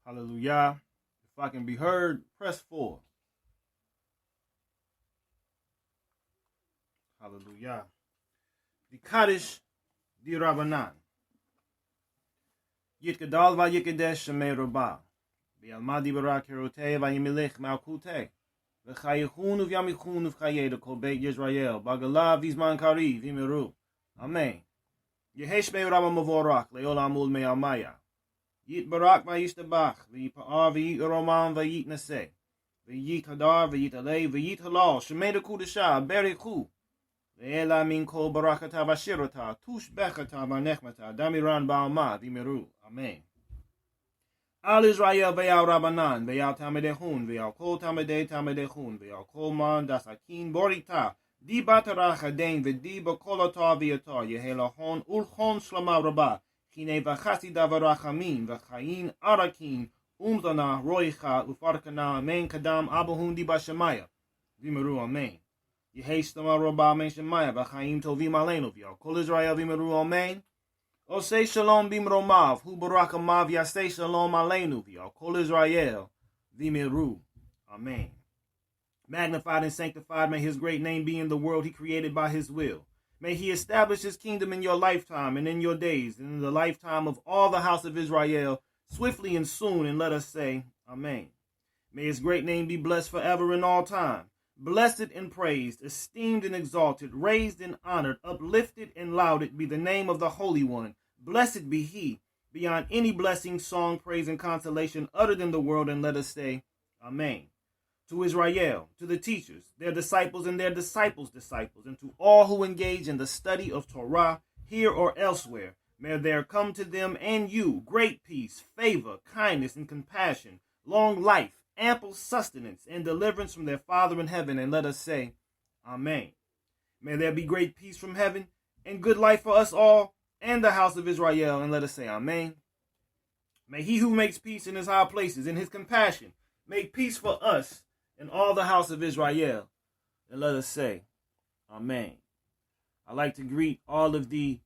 Hallelujah. If I can be heard, press 4. Hallelujah. The Kaddish di Rabbanan. Yitgadal va yikadesh shemei rabah. V'yalmadi barak hirotei v'yimilech malkutei. V'chayichun uv'yamichun uv'chayeda kol beit Yisrael. Bagalav v'zman kari v'imiru. Amen. Yehesh mei rabba mavorak le'olam ul mei almaya. Yit barak v'yishtabach v'yipa'ar v'yit roman v'yit naseh. V'yit hadar v'yit alei v'yit halal. Shemei de kudashah berichu. Ve'ela min kol barakata v'shirata. Tush bechata v'nechmata. Damiran ba'alma v'imiru. Amen. Al Israel ve'al Rabbanan, ve'al Tamidehun, ve'al kol Tamidehun, ve'al kol man dasakin borita, di batara chaden ve'di bakolatar v'yatar, yehelahon ulchon shlama rabah, chine v'chasi davarachamim, v'chayin arakin, umzana roicha ufarkana, amen kadam abahun di bashamaya, v'imiru amen. Yehei shlama rabah amen shemaya, v'chayin tovim aleinu, ve'al kol Israel v'imiru amen. O say shalom bimromav, hu barakamav yaseh shalom aleinu v'yal kol Israel v'miru. Amen. Magnified and sanctified may his great name be in the world he created by his will. May he establish his kingdom in your lifetime and in your days, and in the lifetime of all the house of Israel, swiftly and soon, and let us say, Amen. May his great name be blessed forever and all time. Blessed and praised, esteemed and exalted, raised and honored, uplifted and lauded be the name of the Holy One. Blessed be he, beyond any blessing, song, praise, and consolation uttered in the world, and let us say, Amen. To Israel, to the teachers, their disciples and their disciples' disciples, and to all who engage in the study of Torah, here or elsewhere, may there come to them and you great peace, favor, kindness, and compassion, long life, ample sustenance, and deliverance from their Father in heaven, and let us say, Amen. May there be great peace from heaven, and good life for us all, and the house of Israel, and let us say, Amen. May he who makes peace in his high places, in his compassion, make peace for us, and all the house of Israel, and let us say, Amen. I'd like to greet all of the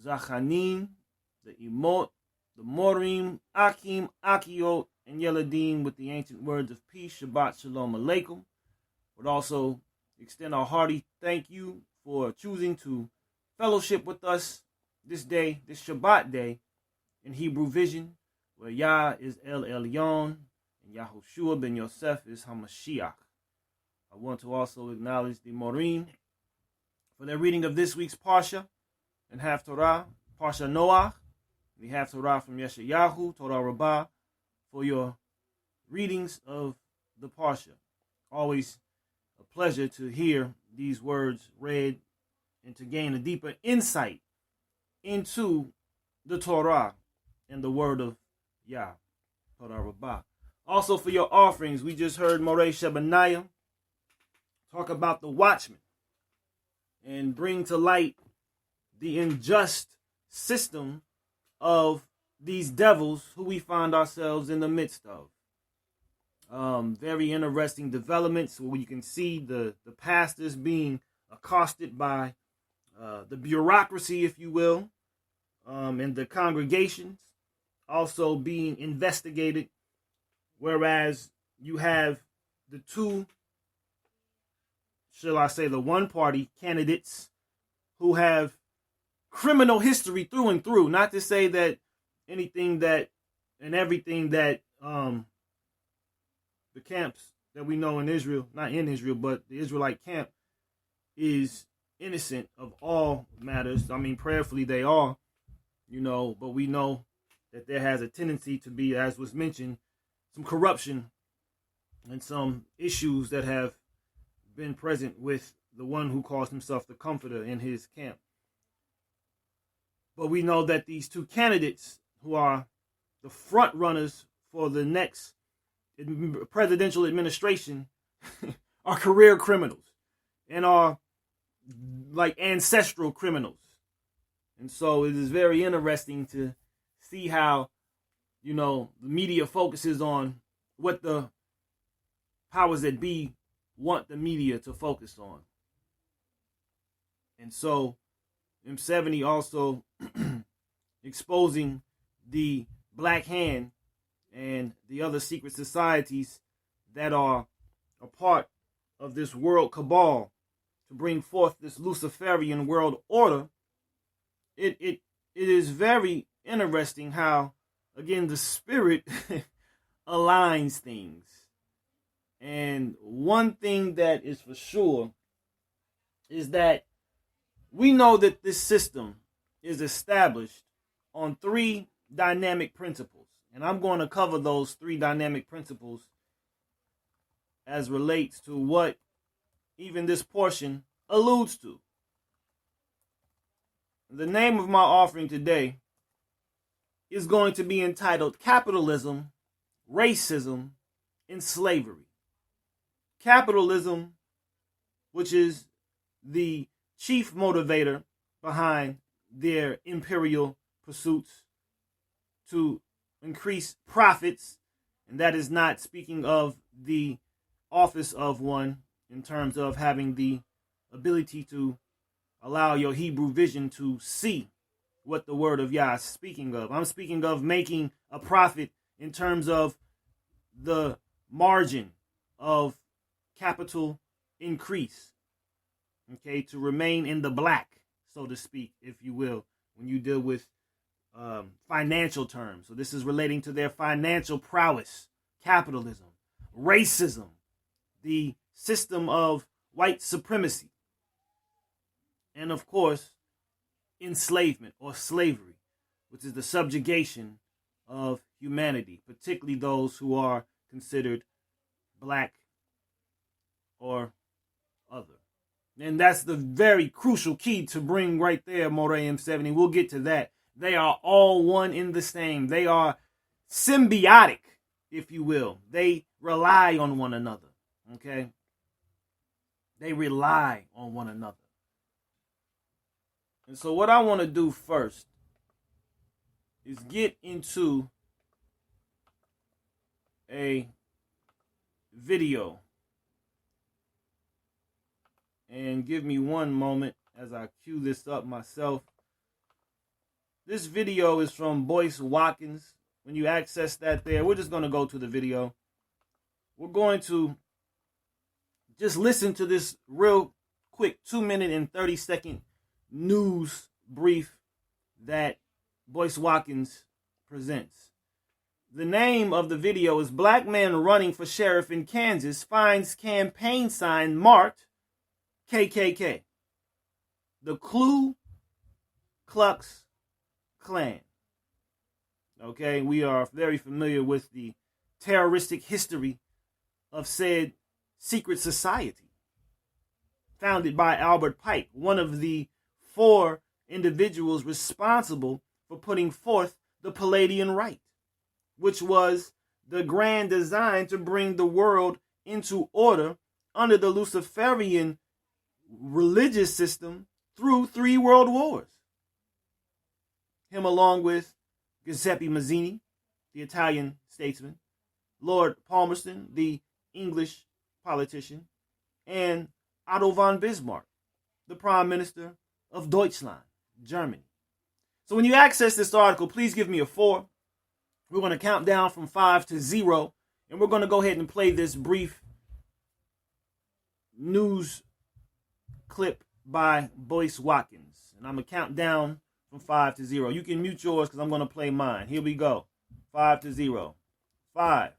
Zachanim, the Imot, the Morim, Akim, Akiot, and Yeladim with the ancient words of peace, Shabbat Shalom Aleichem. Would also extend our hearty thank you for choosing to fellowship with us this day, this Shabbat day, in Hebrew Vision, where Yah is El Elyon and Yahushua ben Yosef is Hamashiach. I want to also acknowledge the Morim for their reading of this week's Parsha and Haftorah, Parsha Noach, the Haftorah from Yeshayahu, Torah Rabbah, for your readings of the Parsha. Always a pleasure to hear these words read and to gain a deeper insight into the Torah and the word of Yah, Torah Rabbah. Also for your offerings, we just heard Moreh Shebaniah talk about the watchman and bring to light the unjust system of these devils who we find ourselves in the midst of. Very interesting developments where you can see the pastors being accosted by the bureaucracy, if you will, and the congregations also being investigated, whereas you have the two, shall I say, the one-party candidates who have criminal history through and through. Not to say that anything that and everything that the camps that we know in Israel, not in Israel, but the Israelite camp is innocent of all matters. I mean, prayerfully they are, but we know that there has a tendency to be, as was mentioned, some corruption and some issues that have been present with the one who calls himself the Comforter in his camp. But we know that these two candidates who are the front runners for the next presidential administration are career criminals and are like ancestral criminals. And so it is very interesting to see how, the media focuses on what the powers that be want the media to focus on. And so M70 also exposing the black hand and the other secret societies that are a part of this world cabal to bring forth this Luciferian world order, it is very interesting how, again, the spirit aligns things. And one thing that is for sure is that we know that this system is established on three dynamic principles. And I'm going to cover those three dynamic principles as relates to what even this portion alludes to. The name of my offering today is going to be entitled Capitalism, Racism, and Slavery. Capitalism, which is the chief motivator behind their imperial pursuits to increase profits, and that is not speaking of the office of one in terms of having the ability to allow your Hebrew vision to see what the word of Yah is speaking of. I'm speaking of making a profit in terms of the margin of capital increase, okay, to remain in the black, so to speak, if you will, when you deal with financial terms. So this is relating to their financial prowess. Capitalism, racism, the system of white supremacy, and of course, enslavement or slavery, which is the subjugation of humanity, particularly those who are considered black or other. And that's the very crucial key to bring right there, Moray M70. We'll get to that. They are all one in the same. They are symbiotic, if you will. They rely on one another. Okay? They rely on one another. And so what I want to do first is get into a video. And give me one moment as I cue this up myself. This video is from Boyce Watkins. When you access that there, we're just going to go to the video. We're going to just listen to this real quick 2-minute and 30-second news brief that Boyce Watkins presents. The name of the video is Black Man Running for Sheriff in Kansas Finds Campaign Sign Marked KKK. The Ku Klux Klan. Okay, we are very familiar with the terroristic history of said secret society, founded by Albert Pike, one of the 4 individuals responsible for putting forth the Palladian Rite, which was the grand design to bring the world into order under the Luciferian religious system through 3 world wars. Him along with Giuseppe Mazzini, the Italian statesman, Lord Palmerston, the English politician, and Otto von Bismarck, the Prime Minister of Deutschland, Germany. So when you access this article, please give me a 4. We're going to count down from 5 to 0, and we're going to go ahead and play this brief news clip by Boyce Watkins. And I'm going to count down from 5 to 0. You can mute yours because I'm going to play mine. Here we go. 5 to 0. 5,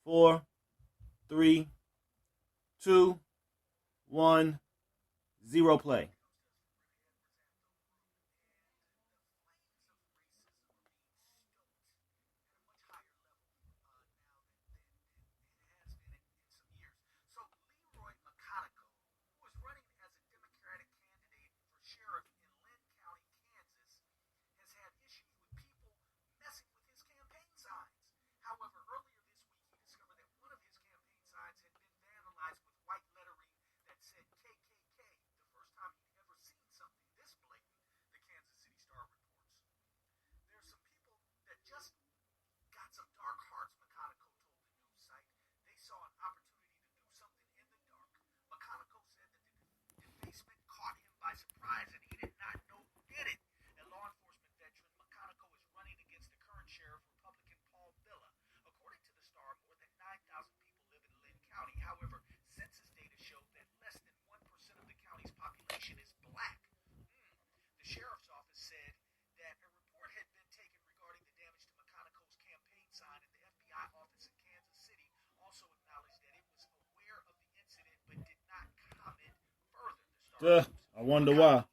4, 3, 2, 1, 0 play. Sheriff Republican Paul Villa. I wonder why.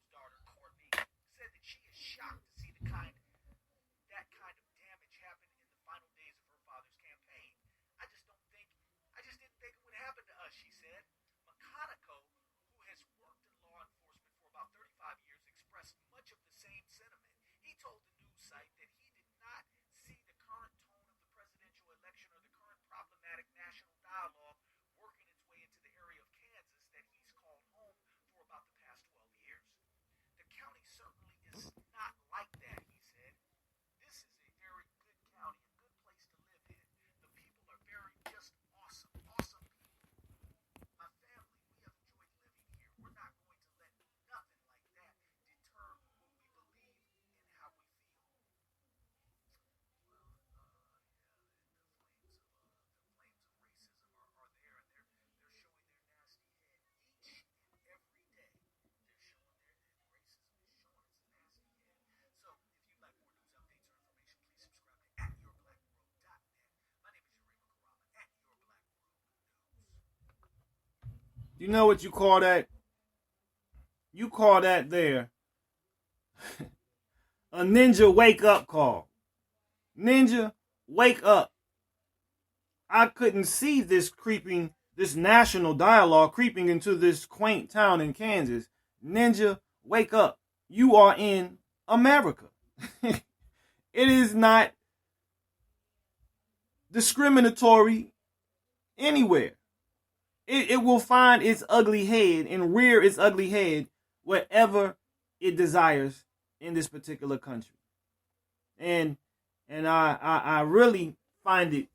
You know what you call that? You call that there a ninja wake up call. Ninja, wake up. I couldn't see this national dialogue creeping into this quaint town in Kansas. Ninja, wake up. You are in America. It is not discriminatory anywhere. It will find its ugly head and rear its ugly head wherever it desires in this particular country. And I really find it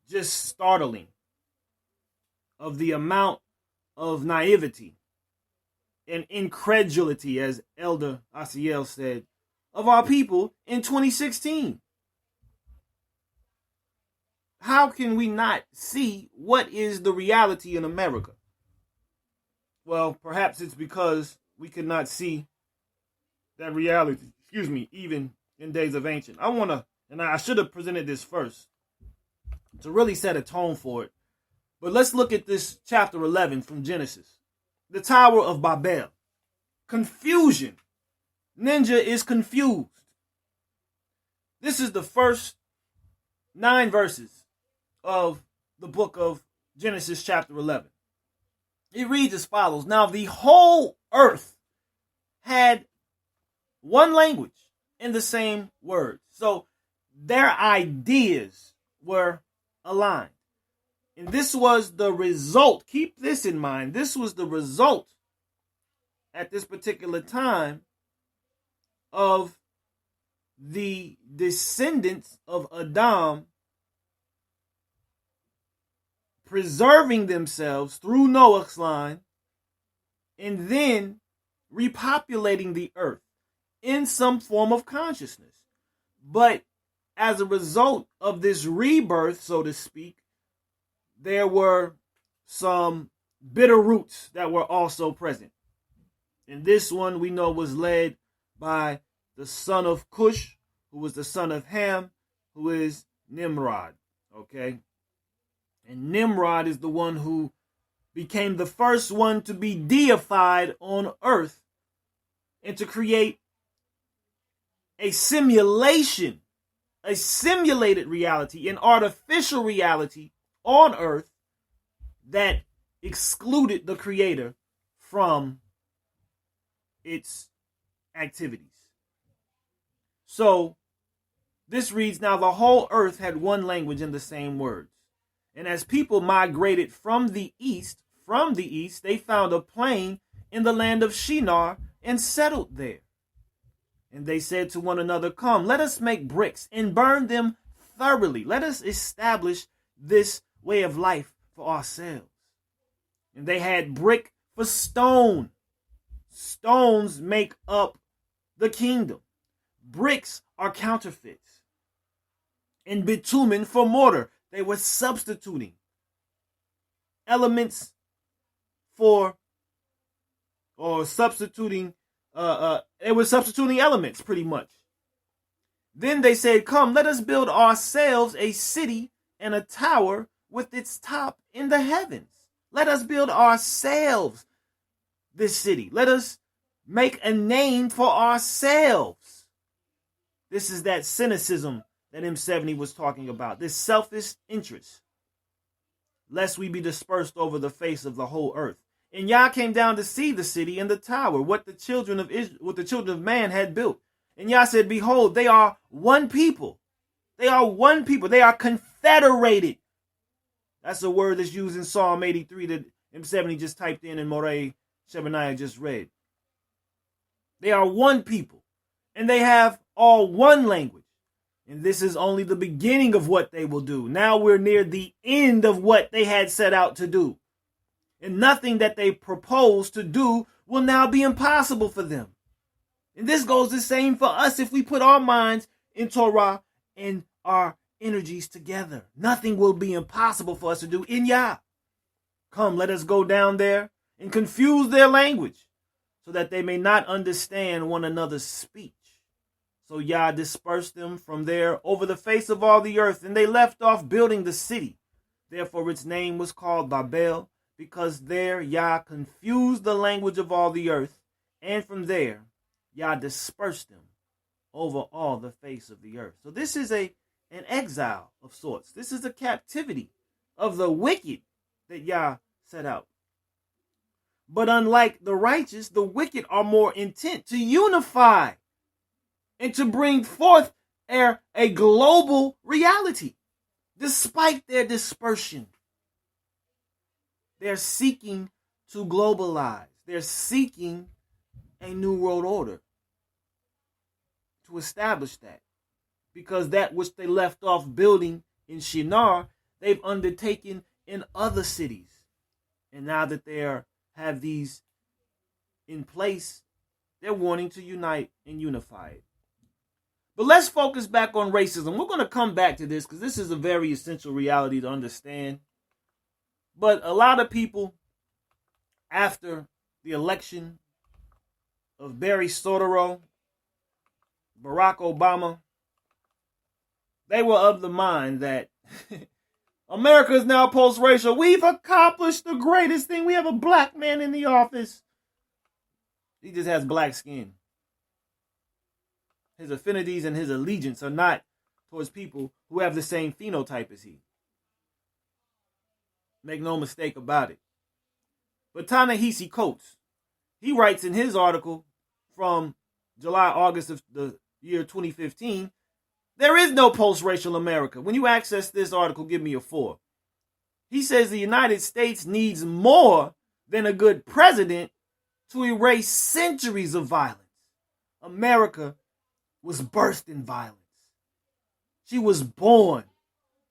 just startling of the amount of naivety and incredulity, as Elder Asiel said, of our people in 2016. How can we not see what is the reality in America? Well, perhaps it's because we could not see that reality, even in days of ancient. I should have presented this first to really set a tone for it. But let's look at this chapter 11 from Genesis. The Tower of Babel. Confusion. Ninja is confused. This is the first 9 verses of the book of Genesis chapter 11. It reads as follows. Now the whole earth had one language in the same words. So their ideas were aligned. And this was the result. Keep this in mind. This was the result at this particular time of the descendants of Adam preserving themselves through Noah's line and then repopulating the earth in some form of consciousness. But as a result of this rebirth, so to speak, there were some bitter roots that were also present. And this one we know was led by the son of Cush, who was the son of Ham, who is Nimrod. Okay? And Nimrod is the one who became the first one to be deified on earth and to create a simulation, a simulated reality, an artificial reality on earth that excluded the creator from its activities. So this reads, now the whole earth had one language and the same words. And as people migrated from the east, they found a plain in the land of Shinar and settled there. And they said to one another, come, let us make bricks and burn them thoroughly. Let us establish this way of life for ourselves. And they had brick for stone. Stones make up the kingdom. Bricks are counterfeits. And bitumen for mortar. They were substituting elements for, or substituting, they were substituting elements pretty much. Then they said, come, let us build ourselves a city and a tower with its top in the heavens. Let us build ourselves. this city. Let us make a name for ourselves. This is that cynicism that M70 was talking about, this selfish interest, lest we be dispersed over the face of the whole earth. And Yah came down to see the city and the tower, what the children of man had built. And Yah said, behold, they are one people. They are one people. They are confederated. That's a word that's used in Psalm 83 that M70 just typed in and Moreh Shebaniah just read. They are one people, and they have all one language. And this is only the beginning of what they will do. Now we're near the end of what they had set out to do. And nothing that they propose to do will now be impossible for them. And this goes the same for us if we put our minds in Torah and our energies together. Nothing will be impossible for us to do in Yah. Come, let us go down there and confuse their language so that they may not understand one another's speech. So Yah dispersed them from there over the face of all the earth, and they left off building the city. Therefore its name was called Babel, because there Yah confused the language of all the earth, and from there Yah dispersed them over all the face of the earth. So this is an exile of sorts. This is a captivity of the wicked that Yah set out. But unlike the righteous, the wicked are more intent to unify and to bring forth a global reality. Despite their dispersion, they're seeking to globalize. They're seeking a new world order to establish that. Because that which they left off building in Shinar, they've undertaken in other cities. And now that they have these in place, they're wanting to unite and unify it. But let's focus back on racism. We're going to come back to this because this is a very essential reality to understand. But a lot of people, after the election of Barry Soetoro, Barack Obama, they were of the mind that America is now post-racial. We've accomplished the greatest thing. We have a black man in the office. He just has black skin. His affinities and his allegiance are not towards people who have the same phenotype as he. Make no mistake about it. But Ta-Nehisi Coates, he writes in his article from August of the year 2015, there is no post-racial America. When you access this article, give me a 4. He says the United States needs more than a good president to erase centuries of violence. America was birthed in violence. She was born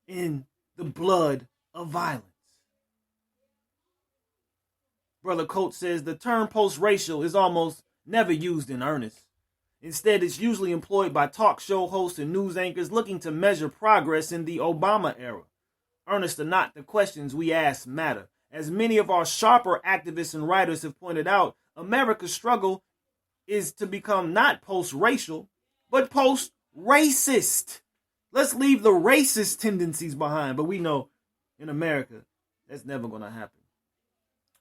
in the blood of violence. Brother Coates says the term post-racial is almost never used in earnest. Instead, it's usually employed by talk show hosts and news anchors looking to measure progress in the Obama era. Earnest or not, the questions we ask matter. As many of our sharper activists and writers have pointed out, America's struggle is to become not post-racial, but post-racist. Let's leave the racist tendencies behind, but we know in America that's never going to happen.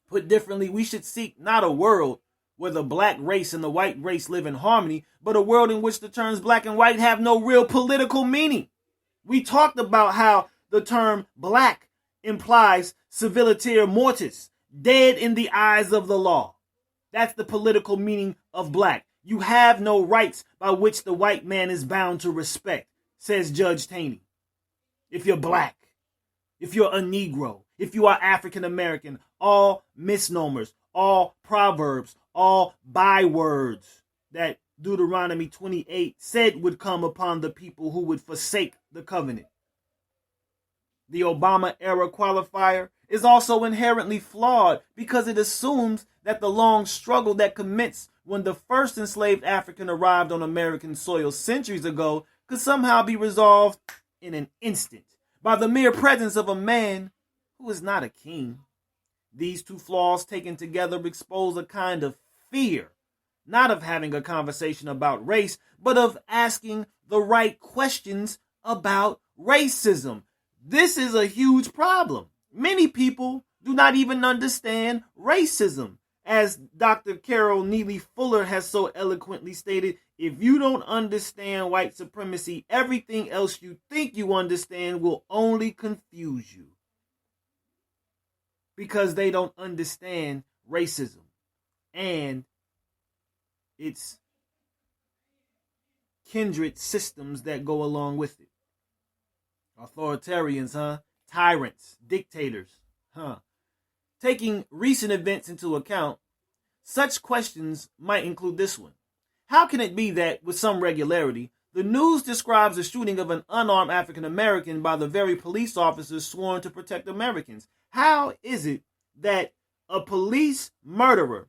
Put differently, we should seek not a world where the black race and the white race live in harmony, but a world in which the terms black and white have no real political meaning. We talked about how the term black implies civiliter mortis, dead in the eyes of the law. That's the political meaning of black. You have no rights by which the white man is bound to respect, says Judge Taney. If you're black, if you're a Negro, if you are African American, all misnomers, all proverbs, all bywords that Deuteronomy 28 said would come upon the people who would forsake the covenant. The Obama era qualifier is also inherently flawed because it assumes that the long struggle that commenced when the first enslaved African arrived on American soil centuries ago could somehow be resolved in an instant by the mere presence of a man who is not a king. These two flaws taken together expose a kind of fear, not of having a conversation about race, but of asking the right questions about racism. This is a huge problem. Many people do not even understand racism, as Dr. Carol Neely Fuller has so eloquently stated, if you don't understand white supremacy, everything else you think you understand will only confuse you. Because they don't understand racism and its kindred systems that go along with it. Authoritarians, tyrants, dictators, Taking recent events into account, such questions might include this one. How can it be that, with some regularity, the news describes the shooting of an unarmed African American by the very police officers sworn to protect Americans? How is it that a police murderer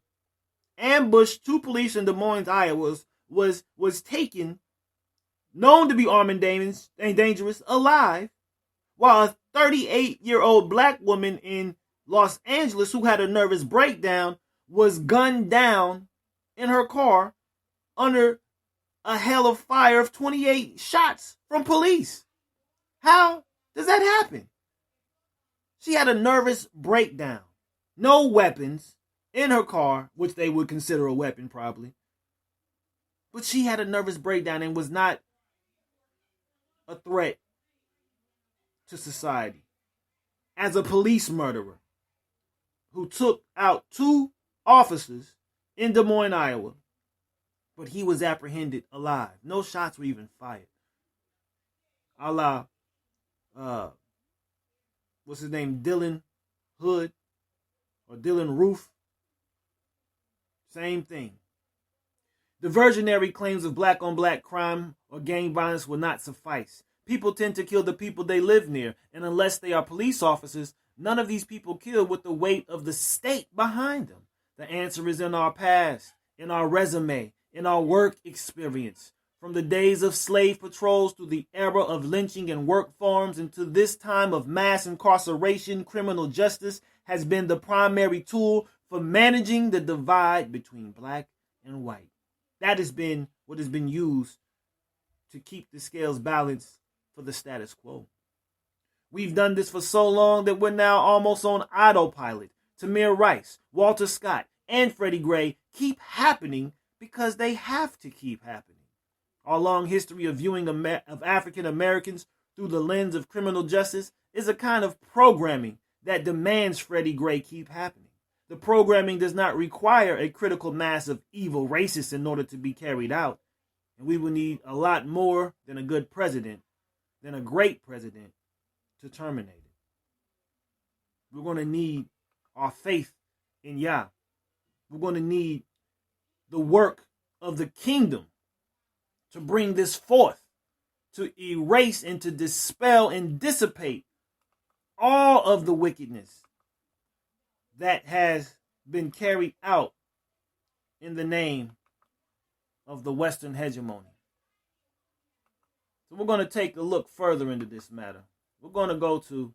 ambushed two police in Des Moines, Iowa, was taken, known to be armed and dangerous, alive, while a 38-year-old black woman in Los Angeles who had a nervous breakdown was gunned down in her car under a hail of fire of 28 shots from police? How does that happen? She had a nervous breakdown. No weapons in her car, which they would consider a weapon probably. But she had a nervous breakdown and was not a threat to society. As a police murderer who took out two officers in Des Moines, Iowa, but he was apprehended alive. No shots were even fired. A la, what's his name, Dylan Hood or Dylan Roof. Same thing. Diversionary claims of black-on-black crime or gang violence will not suffice. People tend to kill the people they live near, and unless they are police officers, none of these people kill with the weight of the state behind them. The answer is in our past, in our resume, in our work experience. From the days of slave patrols to the era of lynching and work farms and to this time of mass incarceration, criminal justice has been the primary tool for managing the divide between black and white. That has been what has been used to keep the scales balanced for the status quo. We've done this for so long that we're now almost on autopilot. Tamir Rice, Walter Scott, and Freddie Gray keep happening because they have to keep happening. Our long history of viewing of African Americans through the lens of criminal justice is a kind of programming that demands Freddie Gray keep happening. The programming does not require a critical mass of evil racists in order to be carried out, and we will need a lot more than a good president, than a great president, to terminate it. We're going to need our faith in Yah. We're going to need the work of the kingdom to bring this forth, to erase and to dispel and dissipate all of the wickedness that has been carried out in the name of the Western hegemony. So we're going to take a look further into this matter. We're going to go to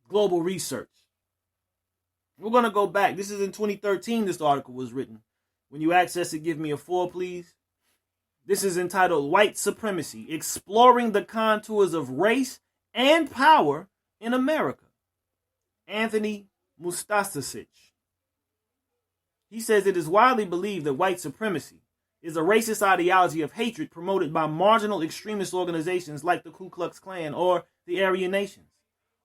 global research. We're going to go back. This is in 2013 this article was written. When you access it, give me a 4, please. This is entitled White Supremacy, Exploring the Contours of Race and Power in America. Anthony Mustasicic. He says it is widely believed that white supremacy is a racist ideology of hatred promoted by marginal extremist organizations like the Ku Klux Klan or the Aryan Nations.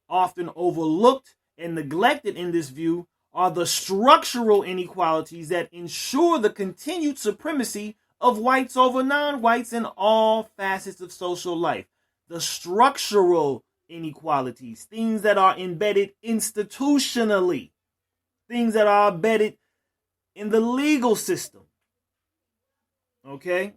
Often overlooked and neglected in this view are the structural inequalities that ensure the continued supremacy of whites over non-whites in all facets of social life. The structural inequalities, things that are embedded institutionally, things that are embedded in the legal system. Okay?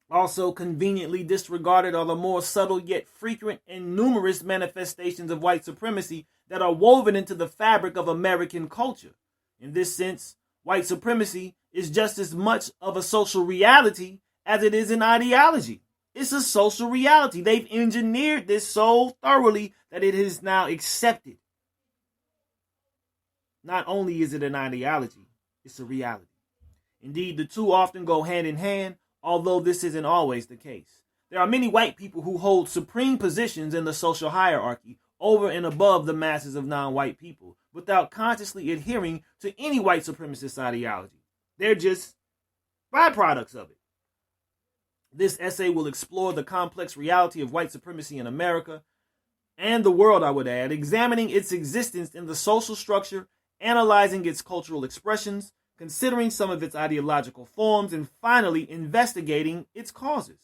Also conveniently disregarded are the more subtle yet frequent and numerous manifestations of white supremacy that are woven into the fabric of American culture. In this sense, white supremacy is just as much of a social reality as it is an ideology. It's a social reality. They've engineered this so thoroughly that it is now accepted. Not only is it an ideology, it's a reality. Indeed, the two often go hand in hand, although this isn't always the case. There are many white people who hold supreme positions in the social hierarchy over and above the masses of non-white people. without consciously adhering to any white supremacist ideology. They're just byproducts of it. This essay will explore the complex reality of white supremacy in America and the world, I would add, examining its existence in the social structure, analyzing its cultural expressions, considering some of its ideological forms, and finally investigating its causes.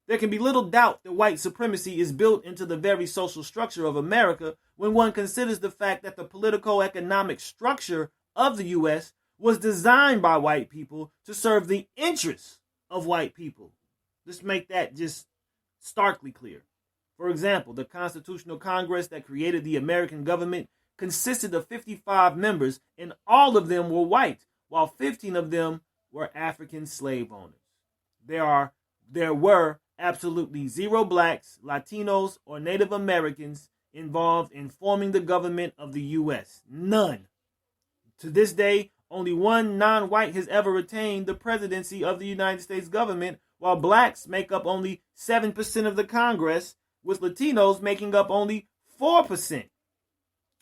There can be little doubt that white supremacy is built into the very social structure of America when one considers the fact that the politico-economic structure of the U.S. was designed by white people to serve the interests of white people. Let's make that just starkly clear. For example, the Constitutional Congress that created the American government consisted of 55 members, and all of them were white, while 15 of them were African slave owners. There were absolutely zero blacks, Latinos, or Native Americans involved in forming the government of the U.S. None. To this day, only one non-white has ever retained the presidency of the United States government, while blacks make up only 7% of the Congress, with Latinos making up only 4%.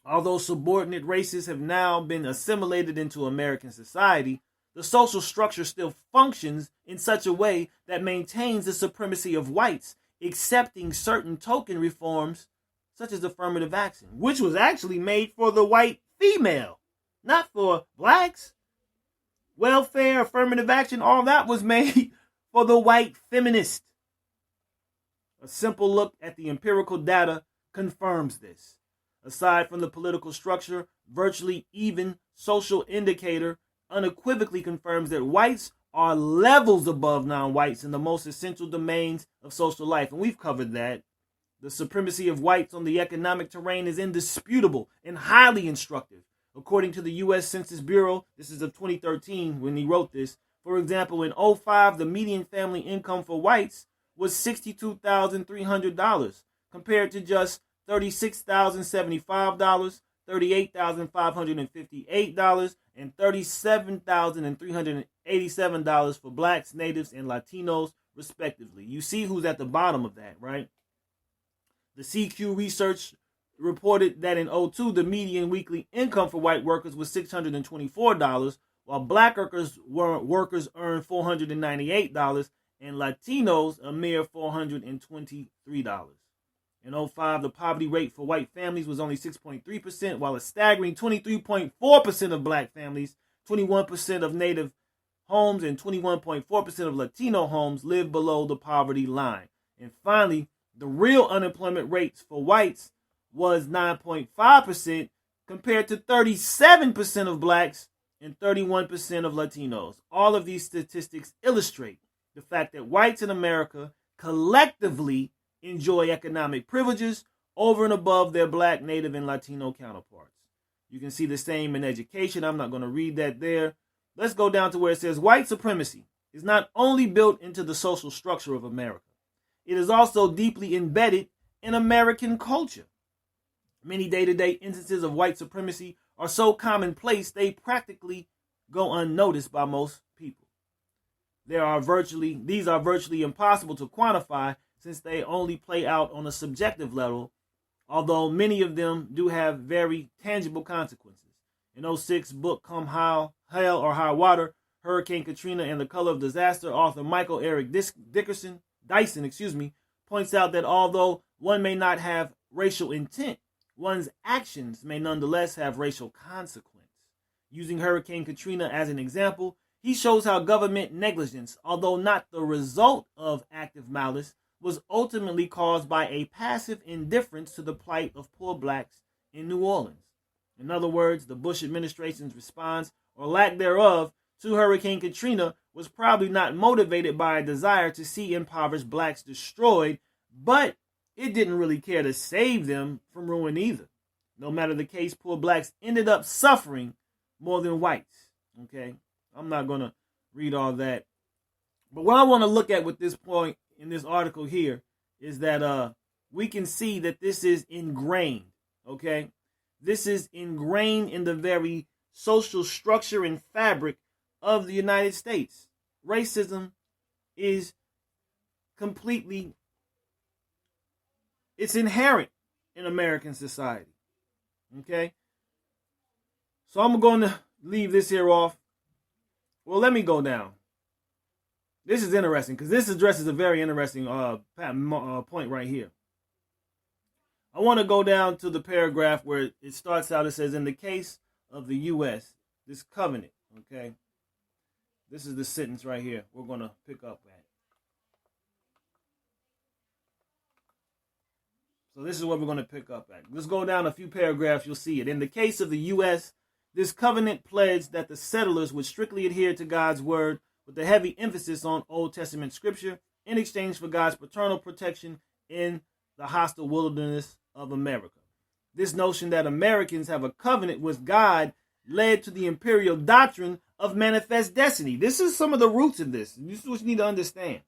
Although subordinate races have now been assimilated into American society, the social structure still functions in such a way that maintains the supremacy of whites, accepting certain token reforms such as affirmative action, which was actually made for the white female, not for blacks. Welfare, affirmative action, all that was made for the white feminist. A simple look at the empirical data confirms this. Aside from the political structure, virtually even social indicator unequivocally confirms that whites are levels above non-whites in the most essential domains of social life. And we've covered that. The supremacy of whites on the economic terrain is indisputable and highly instructive. According to the U.S. Census Bureau, this is of 2013 when he wrote this. For example, in 2005, the median family income for whites was $62,300 compared to just $36,075, $38,558, and $37,387 for blacks, natives, and Latinos, respectively. You see who's at the bottom of that, right? The CQ research reported that in 2002, the median weekly income for white workers was $624, while black workers earned $498, and Latinos a mere $423. In 2005, the poverty rate for white families was only 6.3%, while a staggering 23.4% of black families, 21% of native homes, and 21.4% of Latino homes live below the poverty line. And finally, the real unemployment rates for whites was 9.5% compared to 37% of blacks and 31% of Latinos. All of these statistics illustrate the fact that whites in America collectively enjoy economic privileges over and above their black, native, and Latino counterparts. You can see the same in education. I'm not going to read that there. Let's go down to where it says white supremacy is not only built into the social structure of America, it is also deeply embedded in American culture. Many day-to-day instances of white supremacy are so commonplace they practically go unnoticed by most people. These are virtually impossible to quantify since they only play out on a subjective level, although many of them do have very tangible consequences. In 2006 book Come Hell or High Water, Hurricane Katrina and the Color of Disaster, author Michael Eric Dyson points out that although one may not have racial intent, one's actions may nonetheless have racial consequence. Using Hurricane Katrina as an example, he shows how government negligence, although not the result of active malice, was ultimately caused by a passive indifference to the plight of poor blacks in New Orleans. In other words, the Bush administration's response, or lack thereof, to Hurricane Katrina was probably not motivated by a desire to see impoverished blacks destroyed, but it didn't really care to save them from ruin either. No matter the case, poor blacks ended up suffering more than whites. Okay, I'm not going to read all that. But what I want to look at with this point in this article here is that we can see that this is ingrained, okay? This is ingrained in the very social structure and fabric of the United States. Racism is it's inherent in American society, okay? So I'm going to leave this here off. Well, let me go down. This is interesting because this addresses a very interesting point right here. I want to go down to the paragraph where it starts out. It says, in the case of the U.S., this covenant, okay? This is the sentence right here we're going to pick up at. So this is what we're going to pick up at. Let's go down a few paragraphs. You'll see it. In the case of the U.S., this covenant pledged that the settlers would strictly adhere to God's word with a heavy emphasis on Old Testament scripture in exchange for God's paternal protection in the hostile wilderness of America. This notion that Americans have a covenant with God led to the imperial doctrine of manifest destiny. This is some of the roots of this. This is what you need to understand,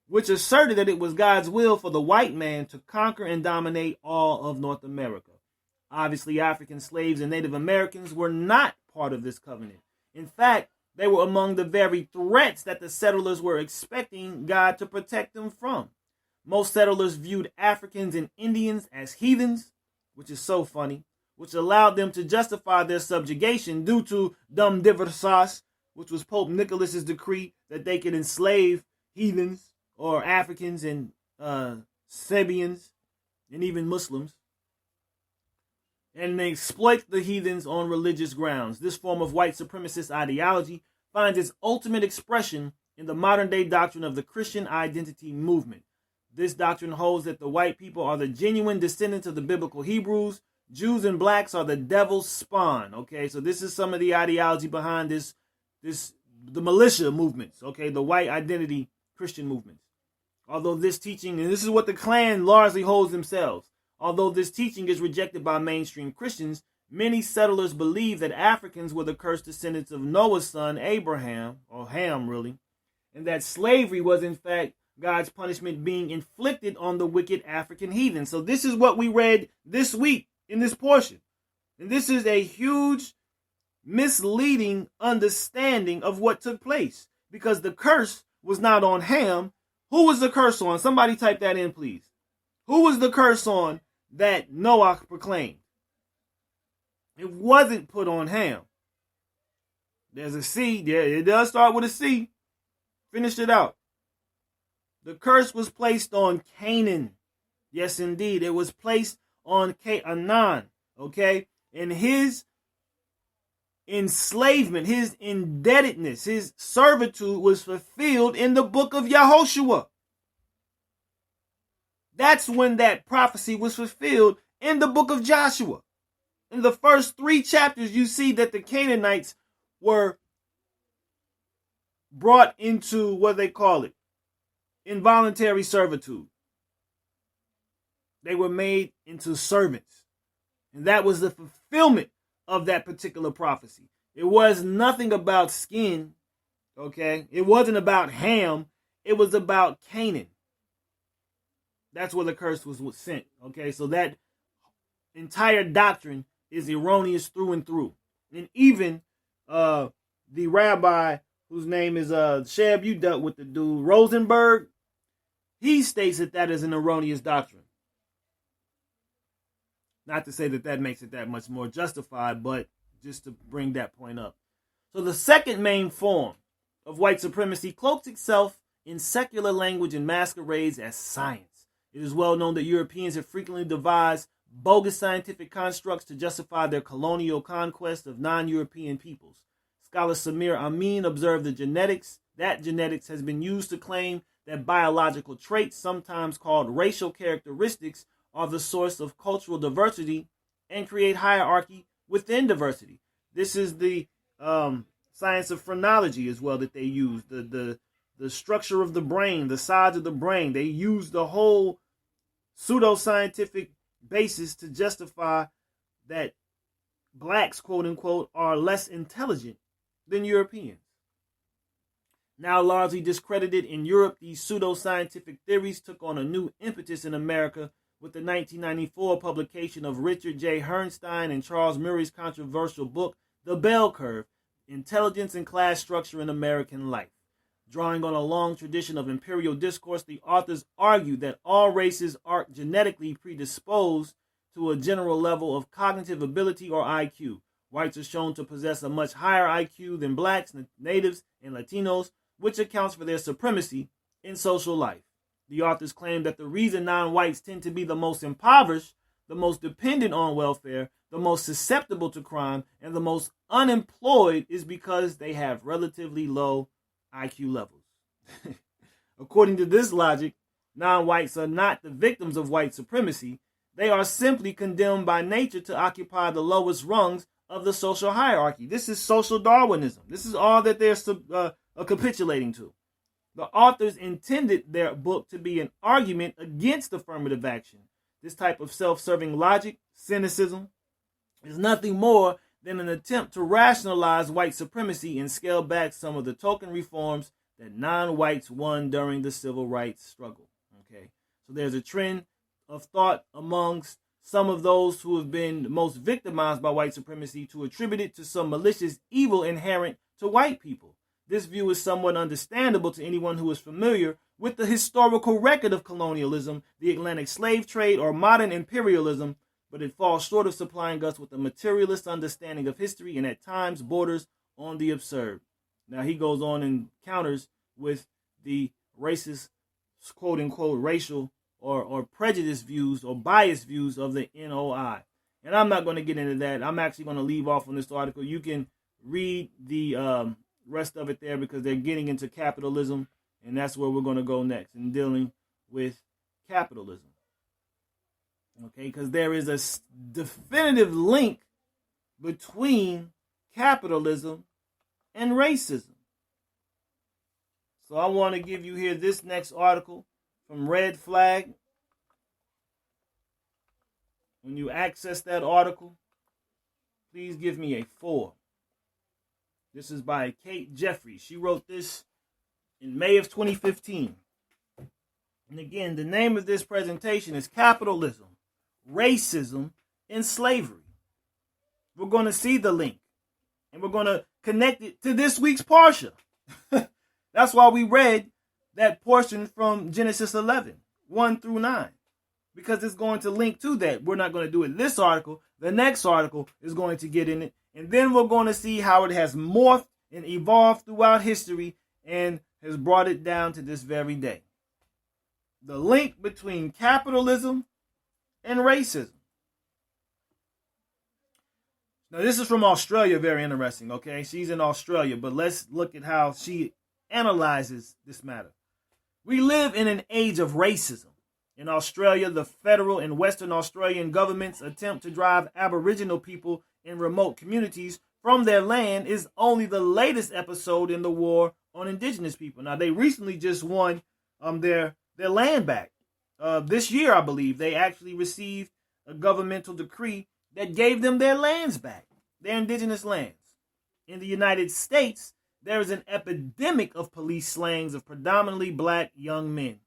which asserted that it was God's will for the white man to conquer and dominate all of North America. Obviously, African slaves and Native Americans were not part of this covenant. In fact, they were among the very threats that the settlers were expecting God to protect them from. Most settlers viewed Africans and Indians as heathens, which is so funny, which allowed them to justify their subjugation due to Dum Diversas, which was Pope Nicholas's decree that they could enslave heathens or Africans and Sabians and even Muslims, and they exploit the heathens on religious grounds. This form of white supremacist ideology finds its ultimate expression in the modern-day doctrine of the Christian identity movement. This doctrine holds that the white people are the genuine descendants of the biblical Hebrews. Jews and blacks are the devil's spawn. Okay, so this is some of the ideology behind the militia movements. Okay, the white identity Christian movements. Although this teaching, and this is what the Klan largely holds themselves, although this teaching is rejected by mainstream Christians, many settlers believe that Africans were the cursed descendants of Noah's son Abraham, or Ham really, and that slavery was in fact God's punishment being inflicted on the wicked African heathen. So this is what we read this week in this portion. And this is a huge misleading understanding of what took place, because the curse was not on Ham. Who was the curse on? Somebody type that in, please. Who was the curse on that Noah proclaimed? It wasn't put on Ham. There's a C. Yeah, it does start with a C. Finished it out. The curse was placed on Canaan. Yes, indeed. It was placed on Canaan. Okay? And his enslavement, his indebtedness, his servitude was fulfilled in the book of Yahushua. That's when that prophecy was fulfilled, in the book of Joshua. In the first 3 chapters, you see that the Canaanites were brought into what they call it, involuntary servitude. They were made into servants. And that was the fulfillment of that particular prophecy. It was nothing about skin, okay? It wasn't about Ham. It was about Canaan. That's where the curse was sent, okay? So that entire doctrine is erroneous through and through. And even the rabbi, whose name is Sheb, you dealt with the dude, Rosenberg, he states that that is an erroneous doctrine. Not to say that that makes it that much more justified, but just to bring that point up. So the second main form of white supremacy cloaks itself in secular language and masquerades as science. It is well known that Europeans have frequently devised bogus scientific constructs to justify their colonial conquest of non-European peoples. Scholar Samir Amin observed that genetics has been used to claim that biological traits, sometimes called racial characteristics, are the source of cultural diversity and create hierarchy within diversity. This is the science of phrenology as well that they use, the structure of the brain, the size of the brain. They use the whole pseudoscientific basis to justify that blacks, quote unquote, are less intelligent than Europeans. Now largely discredited in Europe, these pseudoscientific theories took on a new impetus in America with the 1994 publication of Richard J. Herrnstein and Charles Murray's controversial book, The Bell Curve, Intelligence and Class Structure in American Life. Drawing on a long tradition of imperial discourse, the authors argue that all races are genetically predisposed to a general level of cognitive ability or IQ, Whites are shown to possess a much higher IQ than blacks, natives, and Latinos, which accounts for their supremacy in social life. The authors claim that the reason non-whites tend to be the most impoverished, the most dependent on welfare, the most susceptible to crime, and the most unemployed is because they have relatively low IQ levels. According to this logic, non-whites are not the victims of white supremacy. They are simply condemned by nature to occupy the lowest rungs of the social hierarchy. This is social Darwinism. This is all that they're capitulating to. The authors intended their book to be an argument against affirmative action. This type of self-serving logic, cynicism, is nothing more than an attempt to rationalize white supremacy and scale back some of the token reforms that non-whites won during the civil rights struggle. Okay, so there's a trend of thought amongst some of those who have been most victimized by white supremacy to attribute it to some malicious evil inherent to white people. This view is somewhat understandable to anyone who is familiar with the historical record of colonialism, the Atlantic slave trade, or modern imperialism, but it falls short of supplying us with a materialist understanding of history and at times borders on the absurd. Now he goes on and counters with the racist, quote-unquote, racial or prejudice views or biased views of the NOI. And I'm not going to get into that. I'm actually going to leave off on this article. You can read the rest of it there because they're getting into capitalism, and that's where we're going to go next in dealing with capitalism. Okay, because there is a definitive link between capitalism and racism. So I want to give you here this next article from Red Flag. When you access that article, please give me a 4. This is by Kate Jeffries. She wrote this in May of 2015. And again, the name of this presentation is Capitalism, Racism, and Slavery. We're going to see the link. And we're going to connect it to this week's Parsha. That's why we read that portion from Genesis 11, 1 through 9. Because it's going to link to that. We're not going to do it in this article. The next article is going to get in it. And then we're going to see how it has morphed and evolved throughout history and has brought it down to this very day. The link between capitalism and racism. Now, this is from Australia, very interesting, okay? She's in Australia, but let's look at how she analyzes this matter. We live in an age of racism. In Australia, the federal and Western Australian governments attempt to drive Aboriginal people in remote communities from their land is only the latest episode in the war on Indigenous people. Now, they recently just won their land back. This year, I believe, they actually received a governmental decree that gave them their lands back, their Indigenous lands. In the United States, there is an epidemic of police slayings of predominantly black young men.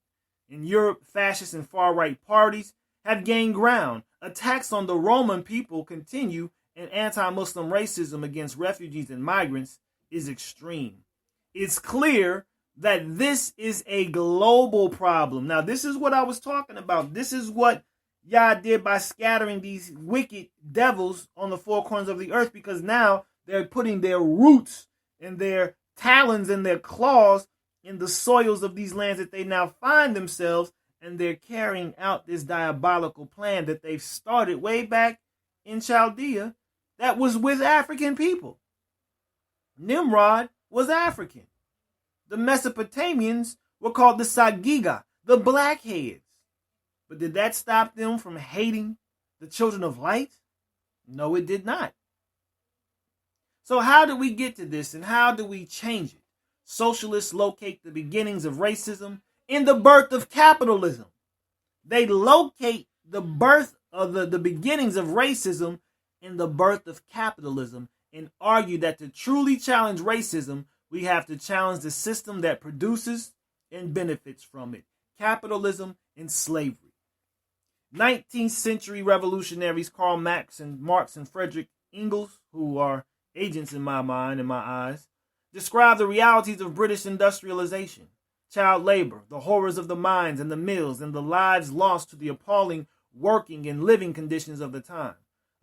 In Europe, fascist and far-right parties have gained ground. Attacks on the Roman people continue, and anti-Muslim racism against refugees and migrants is extreme. It's clear that this is a global problem. Now, this is what I was talking about. This is what Yah did by scattering these wicked devils on the four corners of the earth, because now they're putting their roots and their talons and their claws in the soils of these lands that they now find themselves, and they're carrying out this diabolical plan that they've started way back in Chaldea that was with African people. Nimrod was African. The Mesopotamians were called the Sagiga, the blackheads. But did that stop them from hating the children of light? No, it did not. So how do we get to this, and how do we change it? Socialists locate the beginnings of racism in the birth of capitalism. They locate the birth of the beginnings of racism in the birth of capitalism and argue that to truly challenge racism, we have to challenge the system that produces and benefits from it. Capitalism and slavery. 19th century revolutionaries Karl Marx and Frederick Engels, who are agents in my mind and my eyes, describe the realities of British industrialization, child labor, the horrors of the mines and the mills, and the lives lost to the appalling working and living conditions of the time.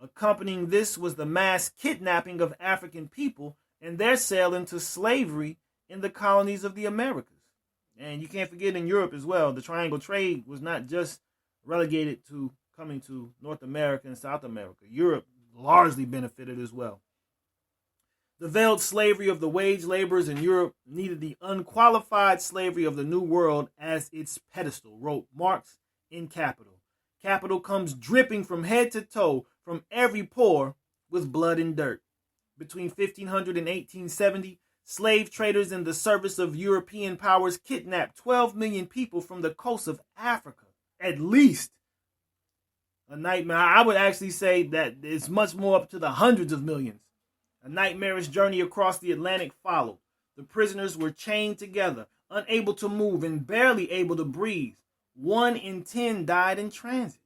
Accompanying this was the mass kidnapping of African people and their sale into slavery in the colonies of the Americas. And you can't forget in Europe as well, the triangle trade was not just relegated to coming to North America and South America. Europe largely benefited as well. The veiled slavery of the wage laborers in Europe needed the unqualified slavery of the New World as its pedestal, wrote Marx in Capital. Capital comes dripping from head to toe from every pore with blood and dirt. Between 1500 and 1870, slave traders in the service of European powers kidnapped 12 million people from the coast of Africa. At least. A nightmare. I would actually say that it's much more, up to the hundreds of millions. A nightmarish journey across the Atlantic followed. The prisoners were chained together, unable to move and barely able to breathe. 1 in 10 died in transit.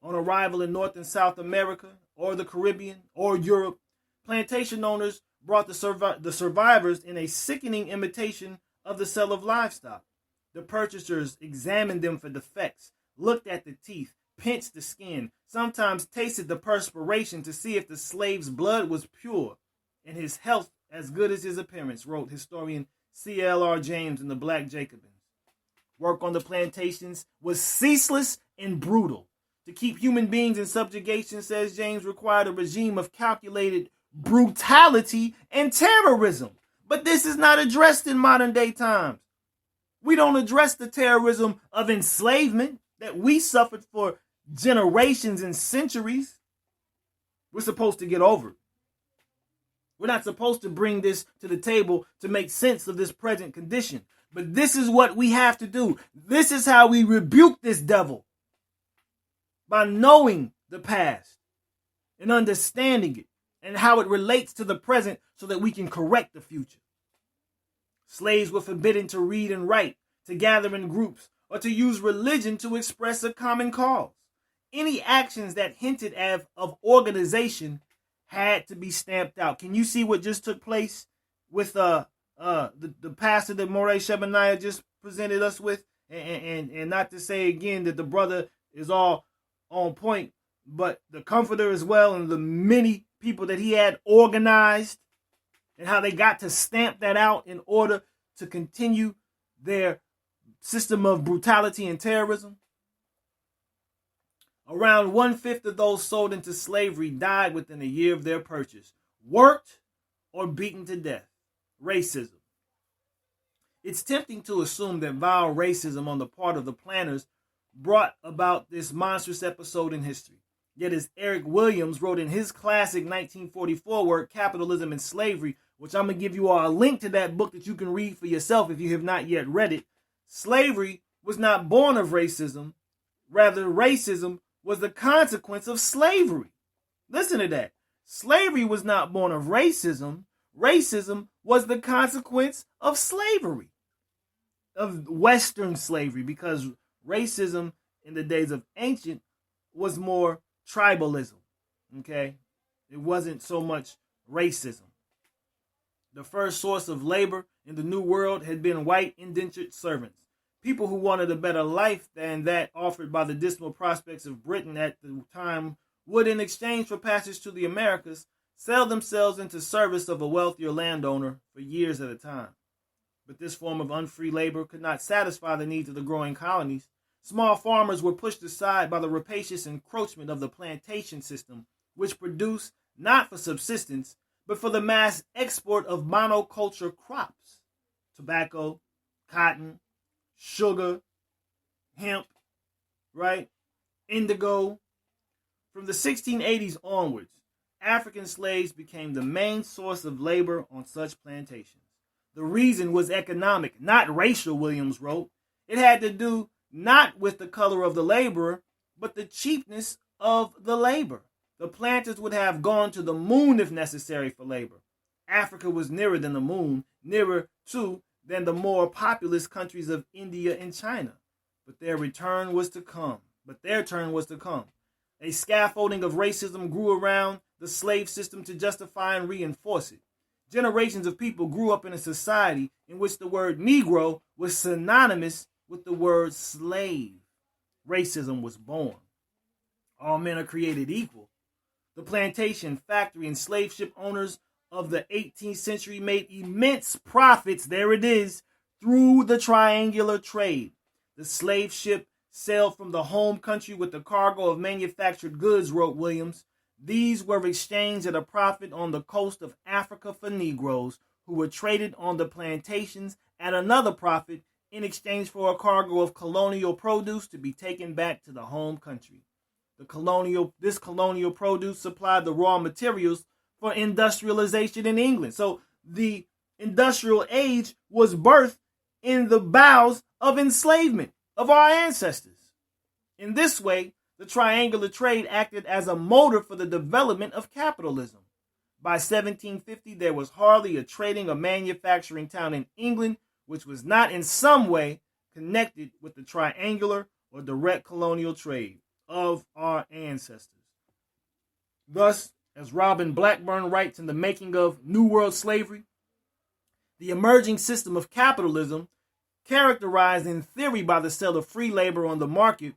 On arrival in North and South America, or the Caribbean, or Europe, plantation owners brought the survivors in a sickening imitation of the sale of livestock. The purchasers examined them for defects, looked at the teeth, pinched the skin, sometimes tasted the perspiration to see if the slave's blood was pure and his health as good as his appearance, wrote historian C.L.R. James in The Black Jacobins. Work on the plantations was ceaseless and brutal. To keep human beings in subjugation, says James, required a regime of calculated brutality and terrorism. But this is not addressed in modern day times. We don't address the terrorism of enslavement that we suffered for generations and centuries. We're supposed to get over it. We're not supposed to bring this to the table to make sense of this present condition. But this is what we have to do. This is how we rebuke this devil. By knowing the past and understanding it and how it relates to the present so that we can correct the future. Slaves were forbidden to read and write, to gather in groups, or to use religion to express a common cause. Any actions that hinted of organization had to be stamped out. Can you see what just took place with the pastor that Morey Shebaniah just presented us with? And not to say again that the brother is all on point, but the comforter as well, and the many people that he had organized, and how they got to stamp that out in order to continue their system of brutality and terrorism. Around 1/5 of those sold into slavery died within a year of their purchase, worked or beaten to death. Racism. It's tempting to assume that vile racism on the part of the planters brought about this monstrous episode in history. Yet as Eric Williams wrote in his classic 1944 work, Capitalism and Slavery, which I'm going to give you all a link to that book that you can read for yourself if you have not yet read it, slavery was not born of racism. Rather, racism was the consequence of slavery. Listen to that. Slavery was not born of racism. Racism was the consequence of slavery, of Western slavery, because racism in the days of ancient was more tribalism, okay? It wasn't so much racism. The first source of labor in the New World had been white indentured servants, people who wanted a better life than that offered by the dismal prospects of Britain at the time would, in exchange for passage to the Americas, sell themselves into service of a wealthier landowner for years at a time. But this form of unfree labor could not satisfy the needs of the growing colonies. Small farmers were pushed aside by the rapacious encroachment of the plantation system, which produced not for subsistence, but for the mass export of monoculture crops: tobacco, cotton, sugar, hemp, right? Indigo. From the 1680s onwards, African slaves became the main source of labor on such plantations. The reason was economic, not racial, Williams wrote. It had to do not with the color of the laborer, but the cheapness of the labor. The planters would have gone to the moon if necessary for labor. Africa was nearer than the moon, nearer, too, than the more populous countries of India and China. But their turn was to come. A scaffolding of racism grew around the slave system to justify and reinforce it. Generations of people grew up in a society in which the word Negro was synonymous with the word slave. Racism was born. All men are created equal. The plantation, factory, and slave ship owners of the 18th century made immense profits, there it is, through the triangular trade. The slave ship sailed from the home country with a cargo of manufactured goods, wrote Williams. These were exchanged at a profit on the coast of Africa for Negroes, who were traded on the plantations at another profit in exchange for a cargo of colonial produce to be taken back to the home country. This colonial produce supplied the raw materials for industrialization in England. So the industrial age was birthed in the bowels of enslavement of our ancestors. In this way, the triangular trade acted as a motor for the development of capitalism. By 1750, there was hardly a trading or manufacturing town in England which was not in some way connected with the triangular or direct colonial trade of our ancestors. Thus, as Robin Blackburn writes in The Making of New World Slavery, the emerging system of capitalism, characterized in theory by the sale of free labor on the market,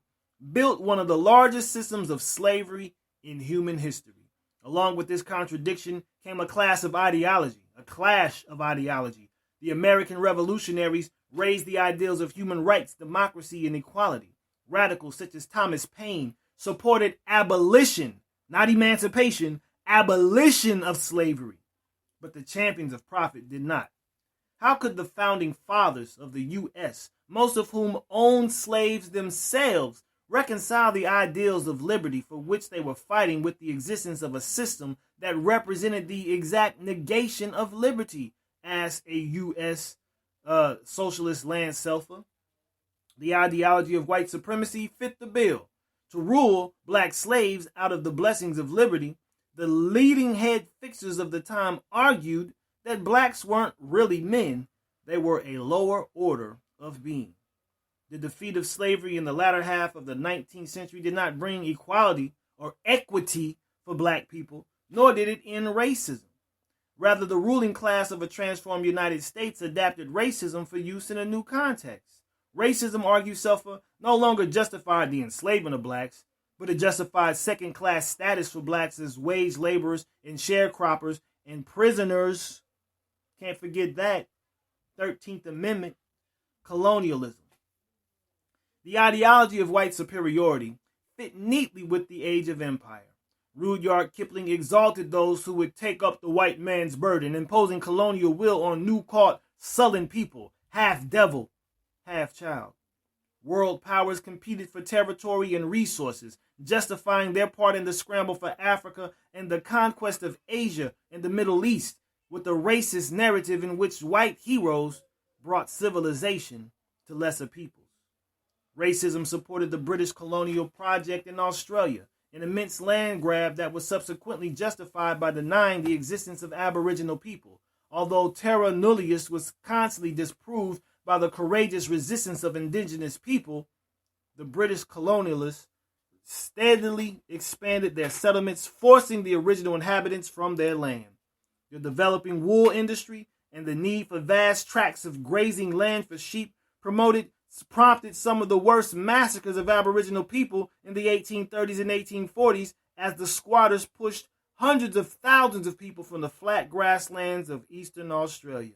built one of the largest systems of slavery in human history. Along with this contradiction came a clash of ideology. The American revolutionaries raised the ideals of human rights, democracy, and equality. Radicals such as Thomas Paine supported abolition, not emancipation, abolition of slavery. But the champions of profit did not. How could the founding fathers of the U.S., most of whom owned slaves themselves, reconcile the ideals of liberty for which they were fighting with the existence of a system that represented the exact negation of liberty, asked a U.S. Socialist Lance Selfer. The ideology of white supremacy fit the bill. To rule black slaves out of the blessings of liberty, the leading head fixers of the time argued that blacks weren't really men, they were a lower order of being. The defeat of slavery in the latter half of the 19th century did not bring equality or equity for black people, nor did it end racism. Rather, the ruling class of a transformed United States adapted racism for use in a new context. Racism, argued Selfer, no longer justified the enslavement of blacks, but it justified second-class status for blacks as wage laborers and sharecroppers and prisoners. Can't forget that. 13th Amendment, colonialism. The ideology of white superiority fit neatly with the age of empire. Rudyard Kipling exalted those who would take up the white man's burden, imposing colonial will on new-caught sullen people, half devil, half child. World powers competed for territory and resources, justifying their part in the scramble for Africa and the conquest of Asia and the Middle East with a racist narrative in which white heroes brought civilization to lesser peoples. Racism supported the British colonial project in Australia, an immense land grab that was subsequently justified by denying the existence of Aboriginal people, although terra nullius was constantly disproved by the courageous resistance of indigenous people. The British colonialists steadily expanded their settlements, forcing the original inhabitants from their land. The developing wool industry and the need for vast tracts of grazing land for sheep prompted some of the worst massacres of Aboriginal people in the 1830s and 1840s as the squatters pushed hundreds of thousands of people from the flat grasslands of eastern Australia.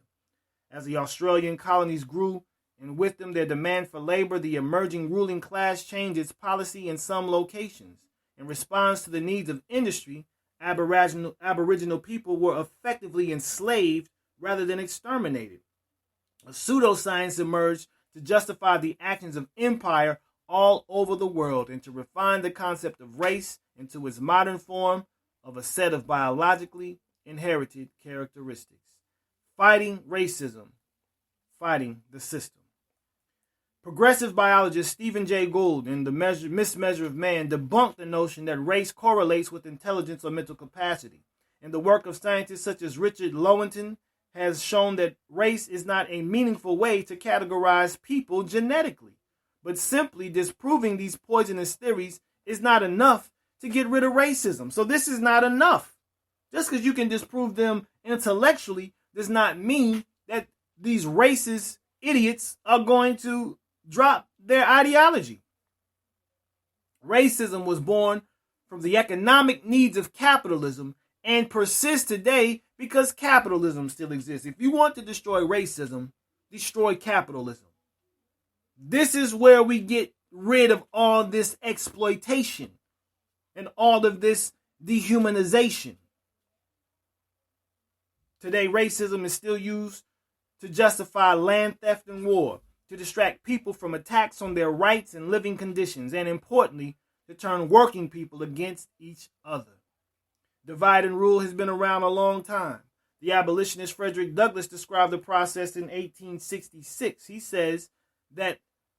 As the Australian colonies grew, and with them their demand for labor, the emerging ruling class changed its policy in some locations. In response to the needs of industry, Aboriginal people were effectively enslaved rather than exterminated. A pseudoscience emerged to justify the actions of empire all over the world and to refine the concept of race into its modern form of a set of biologically inherited characteristics. Fighting racism, fighting the system. Progressive biologist Stephen Jay Gould in The Mismeasure of Man debunked the notion that race correlates with intelligence or mental capacity. And the work of scientists such as Richard Lewontin has shown that race is not a meaningful way to categorize people genetically. But simply disproving these poisonous theories is not enough to get rid of racism. So this is not enough. Just because you can disprove them intellectually does not mean that these racist idiots are going to drop their ideology. Racism was born from the economic needs of capitalism and persist today because capitalism still exists. If you want to destroy racism, destroy capitalism. This is where we get rid of all this exploitation and all of this dehumanization. Today, racism is still used to justify land theft and war, to distract people from attacks on their rights and living conditions, and importantly, to turn working people against each other. Divide and rule has been around a long time. The abolitionist Frederick Douglass described the process in 1866. He says that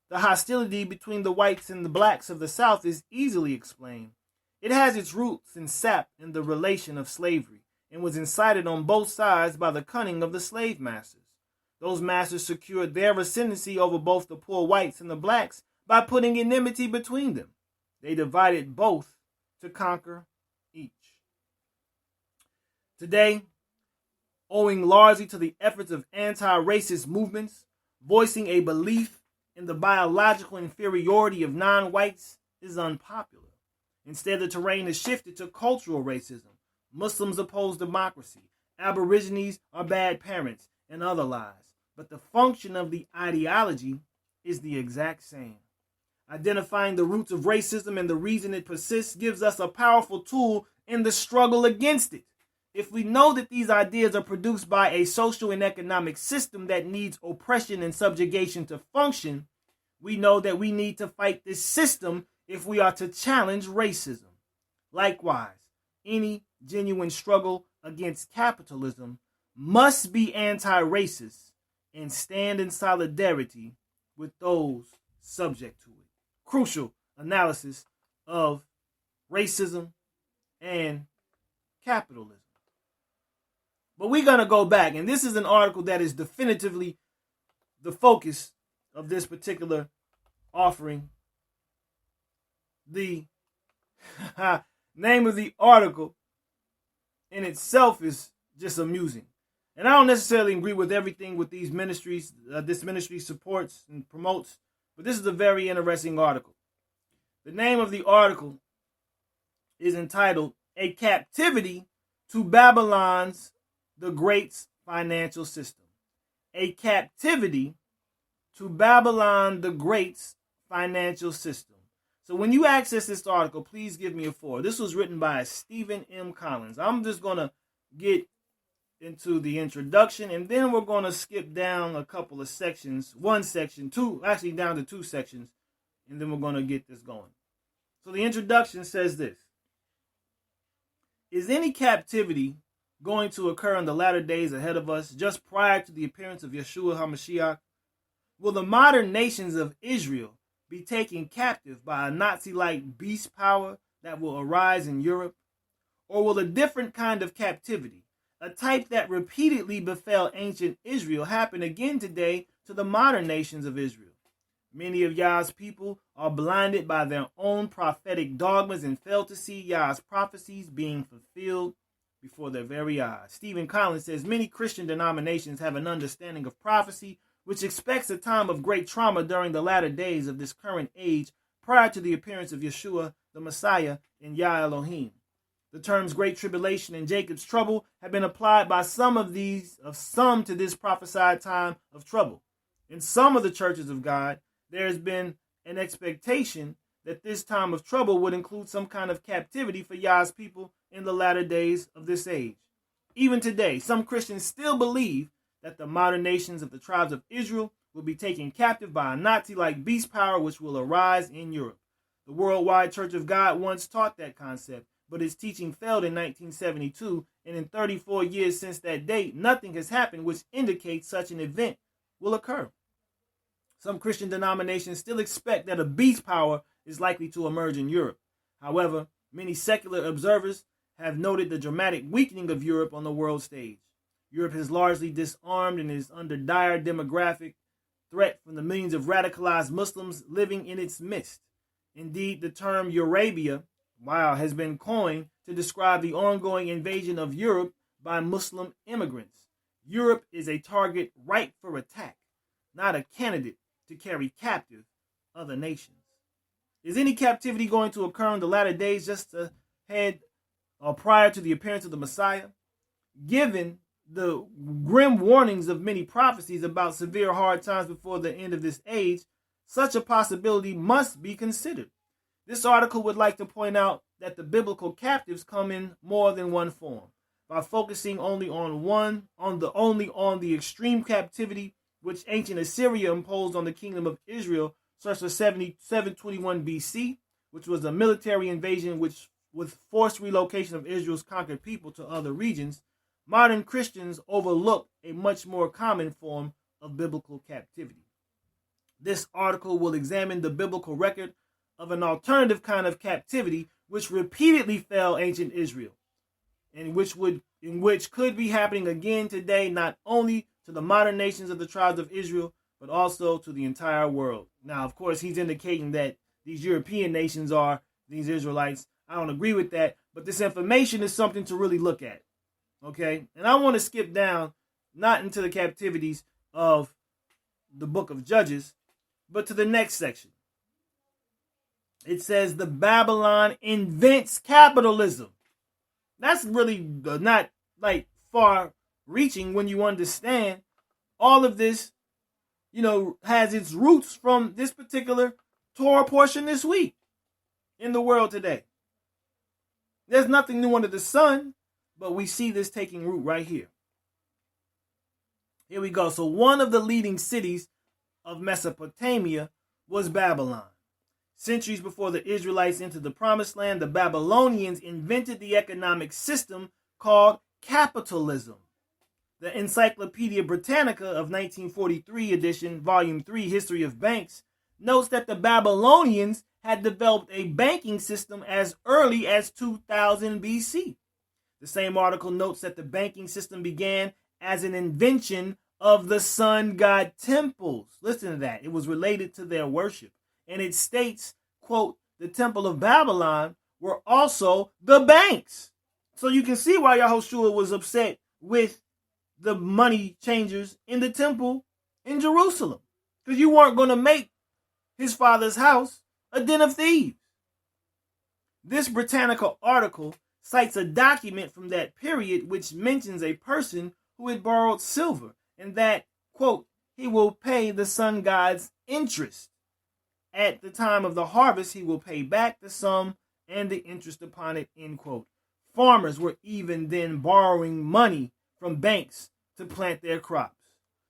the hostility between the whites and the blacks of the South is easily explained. It has its roots and sap in the relation of slavery, and was incited on both sides by the cunning of the slave masters. Those masters secured their ascendancy over both the poor whites and the blacks by putting enmity between them. They divided both to conquer each. Today, owing largely to the efforts of anti-racist movements, voicing a belief in the biological inferiority of non-whites is unpopular. Instead, the terrain has shifted to cultural racism. Muslims oppose democracy. Aborigines are bad parents, and other lies. But the function of the ideology is the exact same. Identifying the roots of racism and the reason it persists gives us a powerful tool in the struggle against it. If we know that these ideas are produced by a social and economic system that needs oppression and subjugation to function, we know that we need to fight this system if we are to challenge racism. Likewise, any genuine struggle against capitalism must be anti-racist and stand in solidarity with those subject to it. Crucial analysis of racism and capitalism. But we're going to go back, and this is an article that is definitively the focus of this particular offering. The name of the article in itself is just amusing. And I don't necessarily agree with everything with these ministries, this ministry supports and promotes, but this is a very interesting article. The name of the article is entitled, A Captivity to Babylon's the Great's Financial System. A Captivity to Babylon the Great's Financial System. So when you access this article, please give me a 4. This was written by Stephen M. Collins. I'm just going to get into the introduction, and then we're going to skip down a couple of sections. One section, actually down to 2 sections, and then we're going to get this going. So the introduction says this. Is any captivity going to occur in the latter days ahead of us, just prior to the appearance of Yeshua HaMashiach? Will the modern nations of Israel be taken captive by a Nazi-like beast power that will arise in Europe? Or will a different kind of captivity, a type that repeatedly befell ancient Israel, happen again today to the modern nations of Israel? Many of Yah's people are blinded by their own prophetic dogmas and fail to see Yah's prophecies being fulfilled before their very eyes. Stephen Collins says many Christian denominations have an understanding of prophecy which expects a time of great trauma during the latter days of this current age prior to the appearance of Yeshua, the Messiah, and Yah Elohim. The terms Great Tribulation and Jacob's Trouble have been applied by some to this prophesied time of trouble. In some of the churches of God, there has been an expectation that this time of trouble would include some kind of captivity for Yah's people in the latter days of this age. Even today, some Christians still believe that the modern nations of the tribes of Israel will be taken captive by a Nazi-like beast power which will arise in Europe. The Worldwide Church of God once taught that concept, but its teaching failed in 1972, and in 34 years since that date, nothing has happened which indicates such an event will occur. Some Christian denominations still expect that a beast power is likely to emerge in Europe. However, many secular observers have noted the dramatic weakening of Europe on the world stage. Europe has largely disarmed and is under dire demographic threat from the millions of radicalized Muslims living in its midst. Indeed, the term Eurabia, has been coined to describe the ongoing invasion of Europe by Muslim immigrants. Europe is a target ripe for attack, not a candidate to carry captive other nations. Is any captivity going to occur in the latter days just had prior to the appearance of the Messiah, given the grim warnings of many prophecies about severe hard times before the end of this age, such a possibility must be considered. This article would like to point out that the biblical captives come in more than one form. By focusing only on the extreme captivity which ancient Assyria imposed on the kingdom of Israel, such as 721 BC, which was a military invasion which with forced relocation of Israel's conquered people to other regions, modern Christians overlook a much more common form of biblical captivity. This article will examine the biblical record of an alternative kind of captivity which repeatedly fell ancient Israel, and which could be happening again today, not only to the modern nations of the tribes of Israel, but also to the entire world. Now, of course, he's indicating that these European nations are these Israelites. I don't agree with that, but this information is something to really look at. Okay? And I want to skip down, not into the captivities of the book of Judges, but to the next section. It says, the Babylon invents capitalism. That's really not like far reaching when you understand all of this, has its roots from this particular Torah portion this week in the world today. There's nothing new under the sun, but we see this taking root right here. Here we go. So one of the leading cities of Mesopotamia was Babylon. Centuries before the Israelites entered the Promised Land, the Babylonians invented the economic system called capitalism. The Encyclopedia Britannica of 1943 edition, Volume 3, History of Banks, notes that the Babylonians had developed a banking system as early as 2000 BC. The same article notes that the banking system began as an invention of the sun god temples. Listen to that. It was related to their worship. And it states, quote, the Temple of Babylon were also the banks. So you can see why Yahushua was upset with the money changers in the temple in Jerusalem. Because you weren't going to make his father's house a den of thieves. This Britannica article cites a document from that period which mentions a person who had borrowed silver and that, quote, he will pay the sun god's interest. At the time of the harvest, he will pay back the sum and the interest upon it, end quote. Farmers were even then borrowing money from banks to plant their crops.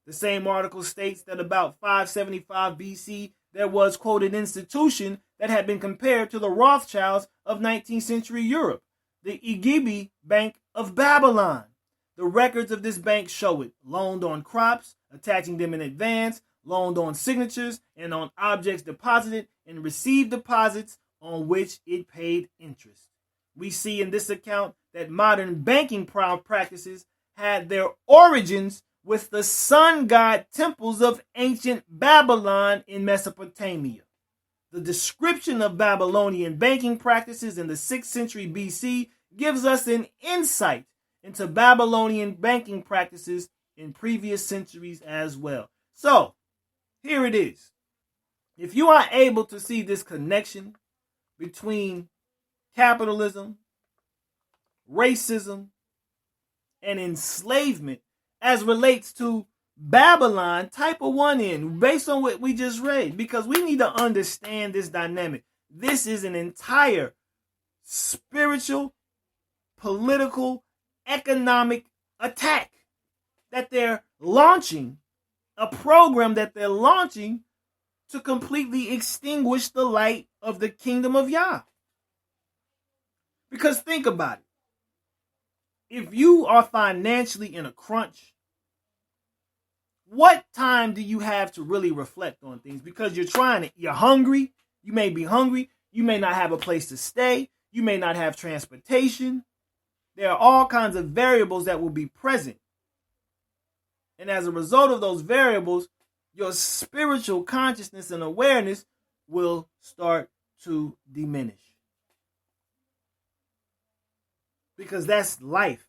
The same article states that about 575 BC, there was, quote, an institution that had been compared to the Rothschilds of 19th century Europe, the Igebe Bank of Babylon. The records of this bank show it loaned on crops, attaching them in advance, loaned on signatures, and on objects deposited, and received deposits on which it paid interest. We see in this account that modern banking practices had their origins with the sun god temples of ancient Babylon in Mesopotamia. The description of Babylonian banking practices in the 6th century BC gives us an insight into Babylonian banking practices in previous centuries as well. So, here it is. If you are able to see this connection between capitalism, racism, and enslavement as relates to Babylon, type a 1 in based on what we just read, because we need to understand this dynamic. This is an entire spiritual, political, economic attack that they're launching, a program that they're launching to completely extinguish the light of the kingdom of Yah. Because think about it. If you are financially in a crunch, what time do you have to really reflect on things? Because you're hungry. You may be hungry. You may not have a place to stay. You may not have transportation. There are all kinds of variables that will be present. And as a result of those variables, your spiritual consciousness and awareness will start to diminish. Because that's life.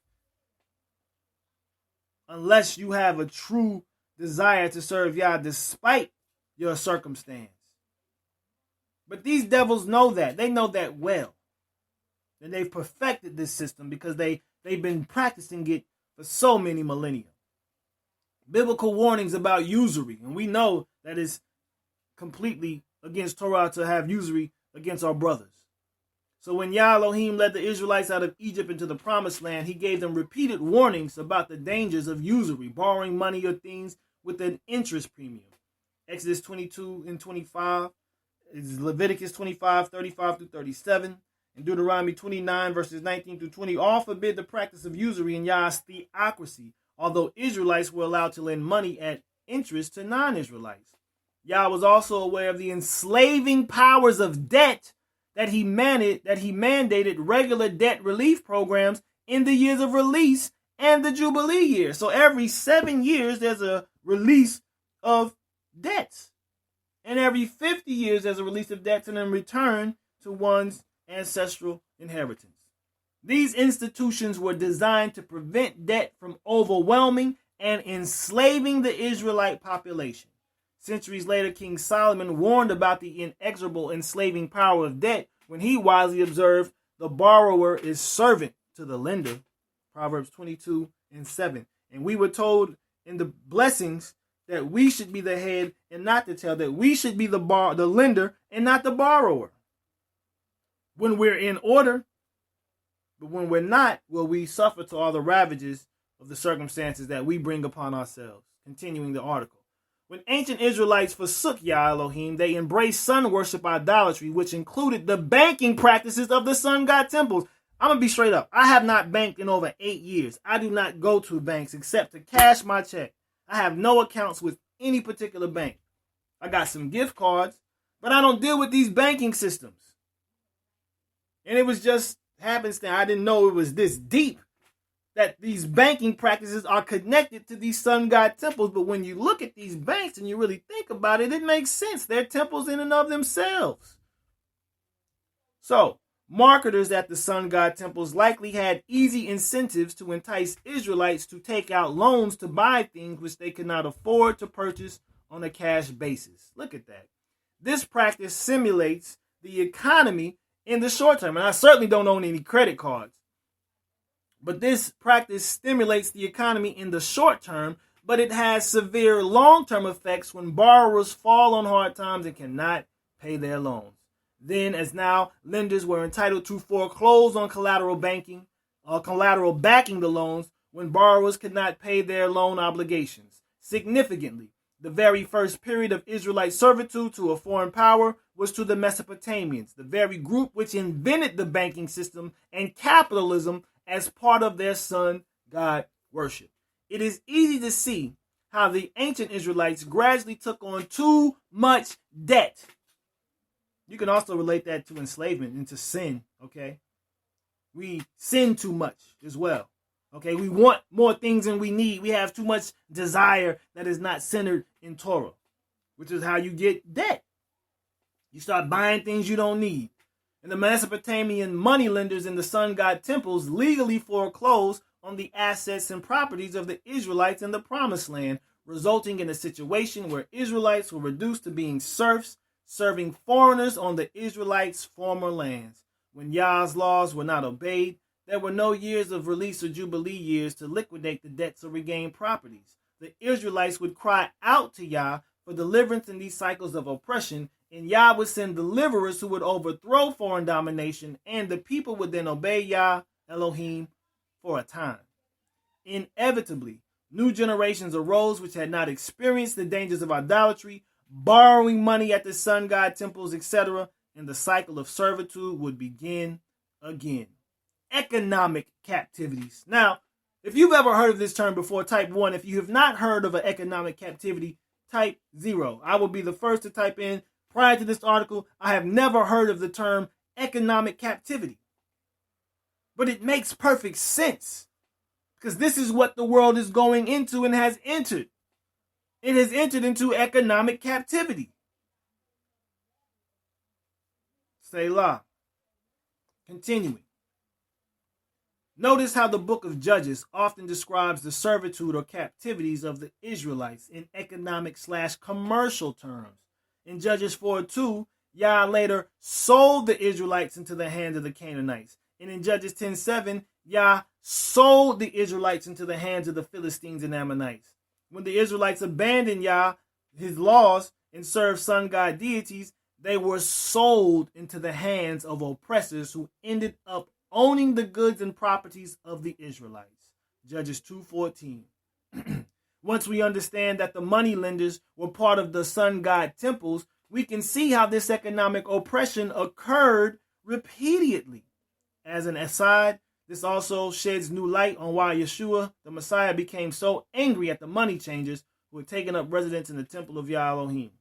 Unless you have a true desire to serve Yah despite your circumstance. But these devils know that. They know that well. And they've perfected this system because they've been practicing it for so many millennia. Biblical warnings about usury, and we know that it's completely against Torah to have usury against our brothers. So when Yah Elohim led the Israelites out of Egypt into the promised land, he gave them repeated warnings about the dangers of usury, borrowing money or things with an interest premium. Exodus 22 and 25, Leviticus 25, 35 through 37, and Deuteronomy 29, verses 19 through 20, all forbid the practice of usury in Yah's theocracy, although Israelites were allowed to lend money at interest to non-Israelites. Yah was also aware of the enslaving powers of debt that he mandated regular debt relief programs in the years of release and the Jubilee year. So every 7 years, there's a release of debts. And every 50 years, there's a release of debts and then return to one's ancestral inheritance. These institutions were designed to prevent debt from overwhelming and enslaving the Israelite population. Centuries later, King Solomon warned about the inexorable enslaving power of debt when he wisely observed, the borrower is servant to the lender. Proverbs 22 and 7. And we were told in the blessings that we should be the head and not the tail, that we should be the lender and not the borrower. When we're in order, but when we're not, will we suffer to all the ravages of the circumstances that we bring upon ourselves. Continuing the article. When ancient Israelites forsook Yah Elohim, they embraced sun worship idolatry, which included the banking practices of the sun god temples. I'm going to be straight up. I have not banked in over 8 years. I do not go to banks except to cash my check. I have no accounts with any particular bank. I got some gift cards, but I don't deal with these banking systems. And it was just happenstance. I didn't know it was this deep, that these banking practices are connected to these sun god temples. But when you look at these banks and you really think about it, it makes sense. They're temples in and of themselves. So, marketers at the sun god temples likely had easy incentives to entice Israelites to take out loans to buy things which they could not afford to purchase on a cash basis. Look at that. This practice simulates the economy in the short term. And I certainly don't own any credit cards. But this practice stimulates the economy in the short term, but it has severe long-term effects when borrowers fall on hard times and cannot pay their loans. Then, as now, lenders were entitled to foreclose on collateral backing the loans when borrowers could not pay their loan obligations. Significantly, the very first period of Israelite servitude to a foreign power was to the Mesopotamians, the very group which invented the banking system and capitalism as part of their sun god worship. It is easy to see how the ancient Israelites gradually took on too much debt. You can also relate that to enslavement and to sin, okay? We sin too much as well, okay? We want more things than we need. We have too much desire that is not centered in Torah, which is how you get debt. You start buying things you don't need. And the Mesopotamian moneylenders in the sun god temples legally foreclosed on the assets and properties of the Israelites in the promised land, resulting in a situation where Israelites were reduced to being serfs, serving foreigners on the Israelites' former lands. When Yah's laws were not obeyed, there were no years of release or jubilee years to liquidate the debts or regain properties. The Israelites would cry out to Yah for deliverance in these cycles of oppression, and Yah would send deliverers who would overthrow foreign domination, and the people would then obey Yah Elohim for a time. Inevitably, new generations arose which had not experienced the dangers of idolatry, borrowing money at the sun god temples, etc., and the cycle of servitude would begin again. Economic captivities. Now, if you've ever heard of this term before, type 1. If you have not heard of an economic captivity, type 0. I will be the first to type in. Prior to this article, I have never heard of the term economic captivity. But it makes perfect sense, because this is what the world is going into and has entered. It has entered into economic captivity. Selah. Continuing. Notice how the book of Judges often describes the servitude or captivities of the Israelites in economic/commercial terms. In Judges 4:2, Yah later sold the Israelites into the hand of the Canaanites. And in Judges 10:7, Yah sold the Israelites into the hands of the Philistines and Ammonites. When the Israelites abandoned Yah, his laws, and served sun god deities, they were sold into the hands of oppressors who ended up owning the goods and properties of the Israelites. Judges 2:14. Once we understand that the money lenders were part of the sun god temples, we can see how this economic oppression occurred repeatedly. As an aside, this also sheds new light on why Yeshua, the Messiah, became so angry at the money changers who had taken up residence in the temple of Yah Elohim.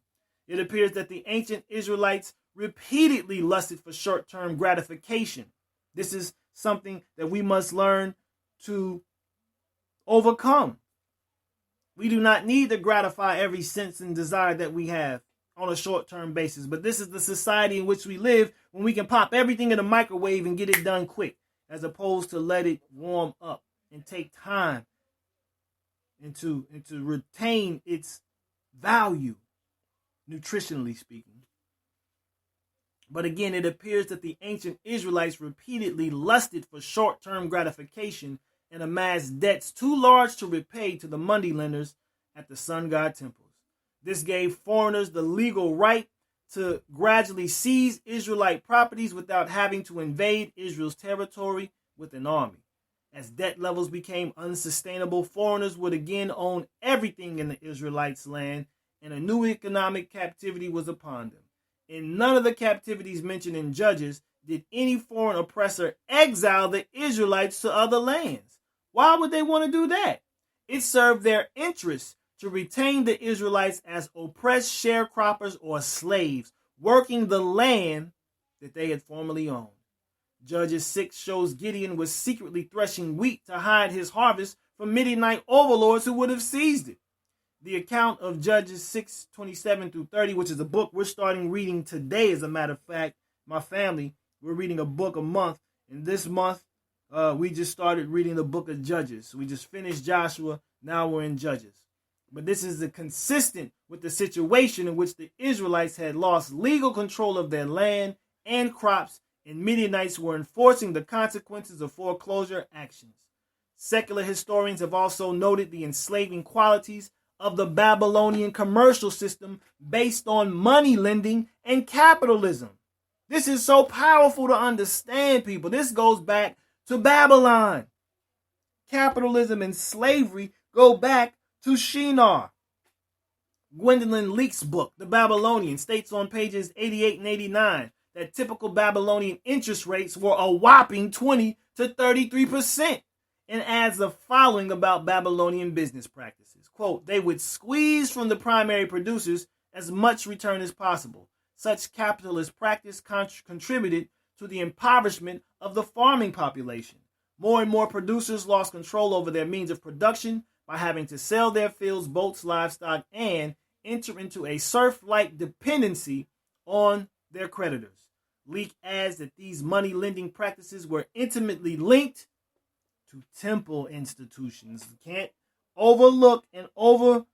It appears that the ancient Israelites repeatedly lusted for short-term gratification. This is something that we must learn to overcome. We do not need to gratify every sense and desire that we have on a short-term basis. But this is the society in which we live, when we can pop everything in a microwave and get it done quick, as opposed to let it warm up and take time and to retain its value, nutritionally speaking. But again, it appears that the ancient Israelites repeatedly lusted for short-term gratification and amassed debts too large to repay to the money lenders at the sun god temples. This gave foreigners the legal right to gradually seize Israelite properties without having to invade Israel's territory with an army. As debt levels became unsustainable, foreigners would again own everything in the Israelites' land, and a new economic captivity was upon them. In none of the captivities mentioned in Judges did any foreign oppressor exile the Israelites to other lands. Why would they want to do that? It served their interests to retain the Israelites as oppressed sharecroppers or slaves, working the land that they had formerly owned. Judges 6 shows Gideon was secretly threshing wheat to hide his harvest from Midianite overlords who would have seized it. The account of Judges 6:27 through 30, which is a book we're starting reading today, as a matter of fact, my family, we're reading a book a month, and this month we just started reading the book of Judges. We just finished Joshua, now we're in Judges. But this is consistent with the situation in which the Israelites had lost legal control of their land and crops, and Midianites were enforcing the consequences of foreclosure actions. Secular historians have also noted the enslaving qualities of the Babylonian commercial system based on money lending and capitalism. This is so powerful to understand, people. This goes back to Babylon. Capitalism and slavery go back to Shinar. Gwendolyn Leake's book, The Babylonian, states on pages 88 and 89 that typical Babylonian interest rates were a whopping 20 to 33%, and adds the following about Babylonian business practices. Quote, they would squeeze from the primary producers as much return as possible. Such capitalist practice contributed to the impoverishment of the farming population. More and more producers lost control over their means of production by having to sell their fields, boats, livestock, and enter into a serf-like dependency on their creditors. Leake adds that these money lending practices were intimately linked to temple institutions. You can't overlook and rule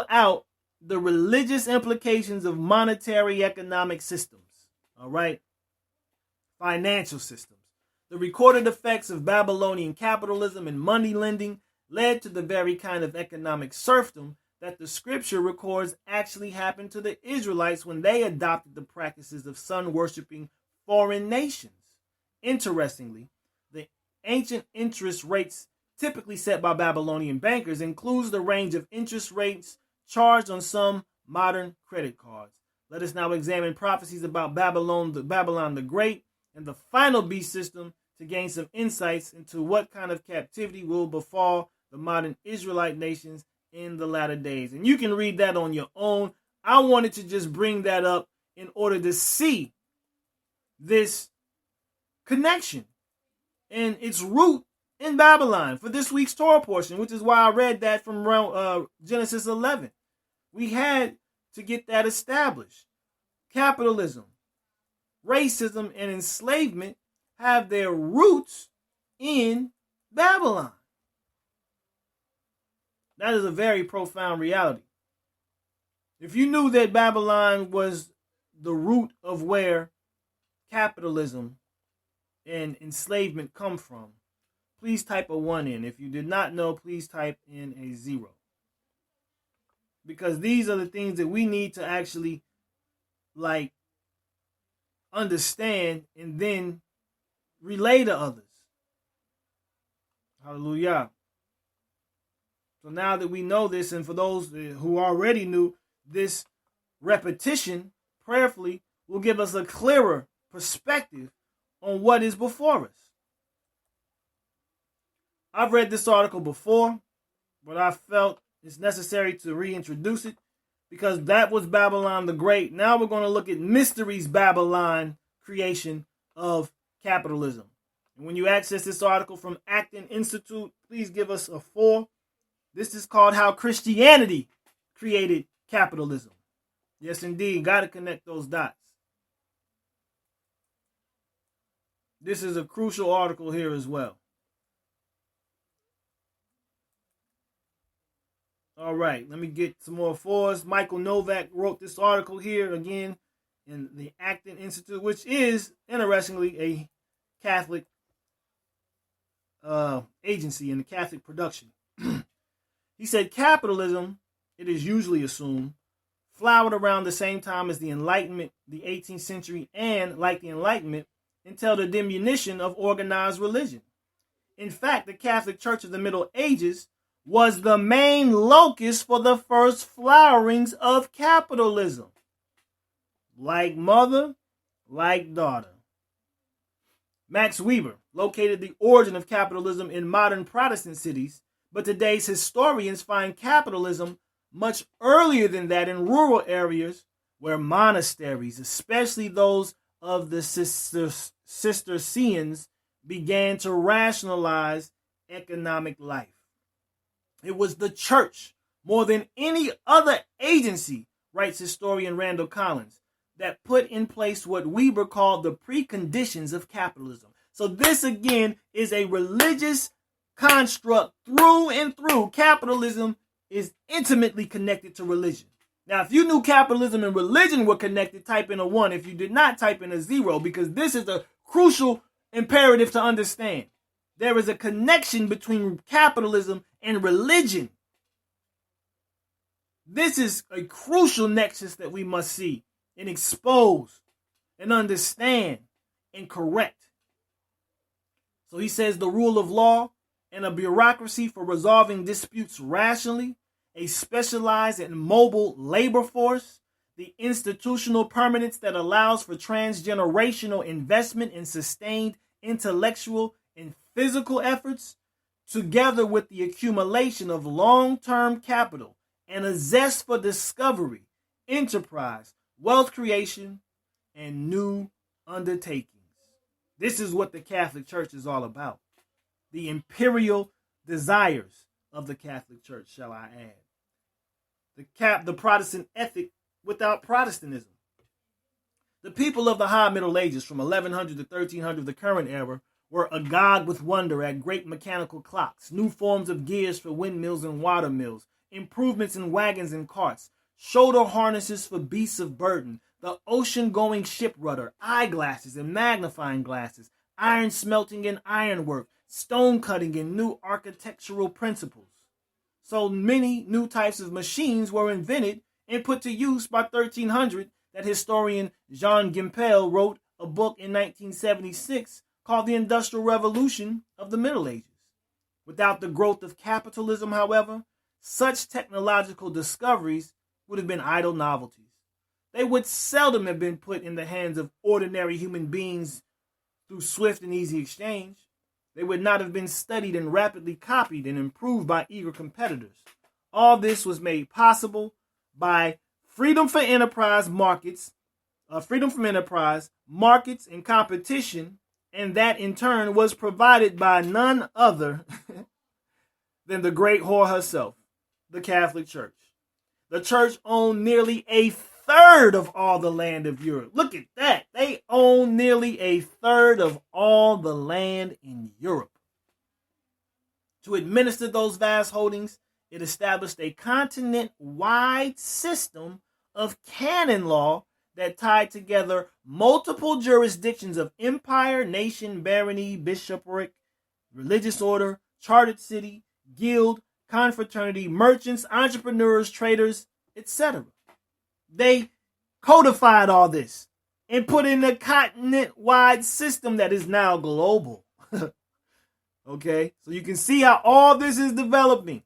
out the religious implications of monetary economic systems. All right, financial systems. The recorded effects of Babylonian capitalism and money lending led to the very kind of economic serfdom that the scripture records actually happened to the Israelites when they adopted the practices of sun-worshipping foreign nations. Interestingly, the ancient interest rates typically set by Babylonian bankers includes the range of interest rates charged on some modern credit cards. Let us now examine prophecies about Babylon the Great and the final beast system to gain some insights into what kind of captivity will befall the modern Israelite nations in the latter days. And you can read that on your own. I wanted to just bring that up in order to see this connection and its root in Babylon for this week's Torah portion, which is why I read that from Genesis 11. We had to get that established. Capitalism, racism, and enslavement have their roots in Babylon. That is a very profound reality. If you knew that Babylon was the root of where capitalism and enslavement come from, please type a 1 in. If you did not know, please type in a 0. Because these are the things that we need to actually understand and then relay to others. Hallelujah. So now that we know this, and for those who already knew, this repetition prayerfully will give us a clearer perspective on what is before us. I've read this article before, but I felt it's necessary to reintroduce it because that was Babylon the Great. Now we're going to look at Mysteries Babylon creation of capitalism. And when you access this article from Acton Institute, please give us a 4. This is called How Christianity Created Capitalism. Yes, indeed. Got to connect those dots. This is a crucial article here as well. All right, let me get some more 4s. Michael Novak wrote this article here again in the Acton Institute, which is, interestingly, a Catholic agency in the Catholic production. He said, capitalism, it is usually assumed, flowered around the same time as the Enlightenment, the 18th century, and, like the Enlightenment, until the diminution of organized religion. In fact, the Catholic Church of the Middle Ages was the main locus for the first flowerings of capitalism. Like mother, like daughter. Max Weber located the origin of capitalism in modern Protestant cities, but today's historians find capitalism much earlier than that in rural areas where monasteries, especially those of the Cistercians, began to rationalize economic life. It was the church, more than any other agency, writes historian Randall Collins, that put in place what Weber called the preconditions of capitalism. So this, again, is a religious construct through and through. Capitalism is intimately connected to religion. Now, if you knew capitalism and religion were connected, type in a 1. If you did not, type in a 0, because this is a crucial imperative to understand. There is a connection between capitalism and religion. This is a crucial nexus that we must see and expose and understand and correct. So he says the rule of law and a bureaucracy for resolving disputes rationally, a specialized and mobile labor force, the institutional permanence that allows for transgenerational investment in sustained intellectual and physical efforts, together with the accumulation of long-term capital and a zest for discovery, enterprise, wealth creation, and new undertakings. This is what the Catholic Church is all about. The imperial desires of the Catholic Church, shall I add. The Protestant ethic without Protestantism. The people of the High Middle Ages, from 1100 to 1300, the current era, were agog with wonder at great mechanical clocks, new forms of gears for windmills and water mills, improvements in wagons and carts, shoulder harnesses for beasts of burden, the ocean-going ship rudder, eyeglasses and magnifying glasses, iron smelting and ironwork, stone cutting and new architectural principles. So many new types of machines were invented and put to use by 1300 that historian Jean Gimpel wrote a book in 1976 called The Industrial Revolution of the Middle Ages. Without the growth of capitalism, however, such technological discoveries would have been idle novelties. They would seldom have been put in the hands of ordinary human beings through swift and easy exchange. They would not have been studied and rapidly copied and improved by eager competitors. All this was made possible by freedom from enterprise, markets and competition, and that in turn was provided by none other than the great whore herself, the Catholic Church. The church owned nearly a third of all the land of Europe. Look at that. They own nearly a third of all the land in Europe. To administer those vast holdings, it established a continent-wide system of canon law that tied together multiple jurisdictions of empire, nation, barony, bishopric, religious order, chartered city, guild, confraternity, merchants, entrepreneurs, traders, etc. They codified all this and put in a continent-wide system that is now global. Okay, so you can see how all this is developing.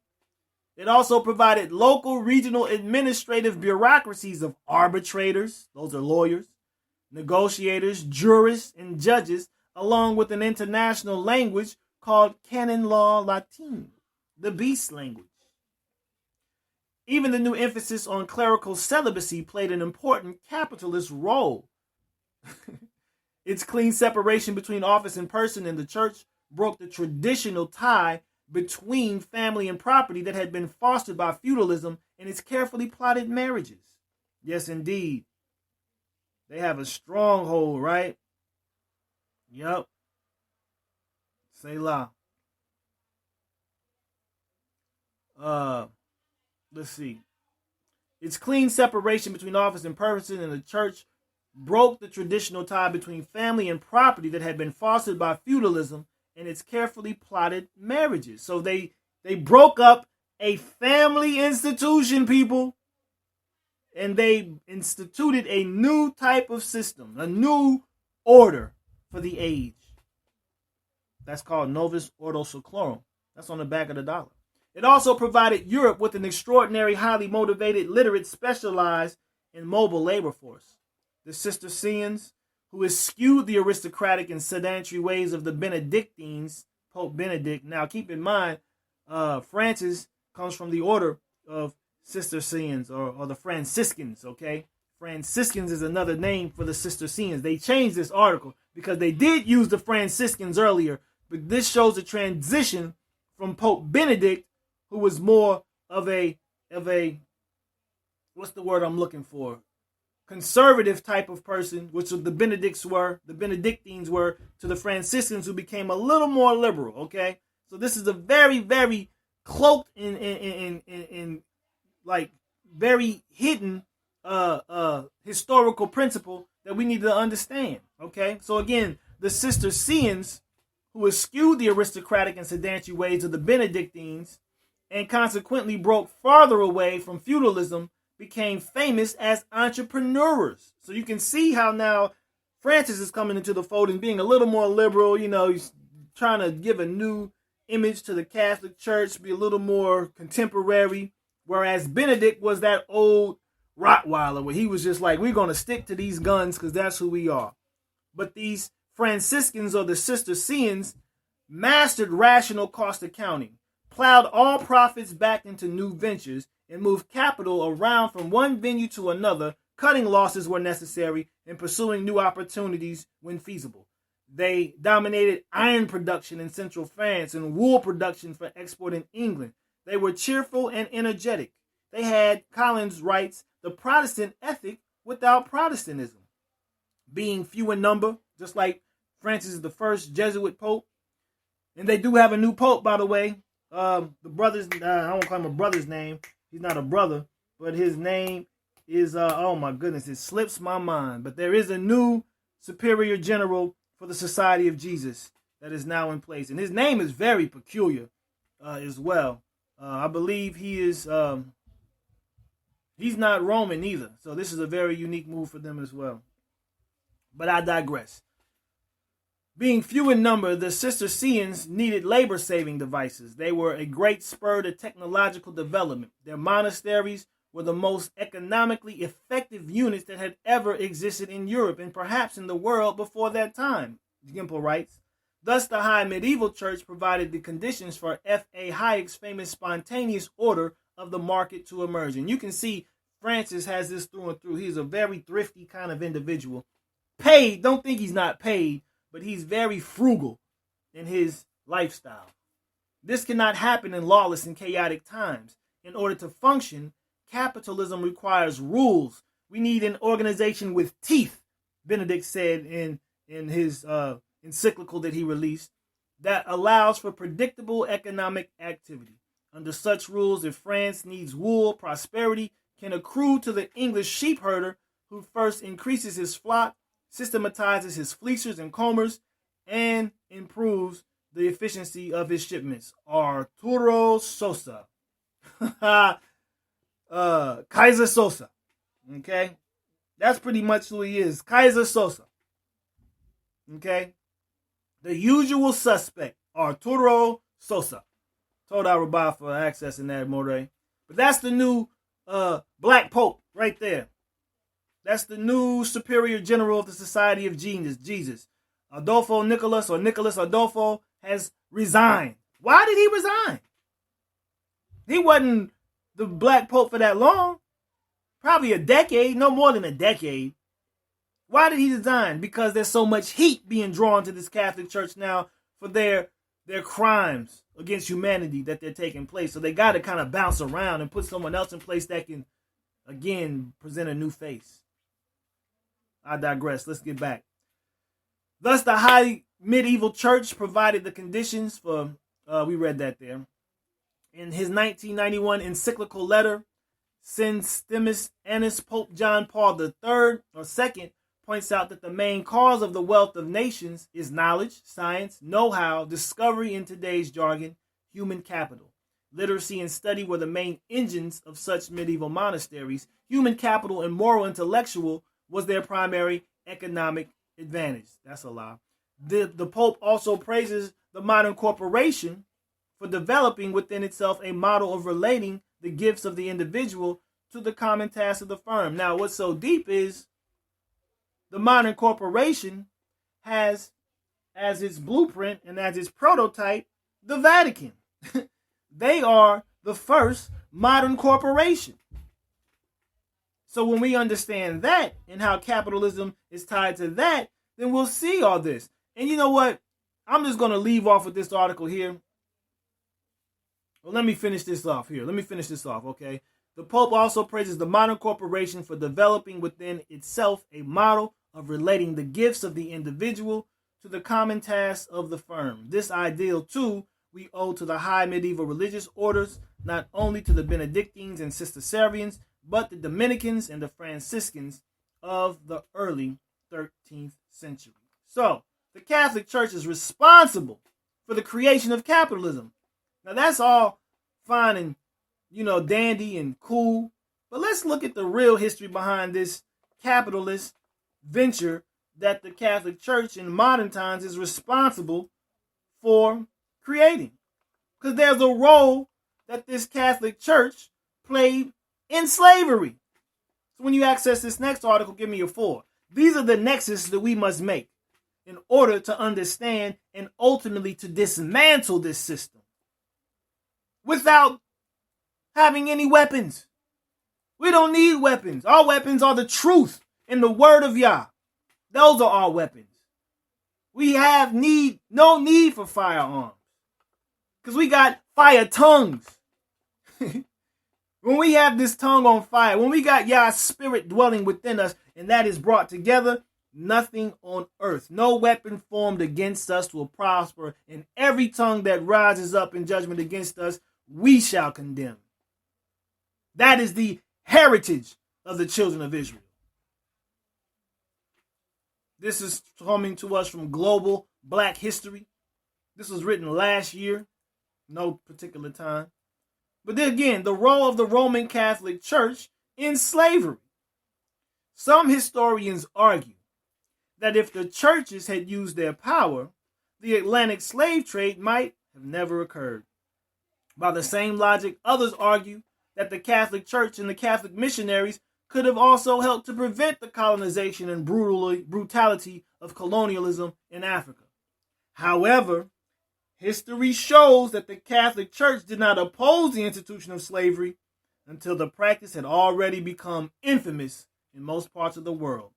It also provided local, regional, administrative bureaucracies of arbitrators, those are lawyers, negotiators, jurists, and judges, along with an international language called Canon Law Latin, the beast language. Even the new emphasis on clerical celibacy played an important capitalist role. Its clean separation between office and person in the church broke the traditional tie between family and property that had been fostered by feudalism and its carefully plotted marriages. Yes, indeed. They have a stronghold, right? Yep. Selah. Let's see. Its clean separation between office and person in the church broke the traditional tie between family and property that had been fostered by feudalism and its carefully plotted marriages. So they broke up a family institution, people, and they instituted a new type of system, a new order for the age. That's called Novus Ordo Seclorum. That's on the back of the dollar. It also provided Europe with an extraordinary, highly motivated, literate, specialized, and mobile labor force. The Cistercians, who eschewed the aristocratic and sedentary ways of the Benedictines, Pope Benedict. Now, keep in mind, Francis comes from the order of Cistercians or the Franciscans, okay? Franciscans is another name for the Cistercians. They changed this article because they did use the Franciscans earlier, but this shows a transition from Pope Benedict, who was more of a what's the word I'm looking for? Conservative type of person, which the Benedictines were, to the Franciscans, who became a little more liberal. Okay, so this is a very, very cloaked in like very hidden historical principle that we need to understand. Okay, so again, the Cistercians, who eschewed the aristocratic and sedentary ways of the Benedictines, and consequently broke farther away from feudalism, became famous as entrepreneurs. So you can see how now Francis is coming into the fold and being a little more liberal. You know, he's trying to give a new image to the Catholic Church, be a little more contemporary. Whereas Benedict was that old Rottweiler where he was just like, we're going to stick to these guns because that's who we are. But these Franciscans or the Cistercians mastered rational cost accounting, plowed all profits back into new ventures, and moved capital around from one venue to another, cutting losses where necessary and pursuing new opportunities when feasible. They dominated iron production in central France and wool production for export in England. They were cheerful and energetic. They had, Collins writes, the Protestant ethic without Protestantism. Being few in number, just like Francis is the first Jesuit pope. And they do have a new pope, by the way. The brother's, I won't call him a brother's name. He's not a brother, but his name is, oh my goodness, it slips my mind. But there is a new superior general for the Society of Jesus that is now in place. And his name is very peculiar as well. I believe he is, he's not Roman either. So this is a very unique move for them as well. But I digress. Being few in number, the Cistercians needed labor-saving devices. They were a great spur to technological development. Their monasteries were the most economically effective units that had ever existed in Europe and perhaps in the world before that time, Gimple writes. Thus, the high medieval church provided the conditions for F.A. Hayek's famous spontaneous order of the market to emerge. And you can see Francis has this through and through. He's a very thrifty kind of individual. Paid, don't think he's not paid, but he's very frugal in his lifestyle. This cannot happen in lawless and chaotic times. In order to function, capitalism requires rules. We need an organization with teeth, Benedict said in his encyclical that he released, that allows for predictable economic activity. Under such rules, if France needs wool, prosperity can accrue to the English sheep herder who first increases his flock, systematizes his fleecers and combers, and improves the efficiency of his shipments. Arturo Sosa. Kaiser Sosa. Okay? That's pretty much who he is. Kaiser Sosa. Okay? The usual suspect, Arturo Sosa. Toda Rabah for accessing that, More. But that's the new Black Pope right there. That's the new Superior General of the Society of Jesus. Adolfo Nicholas, or Nicholas Adolfo, has resigned. Why did he resign? He wasn't the Black Pope for that long. Probably a decade, no more than a decade. Why did he resign? Because there's so much heat being drawn to this Catholic Church now for their crimes against humanity that they're taking place. So they got to kind of bounce around and put someone else in place that can, again, present a new face. I digress. Let's get back. Thus, the high medieval church provided the conditions for, we read that there. In his 1991 encyclical letter, Senstimus Annus, Pope John Paul II points out that the main cause of the wealth of nations is knowledge, science, know-how, discovery, in today's jargon, human capital. Literacy and study were the main engines of such medieval monasteries. Human capital and moral intellectual was their primary economic advantage. That's a lie. The Pope also praises the modern corporation for developing within itself a model of relating the gifts of the individual to the common tasks of the firm. Now, what's so deep is the modern corporation has as its blueprint and as its prototype the Vatican. They are the first modern corporation. So when we understand that and how capitalism is tied to that, then we'll see all this. And you know what? I'm just going to leave off with this article here. Well, let me finish this off, okay? The Pope also praises the modern corporation for developing within itself a model of relating the gifts of the individual to the common tasks of the firm. This ideal, too, we owe to the high medieval religious orders, not only to the Benedictines and Cistercians, but the Dominicans and the Franciscans of the early 13th century. So, the Catholic Church is responsible for the creation of capitalism. Now, that's all fine and, dandy and cool. But let's look at the real history behind this capitalist venture that the Catholic Church in modern times is responsible for creating. Because there's a role that this Catholic Church played in slavery. So when you access this next article, give me a 4. These are the nexus that we must make in order to understand and ultimately to dismantle this system without having any weapons. We don't need weapons. Our weapons are the truth and the word of Yah. Those are our weapons. We have no need for firearms because we got fire tongues. When we have this tongue on fire, when we got Yah's spirit dwelling within us and that is brought together, nothing on earth, no weapon formed against us will prosper, and every tongue that rises up in judgment against us, we shall condemn. That is the heritage of the children of Israel. This is coming to us from Global Black History. This was written last year, no particular time. But then again, the role of the Roman Catholic Church in slavery. Some historians argue that if the churches had used their power, the Atlantic slave trade might have never occurred. By the same logic, others argue that the Catholic Church and the Catholic missionaries could have also helped to prevent the colonization and brutality of colonialism in Africa. However, history shows that the Catholic Church did not oppose the institution of slavery until the practice had already become infamous in most parts of the world.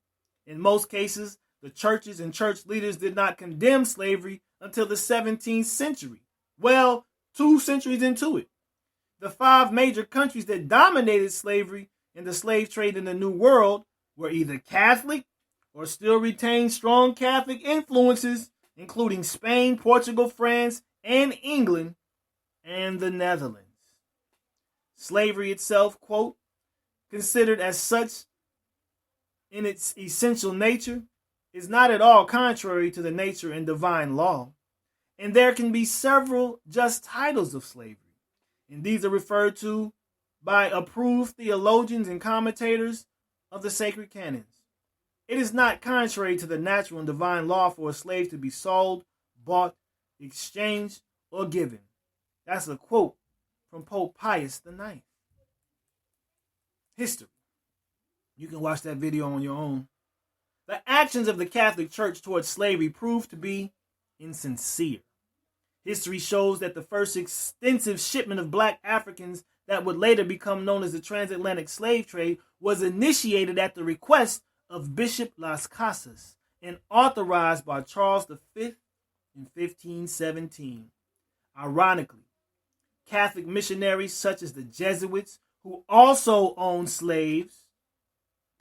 In most cases, the churches and church leaders did not condemn slavery until the 17th century. Well, 2 centuries into it. The 5 major countries that dominated slavery and the slave trade in the New World were either Catholic or still retained strong Catholic influences, including Spain, Portugal, France, and England, and the Netherlands. Slavery itself, quote, considered as such in its essential nature is not at all contrary to the nature and divine law, and there can be several just titles of slavery, and these are referred to by approved theologians and commentators of the sacred canons. It is not contrary to the natural and divine law for a slave to be sold, bought, exchanged, or given. That's a quote from Pope Pius IX. History. You can watch that video on your own. The actions of the Catholic Church towards slavery proved to be insincere. History shows that the first extensive shipment of black Africans that would later become known as the transatlantic slave trade was initiated at the request of Bishop Las Casas and authorized by Charles V in 1517. Ironically, Catholic missionaries such as the Jesuits, who also owned slaves,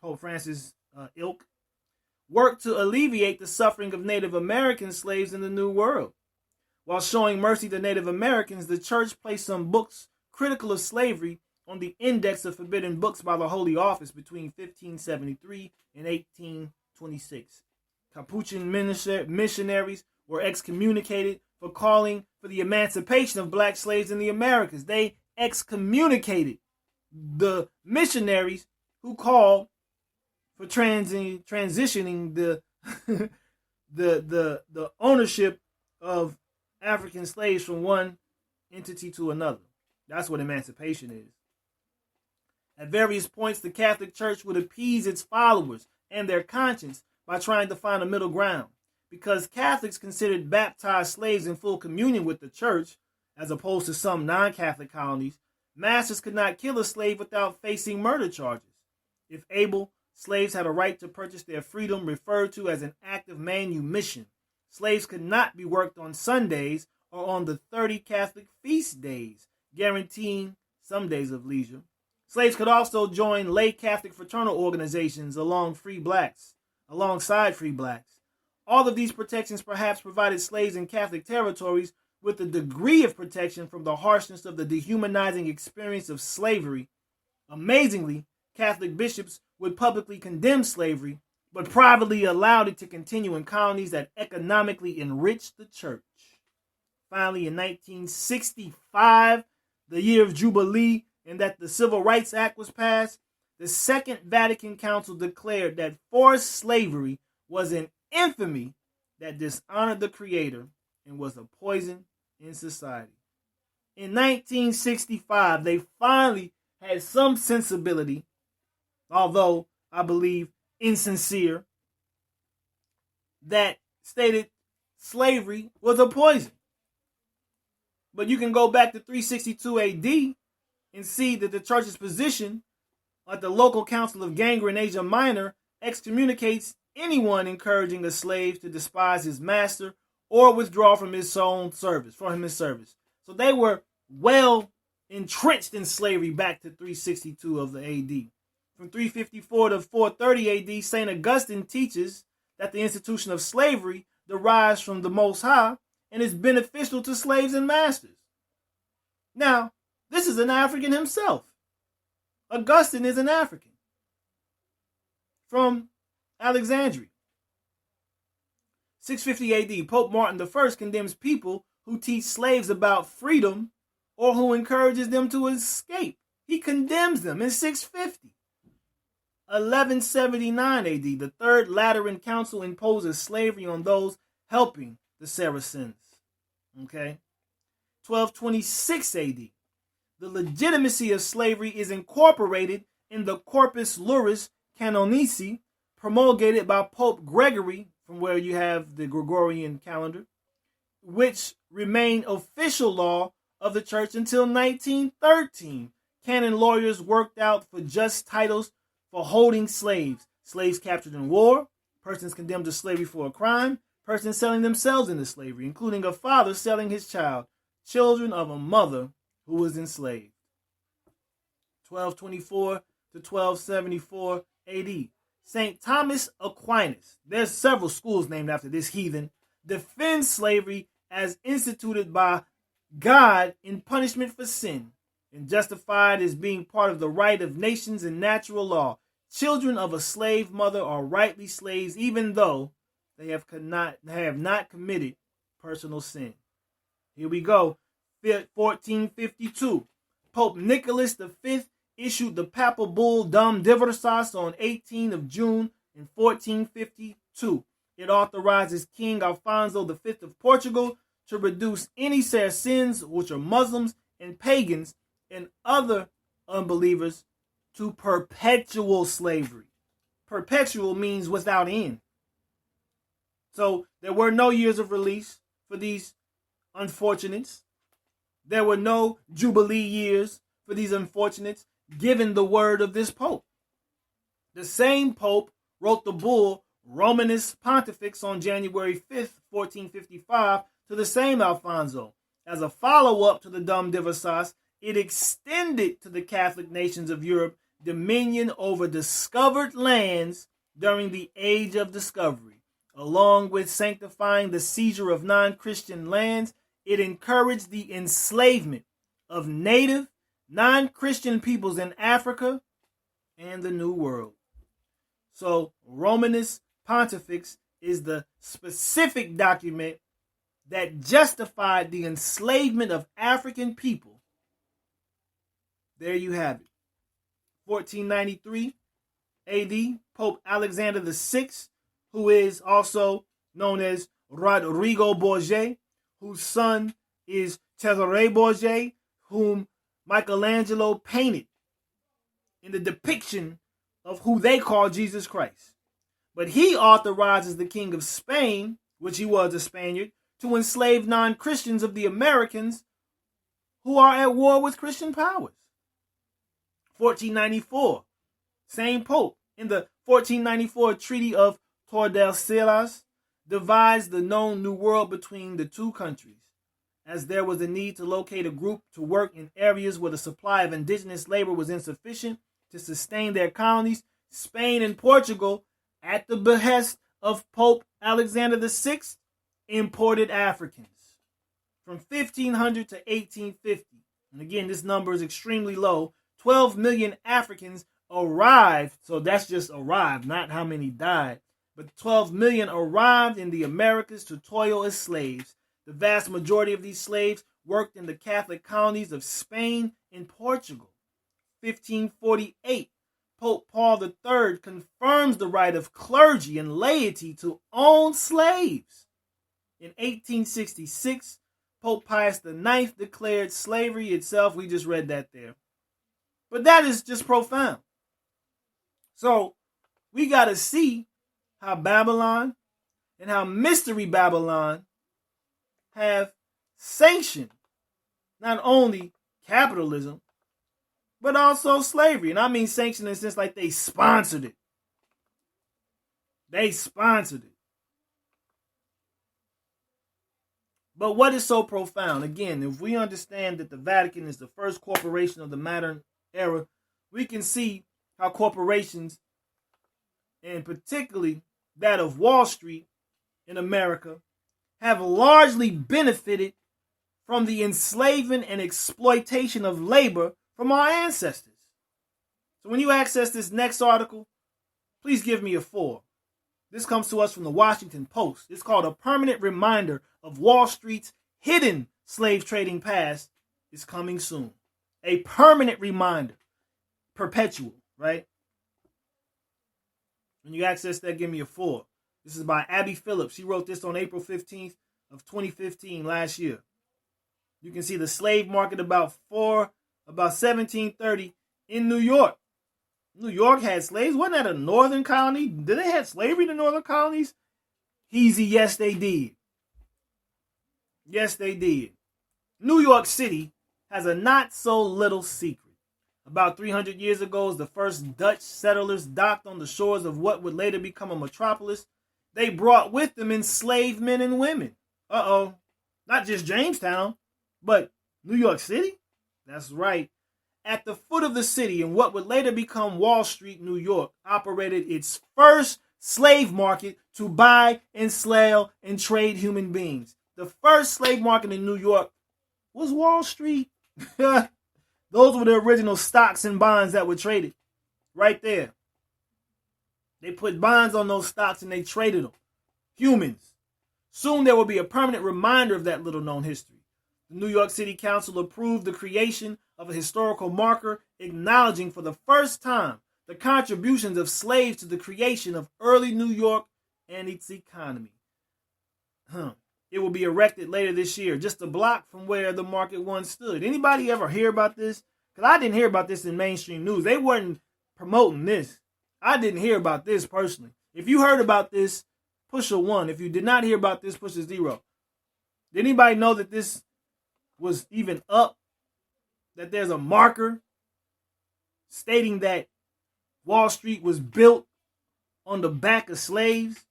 Pope Francis' ilk, worked to alleviate the suffering of Native American slaves in the New World. While showing mercy to Native Americans, the church placed some books critical of slavery on the Index of Forbidden Books by the Holy Office between 1573 and 1826. Capuchin missionaries were excommunicated for calling for the emancipation of black slaves in the Americas. They excommunicated the missionaries who called for transitioning the the ownership of African slaves from one entity to another. That's what emancipation is. At various points, the Catholic Church would appease its followers and their conscience by trying to find a middle ground. Because Catholics considered baptized slaves in full communion with the church, as opposed to some non-Catholic colonies, masters could not kill a slave without facing murder charges. If able, slaves had a right to purchase their freedom, referred to as an act of manumission. Slaves could not be worked on Sundays or on the 30 Catholic feast days, guaranteeing some days of leisure. Slaves could also join lay Catholic fraternal organizations alongside free blacks. All of these protections perhaps provided slaves in Catholic territories with a degree of protection from the harshness of the dehumanizing experience of slavery. Amazingly, Catholic bishops would publicly condemn slavery, but privately allowed it to continue in colonies that economically enriched the church. Finally, in 1965, the year of Jubilee, and that the Civil Rights Act was passed, the Second Vatican Council declared that forced slavery was an infamy that dishonored the Creator and was a poison in society. In 1965, they finally had some sensibility, although I believe insincere, that stated slavery was a poison. But you can go back to 362 AD and see that the church's position at the local council of Gangra in Asia Minor excommunicates anyone encouraging a slave to despise his master or withdraw from his service. So they were well entrenched in slavery back to 362 of the AD. From 354 to 430 AD, St. Augustine teaches that the institution of slavery derives from the Most High and is beneficial to slaves and masters. Now, this is an African himself. Augustine is an African from Alexandria. 650 AD, Pope Martin I condemns people who teach slaves about freedom or who encourages them to escape. He condemns them in 650. 1179 AD, the Third Lateran Council imposes slavery on those helping the Saracens. Okay. 1226 AD, the legitimacy of slavery is incorporated in the Corpus Juris Canonici, promulgated by Pope Gregory, from where you have the Gregorian calendar, which remained official law of the church until 1913. Canon lawyers worked out for just titles for holding slaves: slaves captured in war, persons condemned to slavery for a crime, persons selling themselves into slavery, including a father selling his child, children of a mother who was enslaved. 1224 to 1274 AD. St. Thomas Aquinas, there's several schools named after this heathen, defends slavery as instituted by God in punishment for sin and justified as being part of the right of nations and natural law. children of a slave mother are rightly slaves, even though they have not committed personal sin. Here we go. 1452. Pope Nicholas V issued the papal bull Dum Diversas on 18th of June in 1452. It authorizes King Alfonso V of Portugal to reduce any Saracens, which are Muslims and pagans and other unbelievers, to perpetual slavery. Perpetual means without end. So there were no years of release for these unfortunates. There were no jubilee years for these unfortunates, given the word of this pope. The same pope wrote the bull Romanus Pontifex on January 5th, 1455, to the same Alfonso. As a follow-up to the Dum Diversas, it extended to the Catholic nations of Europe dominion over discovered lands during the Age of Discovery. Along with sanctifying the seizure of non-Christian lands, it encouraged the enslavement of native, non-Christian peoples in Africa and the New World. So, Romanus Pontifex is the specific document that justified the enslavement of African people. There you have it. 1493 AD, Pope Alexander VI, who is also known as Rodrigo Borgia, whose son is Cesare Borgia, whom Michelangelo painted in the depiction of who they call Jesus Christ. But he authorizes the King of Spain, which he was a Spaniard, to enslave non-Christians of the Americans who are at war with Christian powers. 1494, same Pope, in the 1494 Treaty of Tordesillas, divides the known New World between the two countries, as there was a need to locate a group to work in areas where the supply of indigenous labor was insufficient to sustain their colonies. Spain and Portugal, at the behest of Pope Alexander VI, imported Africans. From 1500 to 1850, and again, this number is extremely low, 12 million Africans arrived, so that's just arrived, not how many died, but 12 million arrived in the Americas to toil as slaves. The vast majority of these slaves worked in the Catholic colonies of Spain and Portugal. 1548, Pope Paul III confirms the right of clergy and laity to own slaves. In 1866, Pope Pius IX declared slavery itself. We just read that there. But that is just profound. So we got to see how Babylon and how Mystery Babylon have sanctioned not only capitalism, but also slavery. And I mean sanctioned in the sense like they sponsored it. They sponsored it. But what is so profound? Again, if we understand that the Vatican is the first corporation of the modern era, we can see how corporations, and particularly that of Wall Street in America, have largely benefited from the enslavement and exploitation of labor from our ancestors. So when you access this next article, please give me a 4. This comes to us from the Washington Post. It's called A Permanent Reminder of Wall Street's Hidden Slave Trading Past is Coming Soon. A permanent reminder. Perpetual, right? When you access that, give me a 4. This is by Abby Phillips. She wrote this on April 15th of 2015, last year. You can see the slave market about 1730 in New York. New York had slaves. Wasn't that a northern colony? Did they have slavery in the northern colonies? Easy, yes they did. Yes they did. New York City has a not so little secret. About 300 years ago, as the first Dutch settlers docked on the shores of what would later become a metropolis, they brought with them enslaved men and women. Not just Jamestown, but New York City? That's right. At the foot of the city, in what would later become Wall Street, New York, operated its first slave market to buy and sell and trade human beings. The first slave market in New York was Wall Street. Those were the original stocks and bonds that were traded right there. They put bonds on those stocks and they traded them. Humans. Soon there will be a permanent reminder of that little-known history. The New York City Council approved the creation of a historical marker acknowledging for the first time the contributions of slaves to the creation of early New York and its economy. It will be erected later this year, just a block from where the market once stood. Anybody ever hear about this? Because I didn't hear about this in mainstream news. They weren't promoting this. I didn't hear about this personally. If you heard about this, push a 1. If you did not hear about this, push a 0. Did anybody know that this was even up? That there's a marker stating that Wall Street was built on the back of slaves?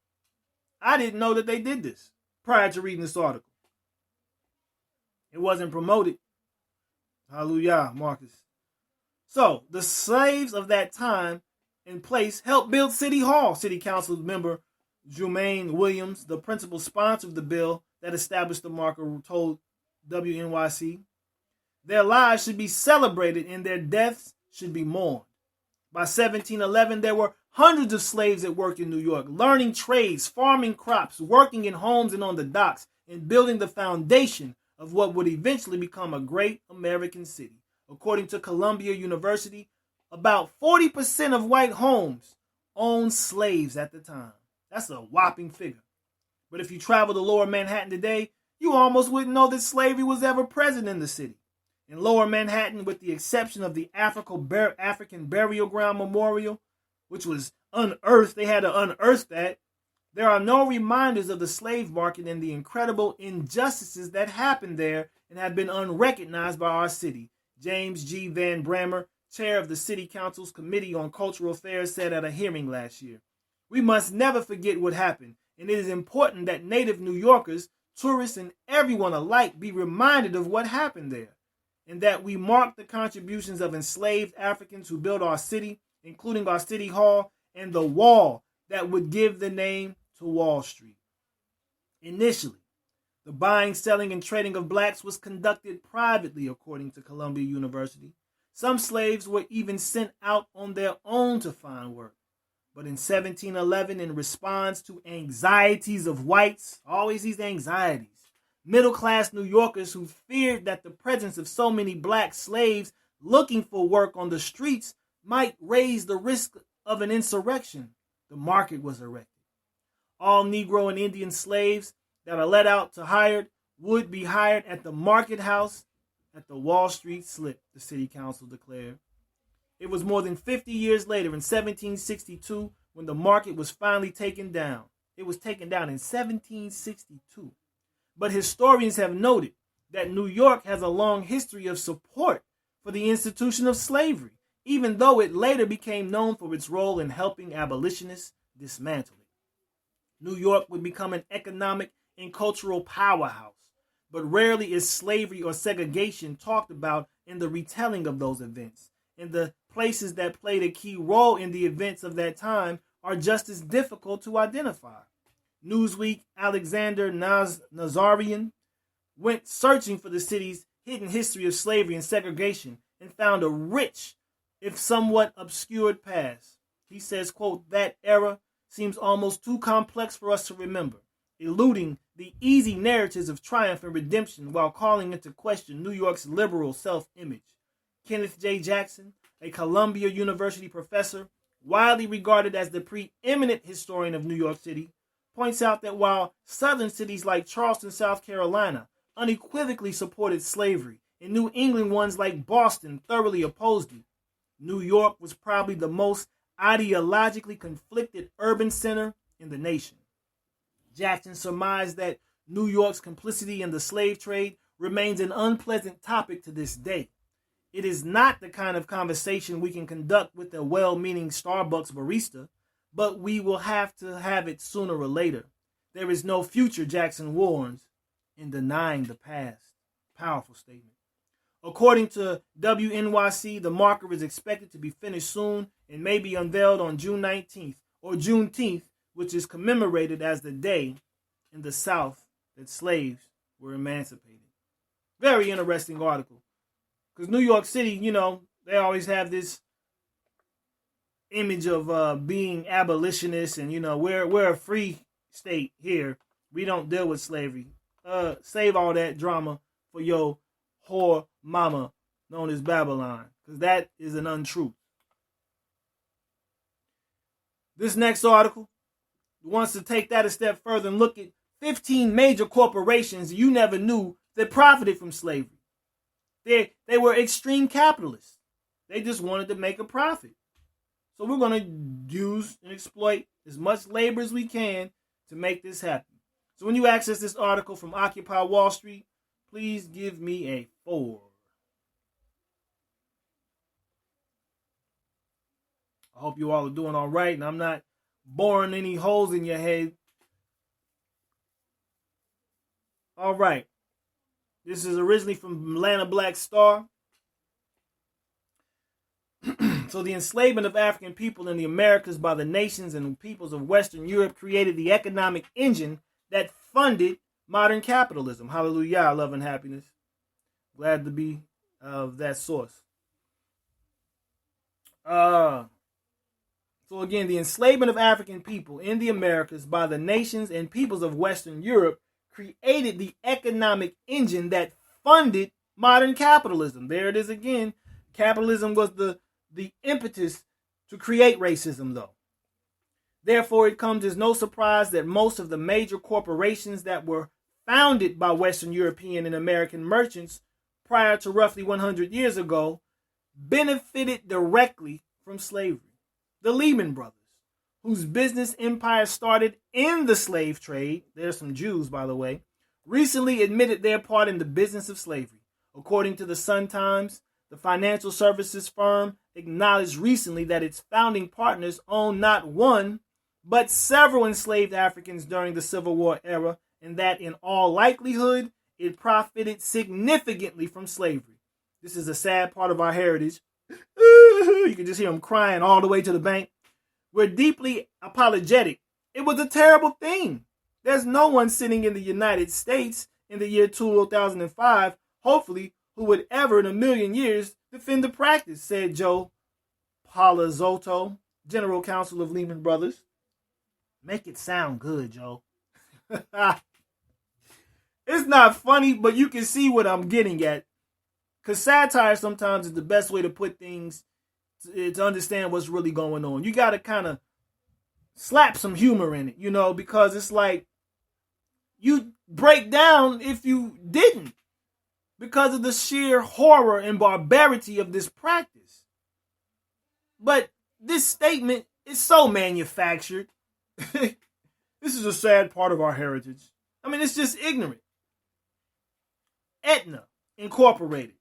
I didn't know that they did this prior to reading this article. It wasn't promoted. Hallelujah, Marcus. So, the slaves of that time and place helped build City Hall. City Council member Jumaine Williams, the principal sponsor of the bill that established the marker, told WNYC, their lives should be celebrated and their deaths should be mourned. By 1711, there were hundreds of slaves at work in New York, learning trades, farming crops, working in homes and on the docks, and building the foundation of what would eventually become a great American city. According to Columbia University, about 40% of white homes owned slaves at the time. That's a whopping figure. But if you travel to Lower Manhattan today, you almost wouldn't know that slavery was ever present in the city. In Lower Manhattan, with the exception of the African Burial Ground Memorial, which was unearthed, they had to unearth that, there are no reminders of the slave market and the incredible injustices that happened there and have been unrecognized by our city. James G. Van Brammer, chair of the City Council's Committee on Cultural Affairs, said at a hearing last year, "We must never forget what happened, and it is important that native New Yorkers, tourists, and everyone alike be reminded of what happened there, and that we mark the contributions of enslaved Africans who built our city, including our City Hall and the wall that would give the name to Wall Street." Initially, the buying, selling, and trading of blacks was conducted privately, according to Columbia University. Some slaves were even sent out on their own to find work. But in 1711, in response to anxieties of whites, always these anxieties, middle-class New Yorkers who feared that the presence of so many black slaves looking for work on the streets might raise the risk of an insurrection, the market was erected. All Negro and Indian slaves that are let out to hired would be hired at the market house at the Wall Street slip, the city council declared. It was more than 50 years later, in 1762, when the market was finally taken down. It was taken down in 1762. But historians have noted that New York has a long history of support for the institution of slavery, even though it later became known for its role in helping abolitionists dismantle it. New York would become an economic and cultural powerhouse, but rarely is slavery or segregation talked about in the retelling of those events, and the places that played a key role in the events of that time are just as difficult to identify. Newsweek Alexander Nazarian went searching for the city's hidden history of slavery and segregation and found a rich, if somewhat obscured past. He says, quote, "That era seems almost too complex for us to remember, eluding the easy narratives of triumph and redemption while calling into question New York's liberal self-image." Kenneth J. Jackson, a Columbia University professor, widely regarded as the preeminent historian of New York City, points out that while southern cities like Charleston, South Carolina, unequivocally supported slavery, and New England ones like Boston thoroughly opposed it, New York was probably the most ideologically conflicted urban center in the nation. Jackson surmised that New York's complicity in the slave trade remains an unpleasant topic to this day. It is not the kind of conversation we can conduct with a well-meaning Starbucks barista, but we will have to have it sooner or later. There is no future, Jackson warns, in denying the past. Powerful statement. According to WNYC, the marker is expected to be finished soon and may be unveiled on June 19th or Juneteenth, which is commemorated as the day in the South that slaves were emancipated. Very interesting article. Because New York City, they always have this image of being abolitionists and, we're a free state here. We don't deal with slavery. Save all that drama for your whore mama known as Babylon, because that is an untruth. This next article wants to take that a step further and look at 15 major corporations you never knew that profited from slavery. They were extreme capitalists. They just wanted to make a profit. So we're going to use and exploit as much labor as we can to make this happen. So when you access this article from Occupy Wall Street, please give me a 4. I hope you all are doing all right and I'm not boring any holes in your head. All right. This is originally from Atlanta Black Star. So the enslavement of African people in the Americas by the nations and peoples of Western Europe created the economic engine that funded modern capitalism. Hallelujah, love and happiness. Glad to be of that source. So again, the enslavement of African people in the Americas by the nations and peoples of Western Europe created the economic engine that funded modern capitalism. There it is again. Capitalism was the impetus to create racism, though. Therefore, it comes as no surprise that most of the major corporations that were founded by Western European and American merchants prior to roughly 100 years ago benefited directly from slavery. The Lehman Brothers, whose business empire started in the slave trade, there's some Jews, by the way, recently admitted their part in the business of slavery. According to the Sun-Times, the financial services firm acknowledged recently that its founding partners owned not one, but several enslaved Africans during the Civil War era, and that in all likelihood, it profited significantly from slavery. This is a sad part of our heritage. You can just hear them crying all the way to the bank. We're deeply apologetic. It was a terrible thing. There's no one sitting in the United States in the year 2005, hopefully, who would ever in a million years defend the practice, said Joe Palazzotto, General Counsel of Lehman Brothers. Make it sound good, Joe. It's not funny, but you can see what I'm getting at. Because satire sometimes is the best way to put things to understand what's really going on. You got to kind of slap some humor in it, because it's like you break down if you didn't because of the sheer horror and barbarity of this practice. But this statement is so manufactured. This is a sad part of our heritage. I mean, it's just ignorant. Aetna Incorporated.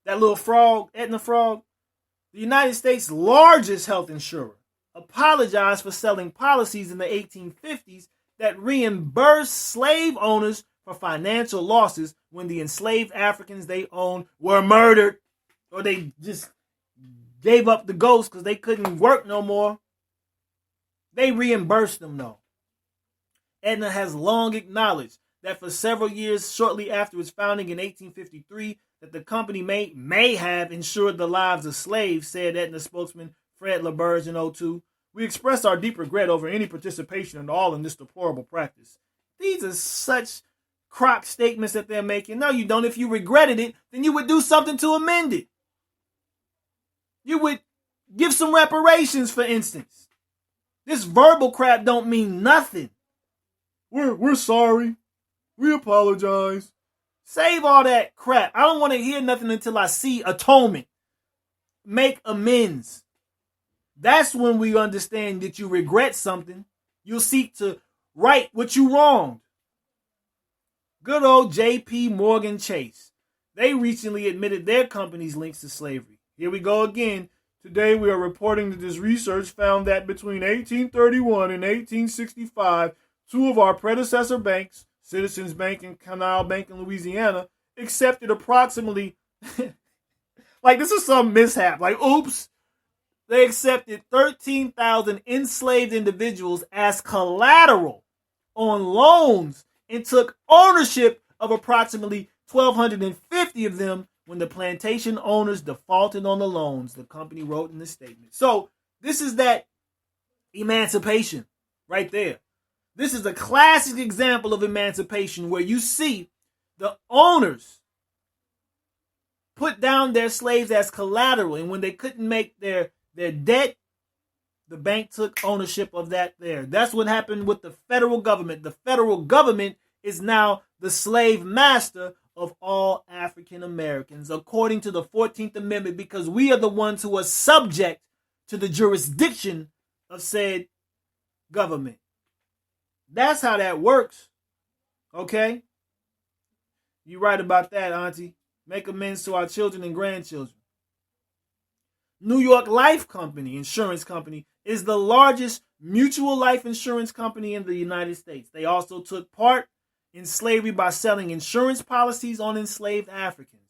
That little frog, Aetna frog, the United States' largest health insurer, apologized for selling policies in the 1850s that reimbursed slave owners for financial losses when the enslaved Africans they owned were murdered, or they just gave up the ghost because they couldn't work no more. They reimbursed them, though. Aetna has long acknowledged that for several years shortly after its founding in 1853, that the company may have insured the lives of slaves, said Aetna spokesman Fred LaBerge in 2002. We express our deep regret over any participation at all in this deplorable practice. These are such crock statements that they're making. No, you don't. If you regretted it, then you would do something to amend it. You would give some reparations, for instance. This verbal crap don't mean nothing. We're sorry. We apologize. Save all that crap. I don't want to hear nothing until I see atonement. Make amends. That's when we understand that you regret something. You'll seek to right what you wronged. Good old J.P. Morgan Chase. They recently admitted their company's links to slavery. Here we go again. Today we are reporting that this research found that between 1831 and 1865, two of our predecessor banks, Citizens Bank and Canal Bank in Louisiana, accepted approximately, like this is some mishap, like oops, they accepted 13,000 enslaved individuals as collateral on loans and took ownership of approximately 1,250 of them when the plantation owners defaulted on the loans, the company wrote in the statement. So This is that emancipation right there. This is a classic example of emancipation where you see the owners put down their slaves as collateral, and when they couldn't make their debt, the bank took ownership of that there. That's what happened with the federal government. The federal government is now the slave master of all African Americans, according to the 14th Amendment, because we are the ones who are subject to the jurisdiction of said government. That's how that works. Okay? You right about that, Auntie. Make amends to our children and grandchildren. New York Life Company, insurance company, is the largest mutual life insurance company in the United States. They also took part in slavery by selling insurance policies on enslaved Africans.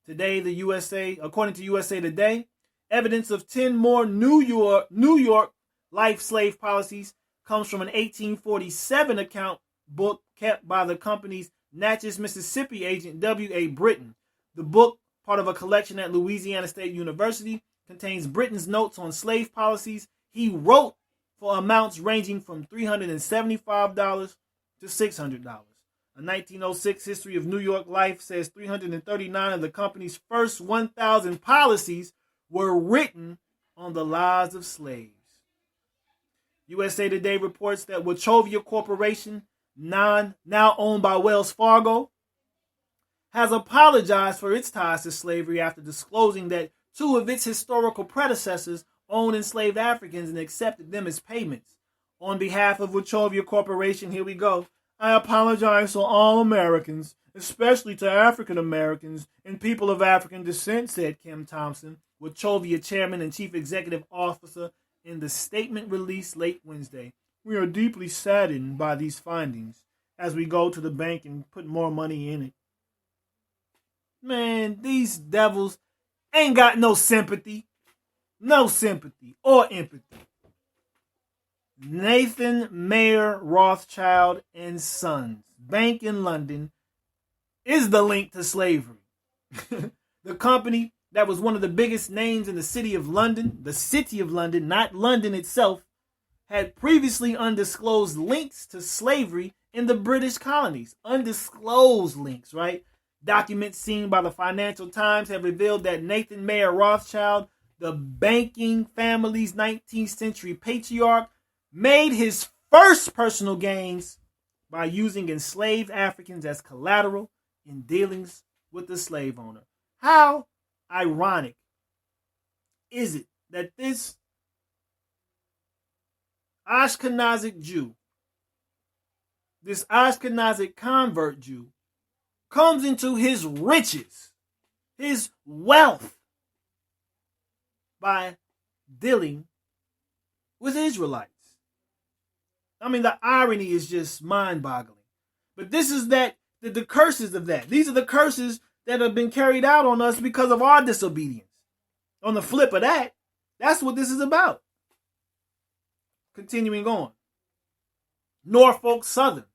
Today, the USA, according to USA Today, evidence of 10 more New York life slave policies comes from an 1847 account book kept by the company's Natchez, Mississippi agent W.A. Britton. The book, part of a collection at Louisiana State University, contains Britton's notes on slave policies he wrote for amounts ranging from $375 to $600. A 1906 history of New York life says 339 of the company's first 1,000 policies were written on the lives of slaves. USA Today reports that Wachovia Corporation, now owned by Wells Fargo, has apologized for its ties to slavery after disclosing that 2 of its historical predecessors owned enslaved Africans and accepted them as payments. On behalf of Wachovia Corporation, here we go. I apologize to all Americans, especially to African Americans and people of African descent, said Kim Thompson, Wachovia Chairman and Chief Executive Officer, in the statement released late Wednesday. We are deeply saddened by these findings as we go to the bank and put more money in it. Man, these devils ain't got no sympathy or empathy. Nathan Mayer Rothschild and Sons, Bank in London, is the link to slavery. The company that was one of the biggest names in the city of London, not London itself, had previously undisclosed links to slavery in the British colonies. Undisclosed links, right? Documents seen by the Financial Times have revealed that Nathan Mayer Rothschild, the banking family's 19th century patriarch, made his first personal gains by using enslaved Africans as collateral in dealings with the slave owner. How ironic is it that this Ashkenazic Jew, this Ashkenazic convert Jew, comes into his riches, his wealth, by dealing with Israelites? I mean, the irony is just mind-boggling. But this is the curses of that. These are the curses that have been carried out on us because of our disobedience. On the flip of that, that's what this is about. Continuing on. Norfolk Southern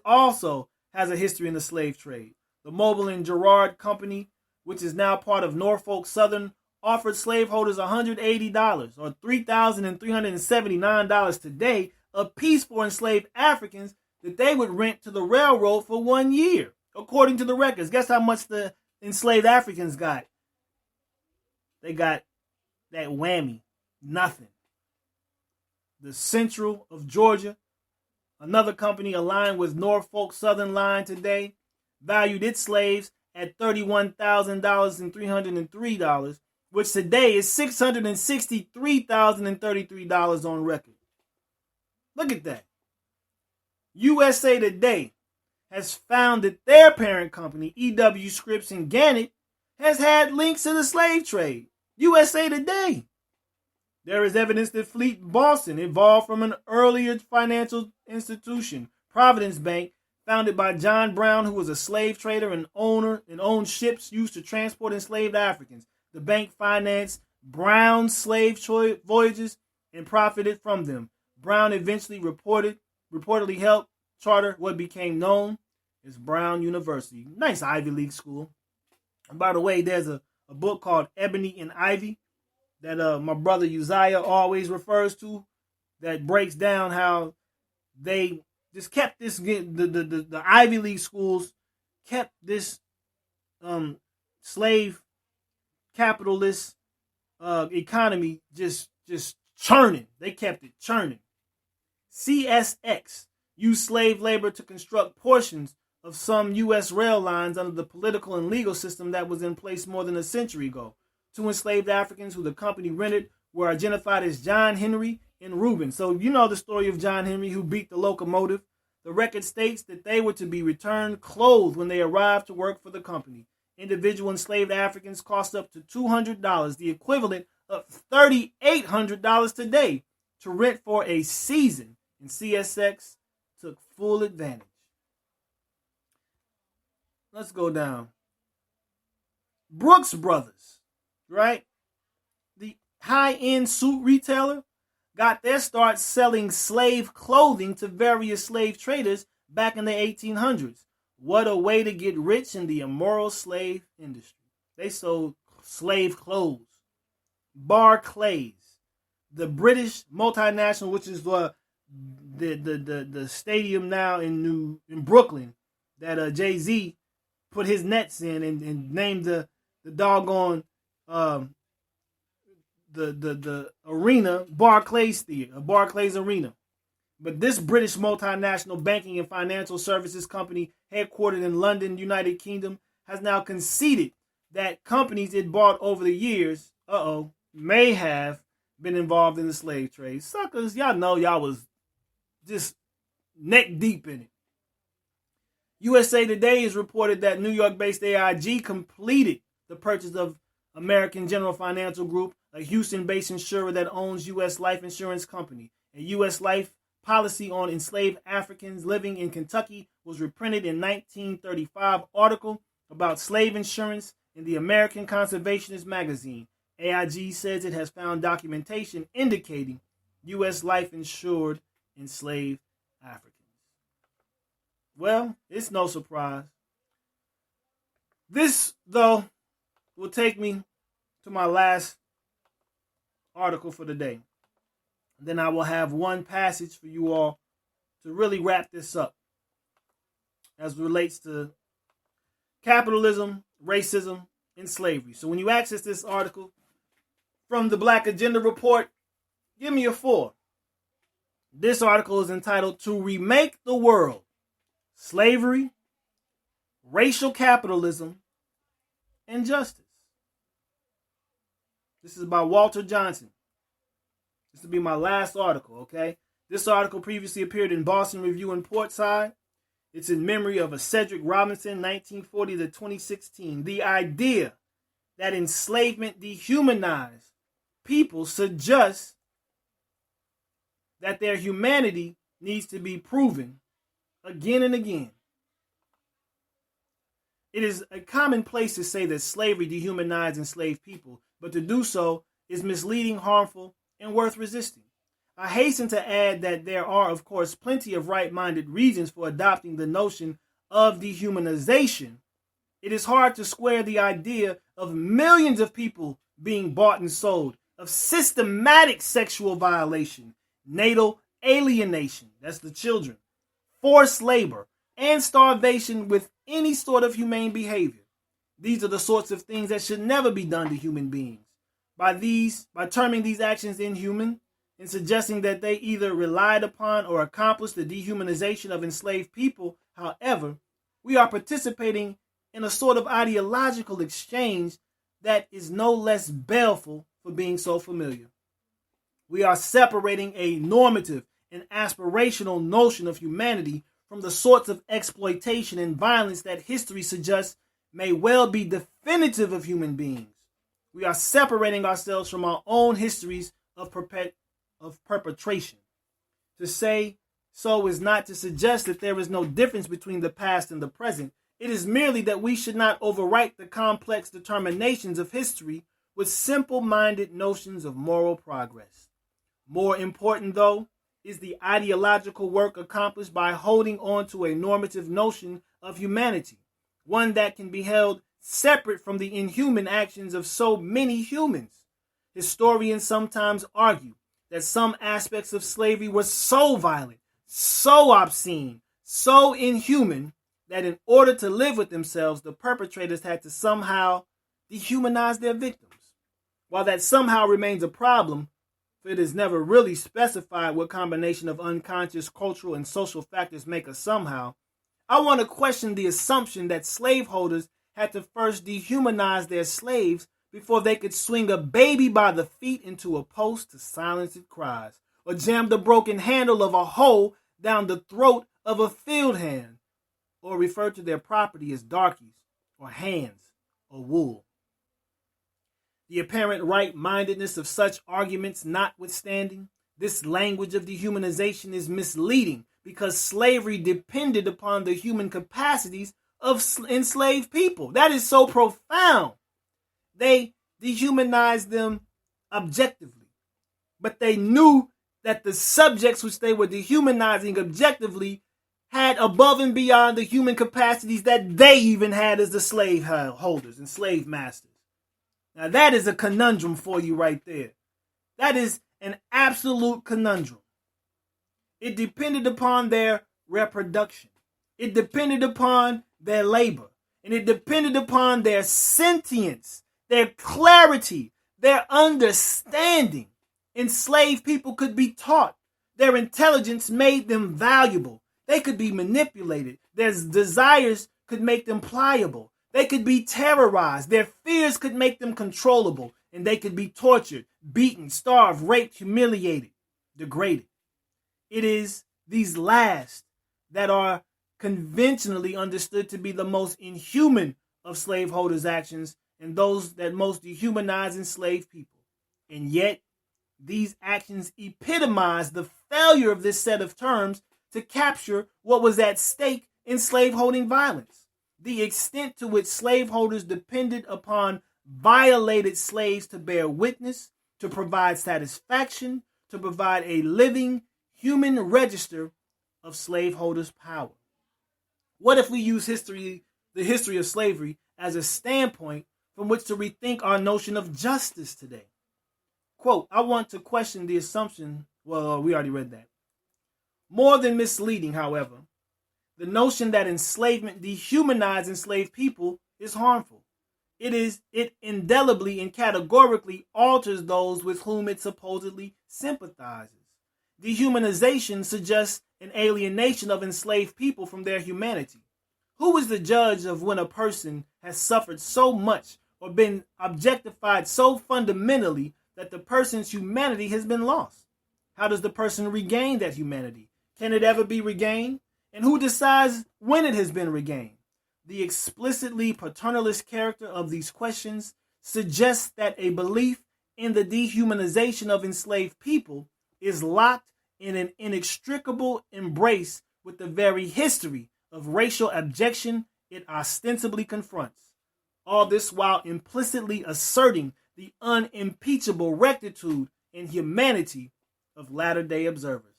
also has a history in the slave trade. The Mobile and Girard Company, which is now part of Norfolk Southern, offered slaveholders $180 or $3,379 today a piece for enslaved Africans that they would rent to the railroad for 1 year, according to the records. Guess how much the enslaved Africans got? They got that whammy, nothing. The Central of Georgia, another company aligned with Norfolk Southern Line today, valued its slaves at $31,303, which today is $663,033 on record. Look at that. USA Today has found that their parent company, E.W. Scripps and Gannett, has had links to the slave trade. USA Today. There is evidence that Fleet Boston evolved from an earlier financial institution, Providence Bank, founded by John Brown, who was a slave trader and owned ships used to transport enslaved Africans. The bank financed Brown's slave voyages and profited from them. Brown eventually reportedly helped charter what became known as Brown University. Nice Ivy League school. And by the way, there's a book called Ebony and Ivy that my brother Uzziah always refers to, that breaks down how they just kept this, the Ivy League schools kept this slave capitalist economy just churning. They kept it churning. CSX used slave labor to construct portions of some U.S. rail lines under the political and legal system that was in place more than a century ago. Two enslaved Africans who the company rented were identified as John Henry and Reuben. So you know the story of John Henry, who beat the locomotive. The record states that they were to be returned clothed when they arrived to work for the company. Individual enslaved Africans cost up to $200, the equivalent of $3,800 today, to rent for a season, and CSX took full advantage. Let's go down. Brooks Brothers, right? The high-end suit retailer got their start selling slave clothing to various slave traders back in the 1800s. What a way to get rich in the immoral slave industry. They sold slave clothes. Barclays, the British multinational, which is the stadium now in Brooklyn that Jay-Z put his nets in and named the doggone the arena Barclays Theater, Barclays Arena. But this British multinational banking and financial services company, headquartered in London, United Kingdom, has now conceded that companies it bought over the years, may have been involved in the slave trade. Suckers, y'all know y'all was just neck deep in it. USA Today has reported that New York-based AIG completed the purchase of American General Financial Group, a Houston-based insurer that owns U.S. Life Insurance Company. A U.S. life policy on enslaved Africans living in Kentucky was reprinted in 1935 article about slave insurance in the American Conservationist magazine. AIG says it has found documentation indicating U.S. life insured enslaved Africans. Well, it's no surprise. This, though, will take me to my last article for the day. Then I will have one passage for you all to really wrap this up as it relates to capitalism, racism, and slavery. So when you access this article from the Black Agenda Report, give me a 4. This article is entitled "To Remake the World: Slavery, Racial Capitalism, and Justice." This is by Walter Johnson. This will be my last article, okay? This article previously appeared in Boston Review and Portside. It's in memory of a Cedric Robinson, 1940 to 2016. The idea that enslavement dehumanized people suggests that their humanity needs to be proven again and again. It is a commonplace to say that slavery dehumanized enslaved people, but to do so is misleading, harmful, and worth resisting. I hasten to add that there are, of course, plenty of right-minded reasons for adopting the notion of dehumanization. It is hard to square the idea of millions of people being bought and sold, of systematic sexual violation, natal alienation, that's the children, forced labor, and starvation with any sort of humane behavior. These are the sorts of things that should never be done to human beings. By terming these actions inhuman and suggesting that they either relied upon or accomplished the dehumanization of enslaved people, however, we are participating in a sort of ideological exchange that is no less baleful for being so familiar. We are separating a normative and aspirational notion of humanity from the sorts of exploitation and violence that history suggests may well be definitive of human beings. We are separating ourselves from our own histories of perpetration. To say so is not to suggest that there is no difference between the past and the present. It is merely that we should not overwrite the complex determinations of history with simple-minded notions of moral progress. More important, though, is the ideological work accomplished by holding on to a normative notion of humanity, one that can be held separate from the inhuman actions of so many humans. Historians sometimes argue that some aspects of slavery were so violent, so obscene, so inhuman, that in order to live with themselves, the perpetrators had to somehow dehumanize their victims. While that somehow remains a problem, for it is never really specified what combination of unconscious cultural and social factors make a somehow, I want to question the assumption that slaveholders had to first dehumanize their slaves before they could swing a baby by the feet into a post to silence its cries, or jam the broken handle of a hoe down the throat of a field hand, or refer to their property as darkies, or hands, or wool. The apparent right-mindedness of such arguments notwithstanding, this language of dehumanization is misleading because slavery depended upon the human capacities of enslaved people. That is so profound. They dehumanized them objectively, but they knew that the subjects which they were dehumanizing objectively had above and beyond the human capacities that they even had as the slave holders and slave masters. Now that is a conundrum for you right there. That is an absolute conundrum. It depended upon their reproduction. It depended upon their labor. And it depended upon their sentience, their clarity, their understanding. Enslaved people could be taught. Their intelligence made them valuable. They could be manipulated. Their desires could make them pliable. They could be terrorized. Their fears could make them controllable. And they could be tortured, beaten, starved, raped, humiliated, degraded. It is these last that are conventionally understood to be the most inhuman of slaveholders' actions and those that most dehumanize enslaved people. And yet, these actions epitomize the failure of this set of terms to capture what was at stake in slaveholding violence. The extent to which slaveholders depended upon violated slaves to bear witness, to provide satisfaction, to provide a living human register of slaveholders' power. What if we use the history of slavery, as a standpoint from which to rethink our notion of justice today? Quote, I want to question the assumption, well, we already read that. More than misleading, however, the notion that enslavement dehumanized enslaved people is harmful. It indelibly and categorically alters those with whom it supposedly sympathizes. Dehumanization suggests an alienation of enslaved people from their humanity. Who is the judge of when a person has suffered so much or been objectified so fundamentally that the person's humanity has been lost? How does the person regain that humanity? Can it ever be regained? And who decides when it has been regained? The explicitly paternalist character of these questions suggests that a belief in the dehumanization of enslaved people is locked in an inextricable embrace with the very history of racial abjection it ostensibly confronts. All this while implicitly asserting the unimpeachable rectitude and humanity of latter-day observers.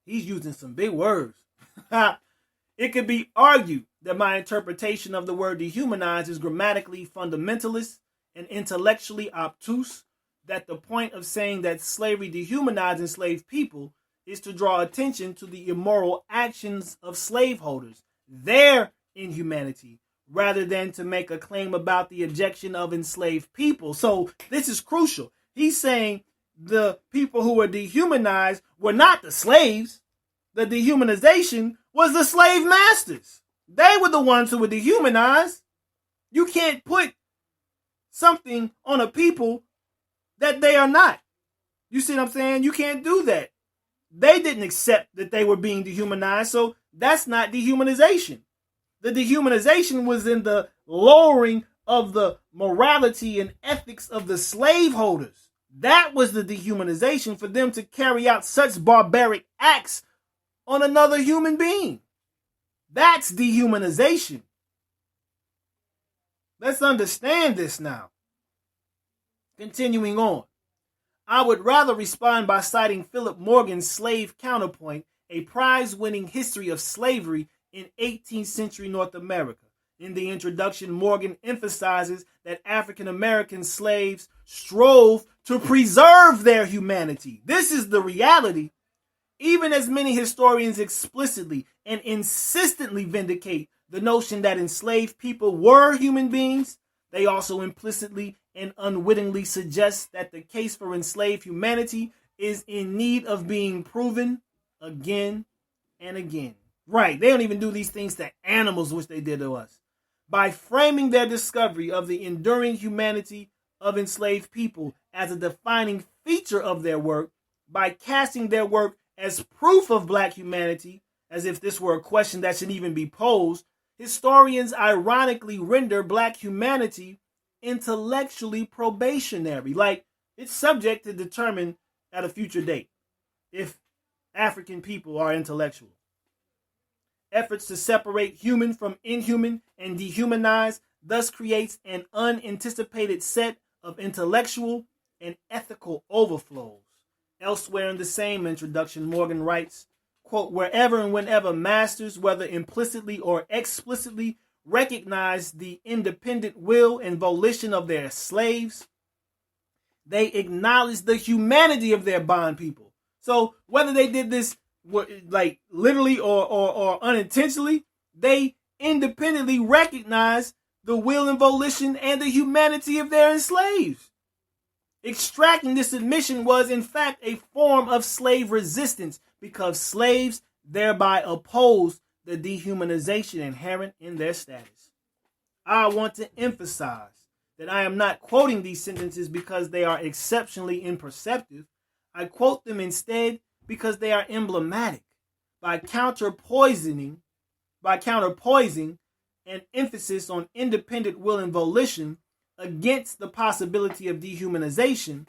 He's using some big words. It could be argued that my interpretation of the word dehumanize is grammatically fundamentalist and intellectually obtuse, that the point of saying that slavery dehumanized enslaved people is to draw attention to the immoral actions of slaveholders, their inhumanity, rather than to make a claim about the abjection of enslaved people. So this is crucial. He's saying the people who were dehumanized were not the slaves. The dehumanization was the slave masters. They were the ones who were dehumanized. You can't put something on a people that they are not. You see what I'm saying? You can't do that. They didn't accept that they were being dehumanized, so that's not dehumanization. The dehumanization was in the lowering of the morality and ethics of the slaveholders. That was the dehumanization, for them to carry out such barbaric acts on another human being. That's dehumanization. Let's understand this now. Continuing on. I would rather respond by citing Philip Morgan's slave counterpoint, A Prize-Winning History of Slavery in 18th Century North America, In the introduction, Morgan emphasizes that African American slaves strove to preserve their humanity. This is the reality. Even as many historians explicitly and insistently vindicate the notion that enslaved people were human beings, they also implicitly and unwittingly suggest that the case for enslaved humanity is in need of being proven again and again. Right, they don't even do these things to animals, which they did to us. By framing their discovery of the enduring humanity of enslaved people as a defining feature of their work, by casting their work as proof of black humanity, as if this were a question that should even be posed, historians ironically render black humanity intellectually probationary. Like, it's subject to determine at a future date if African people are intellectual. Efforts to separate human from inhuman and dehumanize thus creates an unanticipated set of intellectual and ethical overflows. Elsewhere in the same introduction, Morgan writes, quote, wherever and whenever masters, whether implicitly or explicitly, recognize the independent will and volition of their slaves, they acknowledge the humanity of their bond people. So whether they did this like literally or unintentionally, they independently recognize the will and volition and the humanity of their enslaved. Extracting this admission was, in fact, a form of slave resistance because slaves thereby opposed the dehumanization inherent in their status. I want to emphasize that I am not quoting these sentences because they are exceptionally imperceptive. I quote them instead because they are emblematic. By counterpoising an emphasis on independent will and volition against the possibility of dehumanization,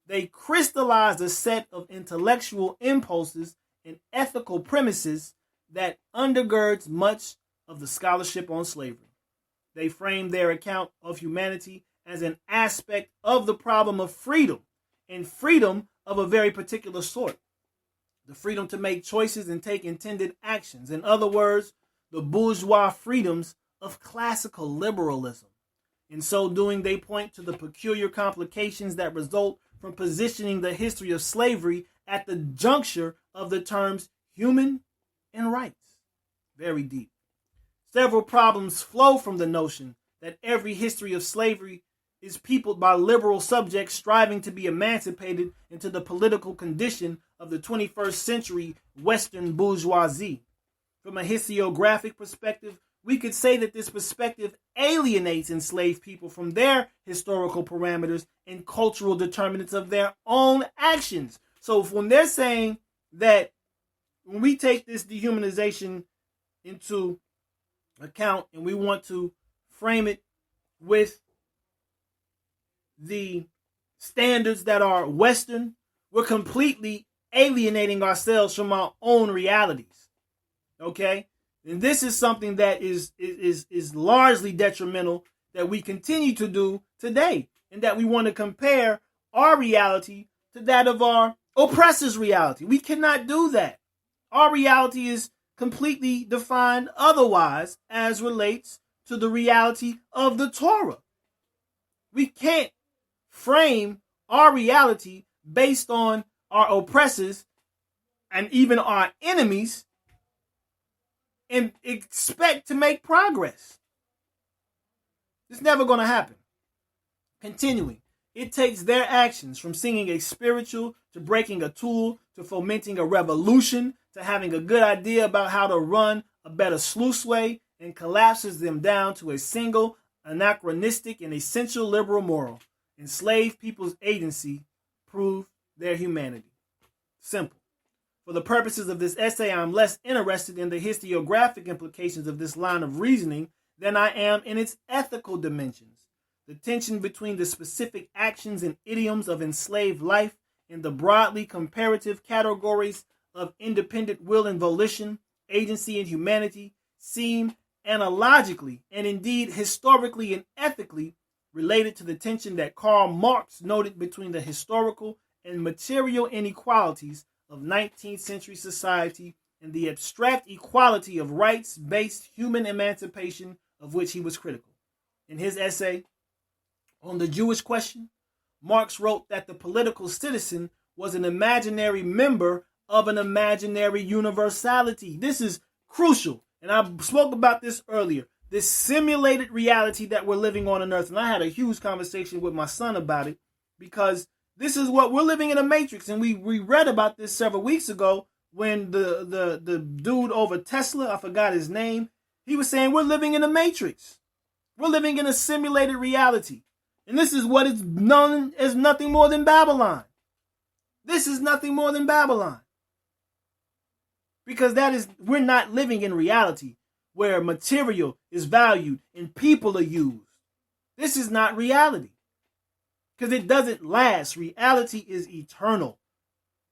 they crystallize a set of intellectual impulses and ethical premises that undergirds much of the scholarship on slavery. They frame their account of humanity as an aspect of the problem of freedom, and freedom of a very particular sort. The freedom to make choices and take intended actions. In other words, the bourgeois freedoms of classical liberalism. In so doing, they point to the peculiar complications that result from positioning the history of slavery at the juncture of the terms human and rights. Very deep. Several problems flow from the notion that every history of slavery is peopled by liberal subjects striving to be emancipated into the political condition of the 21st century Western bourgeoisie. From a historiographic perspective, we could say that this perspective alienates enslaved people from their historical parameters and cultural determinants of their own actions. So when they're saying that when we take this dehumanization into account and we want to frame it with the standards that are Western, we're completely alienating ourselves from our own realities. Okay? And this is something that is largely detrimental that we continue to do today, and that we want to compare our reality to that of our oppressor's reality. We cannot do that. Our reality is completely defined otherwise as relates to the reality of the Torah. We can't frame our reality based on our oppressors and even our enemies and expect to make progress. It's never going to happen. Continuing, it takes their actions from singing a spiritual to breaking a tool to fomenting a revolution to having a good idea about how to run a better sluiceway and collapses them down to a single anachronistic and essential liberal moral. Enslaved people's agency prove their humanity. Simple. For the purposes of this essay, I'm less interested in the historiographic implications of this line of reasoning than I am in its ethical dimensions. The tension between the specific actions and idioms of enslaved life and the broadly comparative categories of independent will and volition, agency and humanity seem analogically and indeed historically and ethically related to the tension that Karl Marx noted between the historical and material inequalities of 19th century society and the abstract equality of rights-based human emancipation of which he was critical. In his essay on the Jewish question, Marx wrote that the political citizen was an imaginary member of an imaginary universality. This is crucial, and I spoke about this earlier. This simulated reality that we're living on earth, and I had a huge conversation with my son about it, because this is what we're living in, a matrix. And we read about this several weeks ago when the dude over Tesla, I forgot his name, he was saying we're living in a matrix. We're living in a simulated reality. And this is what is known as nothing more than Babylon. This is nothing more than Babylon. Because we're not living in reality where material is valued and people are used. This is not reality. Because it doesn't last. Reality is eternal.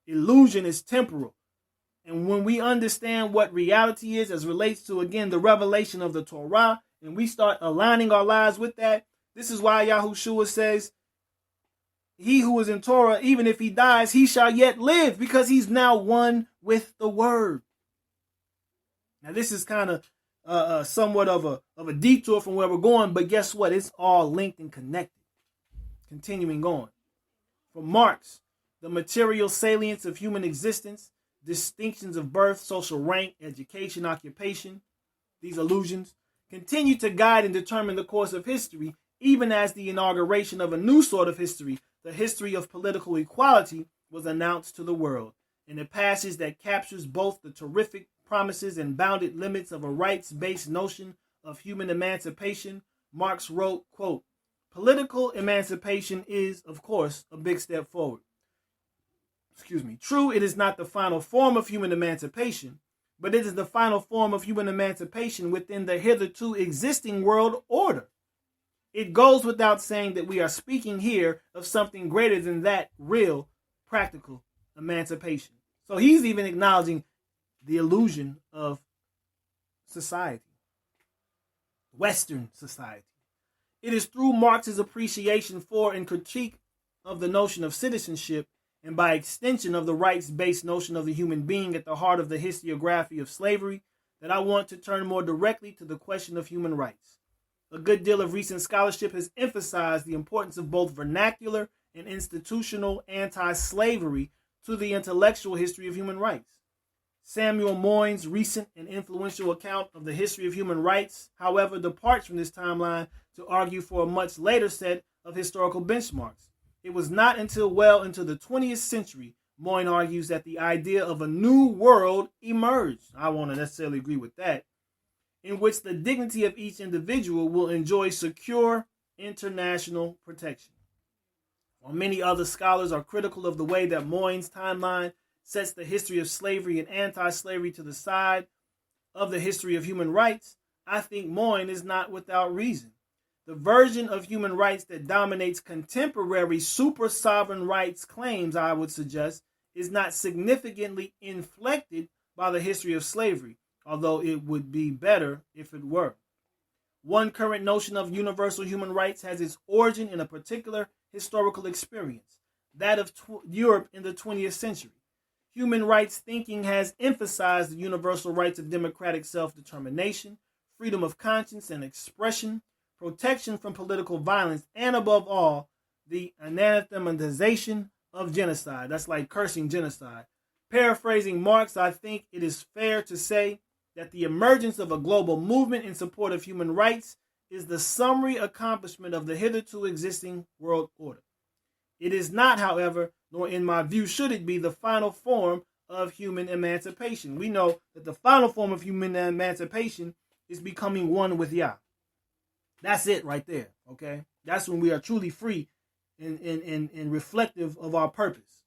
Illusion is temporal. And when we understand what reality is as relates to, again, the revelation of the Torah, and we start aligning our lives with that, this is why Yahushua says, he who is in Torah, even if he dies, he shall yet live, because he's now one with the word. Now, this is kind of somewhat of a detour from where we're going, but guess what? It's all linked and connected. Continuing on. For Marx, the material salience of human existence, distinctions of birth, social rank, education, occupation, these illusions, continue to guide and determine the course of history, even as the inauguration of a new sort of history, the history of political equality, was announced to the world, in a passage that captures both the terrific promises and bounded limits of a rights-based notion of human emancipation. Marx wrote, quote, "Political emancipation is, of course, a big step forward. True, it is not the final form of human emancipation, but it is the final form of human emancipation within the hitherto existing world order. It goes without saying that we are speaking here of something greater than that real, practical emancipation." So he's even acknowledging the illusion of society, Western society. It is through Marx's appreciation for and critique of the notion of citizenship, and by extension of the rights-based notion of the human being at the heart of the historiography of slavery, that I want to turn more directly to the question of human rights. A good deal of recent scholarship has emphasized the importance of both vernacular and institutional anti-slavery to the intellectual history of human rights. Samuel Moyn's recent and influential account of the history of human rights, however, departs from this timeline to argue for a much later set of historical benchmarks. It was not until well into the 20th century, Moyn argues, that the idea of a new world emerged. I won't necessarily agree with that, in which the dignity of each individual will enjoy secure international protection. While many other scholars are critical of the way that Moyn's timeline sets the history of slavery and anti-slavery to the side of the history of human rights, I think Moyn is not without reason. The version of human rights that dominates contemporary super-sovereign rights claims, I would suggest, is not significantly inflected by the history of slavery, although it would be better if it were. One current notion of universal human rights has its origin in a particular historical experience, that of Europe in the 20th century. Human rights thinking has emphasized the universal rights of democratic self-determination, freedom of conscience and expression, protection from political violence, and above all, the anathematization of genocide. That's like cursing genocide. Paraphrasing Marx, I think it is fair to say that the emergence of a global movement in support of human rights is the summary accomplishment of the hitherto existing world order. It is not, however, nor in my view should it be, the final form of human emancipation. We know that the final form of human emancipation is becoming one with Yah. That's it right there, okay? That's when we are truly free and reflective of our purpose,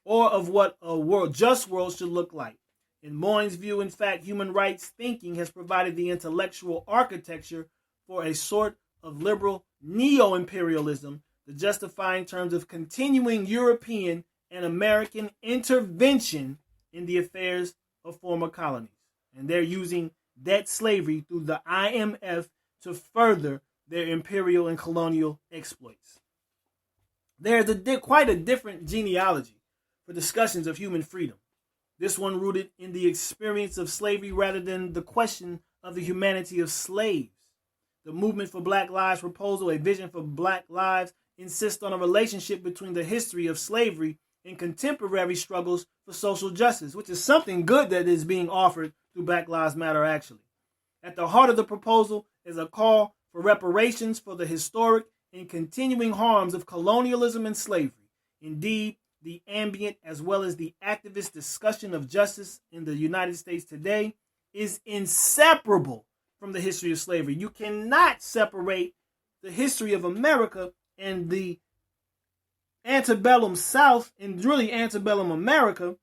or of what a just world should look like. In Moyn's view, in fact, human rights thinking has provided the intellectual architecture for a sort of liberal neo-imperialism, the justifying terms of continuing European and American intervention in the affairs of former colonies. And they're using debt slavery through the IMF to further their imperial and colonial exploits. There's quite a different genealogy for discussions of human freedom. This one rooted in the experience of slavery rather than the question of the humanity of slaves. The movement for Black Lives proposal, A Vision for Black Lives, insists on a relationship between the history of slavery and contemporary struggles for social justice, which is something good that is being offered through Black Lives Matter, actually. At the heart of the proposal is a call for reparations for the historic and continuing harms of colonialism and slavery. Indeed, the ambient as well as the activist discussion of justice in the United States today is inseparable from the history of slavery. You cannot separate the history of America and the antebellum South, and really antebellum America,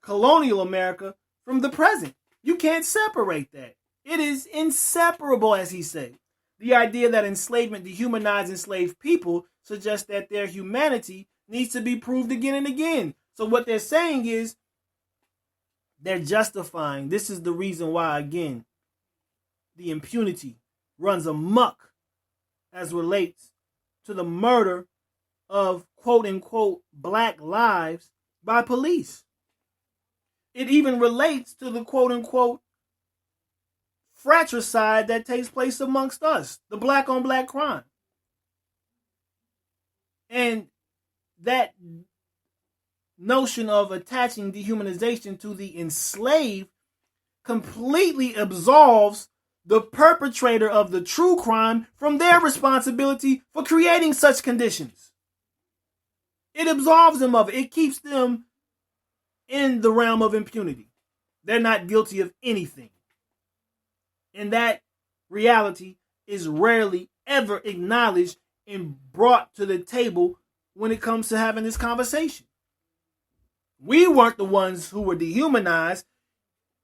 colonial America, from the present. You can't separate that. It is inseparable, as he said. The idea that enslavement dehumanized enslaved people suggests that their humanity needs to be proved again and again. So what they're saying is they're justifying. This is the reason why, again, the impunity runs amok as relates to the murder of quote-unquote black lives by police. It even relates to the quote-unquote fratricide that takes place amongst us, the black-on-black crime. And that notion of attaching dehumanization to the enslaved completely absolves the perpetrator of the true crime from their responsibility for creating such conditions. It absolves them of it. It keeps them in the realm of impunity. They're not guilty of anything. And that reality is rarely ever acknowledged and brought to the table when it comes to having this conversation. We weren't the ones who were dehumanized.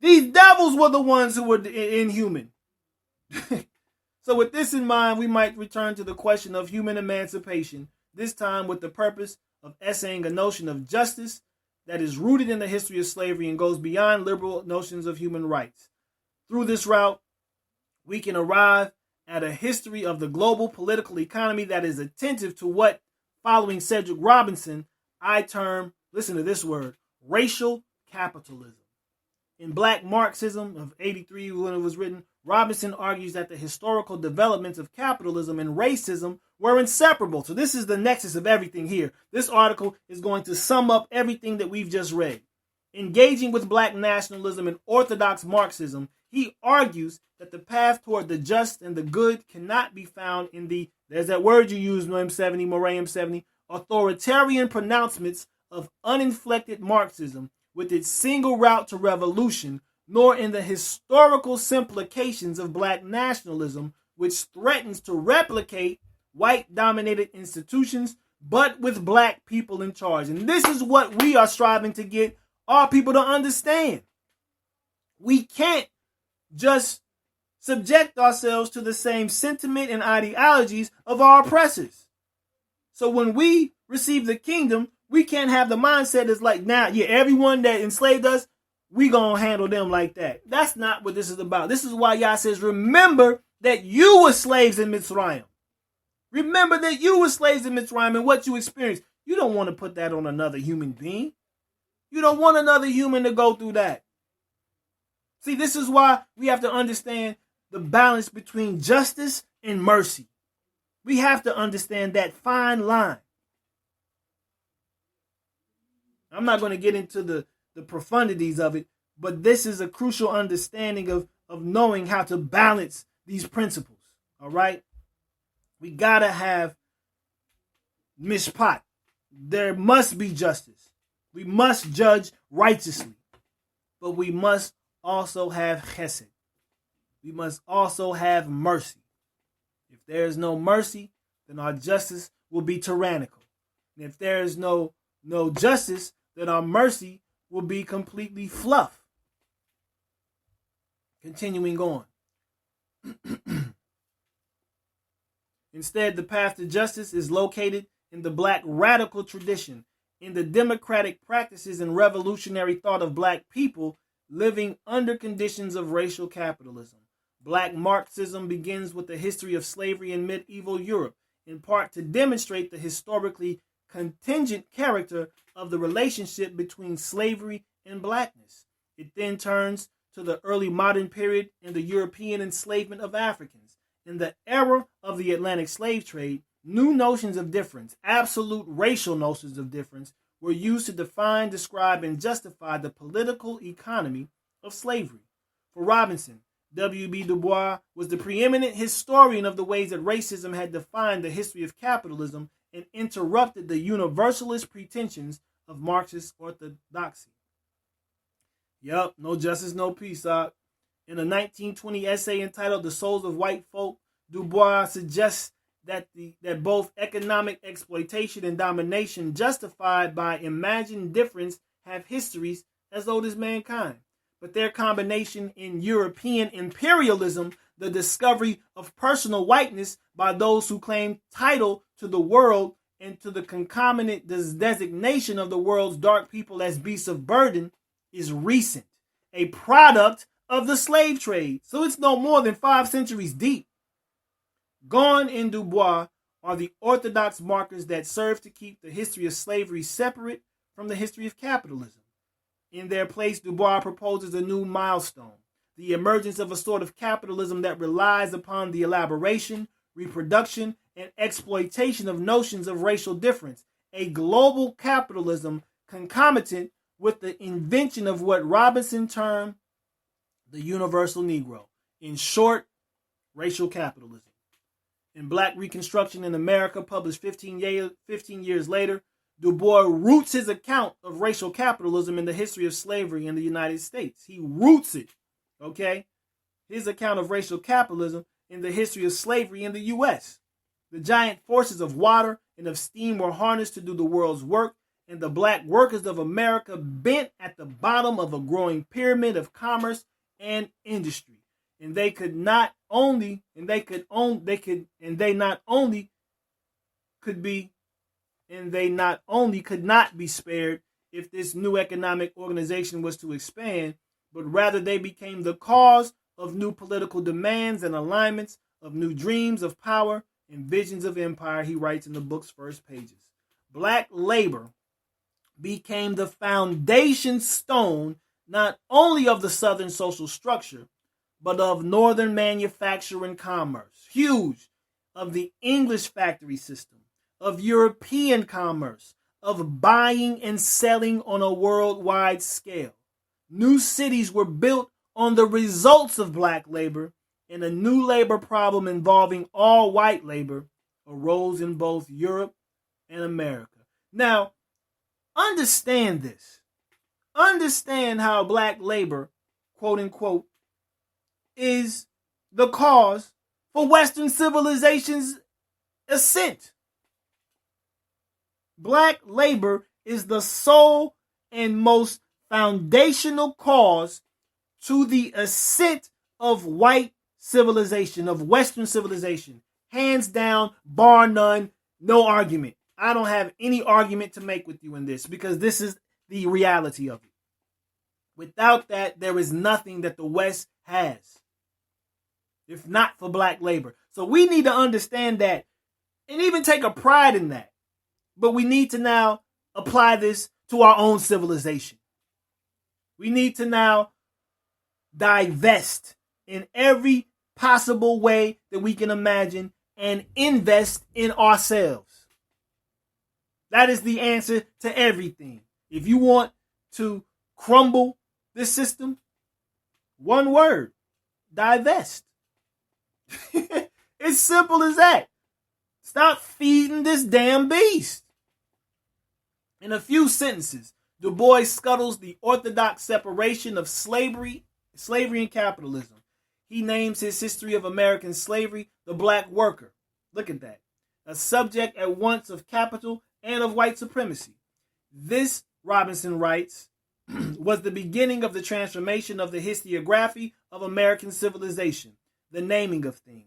These devils were the ones who were inhuman. So with this in mind, we might return to the question of human emancipation, this time with the purpose of essaying a notion of justice that is rooted in the history of slavery and goes beyond liberal notions of human rights. Through this route, we can arrive at a history of the global political economy that is attentive to what, following Cedric Robinson, I term, listen to this word, racial capitalism. In Black Marxism of 83, when it was written, Robinson argues that the historical developments of capitalism and racism were inseparable. So this is the nexus of everything here. This article is going to sum up everything that we've just read. Engaging with black nationalism and orthodox Marxism, he argues that the path toward the just and the good cannot be found in the, there's that word you use, M70, Moray M70, authoritarian pronouncements of uninflected Marxism with its single route to revolution, nor in the historical simplifications of black nationalism, which threatens to replicate white-dominated institutions, but with black people in charge. And this is what we are striving to get our people to understand. We can't just subject ourselves to the same sentiment and ideologies of our oppressors. So when we receive the kingdom, we can't have the mindset that's like, now, yeah, everyone that enslaved us, we gonna handle them like that. That's not what this is about. This is why Yah says, remember that you were slaves in Mitzrayim. Remember that you were slaves in Mitzrayim and what you experienced. You don't want to put that on another human being. You don't want another human to go through that. See, this is why we have to understand the balance between justice and mercy. We have to understand that fine line. I'm not going to get into the profundities of it, but this is a crucial understanding of knowing how to balance these principles. All right? We got to have mishpat. There must be justice. We must judge righteously. But we must also have chesed. We must also have mercy. If there is no mercy, then our justice will be tyrannical. And if there is no justice, then our mercy will be completely fluff. Continuing on. Instead, the path to justice is located in the black radical tradition, in the democratic practices and revolutionary thought of black people living under conditions of racial capitalism. Black Marxism begins with the history of slavery in medieval Europe, in part to demonstrate the historically contingent character of the relationship between slavery and blackness. It then turns to the early modern period and the European enslavement of Africans, In the era of the Atlantic slave trade, new notions of difference, absolute racial notions of difference, were used to define, describe, and justify the political economy of slavery. For Robinson, W.B. Du Bois was the preeminent historian of the ways that racism had defined the history of capitalism and interrupted the universalist pretensions of Marxist orthodoxy. Yup, no justice, no peace, Doc. In a 1920 essay entitled The Souls of White Folk, Du Bois suggests that both economic exploitation and domination justified by imagined difference have histories as old as mankind. But their combination in European imperialism, the discovery of personal whiteness by those who claim title to the world, and to the concomitant designation of the world's dark people as beasts of burden, is recent, a product of the slave trade. So it's no more than 5 centuries deep. Gone in Du Bois are the orthodox markers that serve to keep the history of slavery separate from the history of capitalism. In their place, Du Bois proposes a new milestone, the emergence of a sort of capitalism that relies upon the elaboration, reproduction, and exploitation of notions of racial difference, a global capitalism concomitant with the invention of what Robinson termed the universal Negro. In short, racial capitalism. In Black Reconstruction in America, published 15 years later, Du Bois roots his account of racial capitalism in the history of slavery in the United States. He roots it, okay? His account of racial capitalism in the history of slavery in the U.S. The giant forces of water and of steam were harnessed to do the world's work, and the black workers of America bent at the bottom of a growing pyramid of commerce and industry. And they not only could not be spared if this new economic organization was to expand, but rather they became the cause of new political demands and alignments, of new dreams of power and visions of empire, he writes in the book's first pages. Black labor became the foundation stone not only of the Southern social structure, but of Northern manufacture and commerce. Huge. Of the English factory system, of European commerce, of buying and selling on a worldwide scale. New cities were built on the results of black labor, and a new labor problem involving all white labor arose in both Europe and America. Now, understand this. Understand how black labor, quote unquote, is the cause for Western civilization's ascent. Black labor is the sole and most foundational cause to the ascent of white civilization, of Western civilization. Hands down, bar none, no argument. I don't have any argument to make with you in this because this is the reality of it. Without that, there is nothing that the West has, if not for black labor. So we need to understand that and even take a pride in that. But we need to now apply this to our own civilization. We need to now divest in every possible way that we can imagine and invest in ourselves. That is the answer to everything. If you want to crumble this system, one word: divest. It's simple as that. Stop feeding this damn beast. In a few sentences, Du Bois scuttles the orthodox separation of slavery and capitalism. He names his history of American slavery the black worker. Look at that. A subject at once of capital and of white supremacy. This, Robinson writes, was the beginning of the transformation of the historiography of American civilization, the naming of things.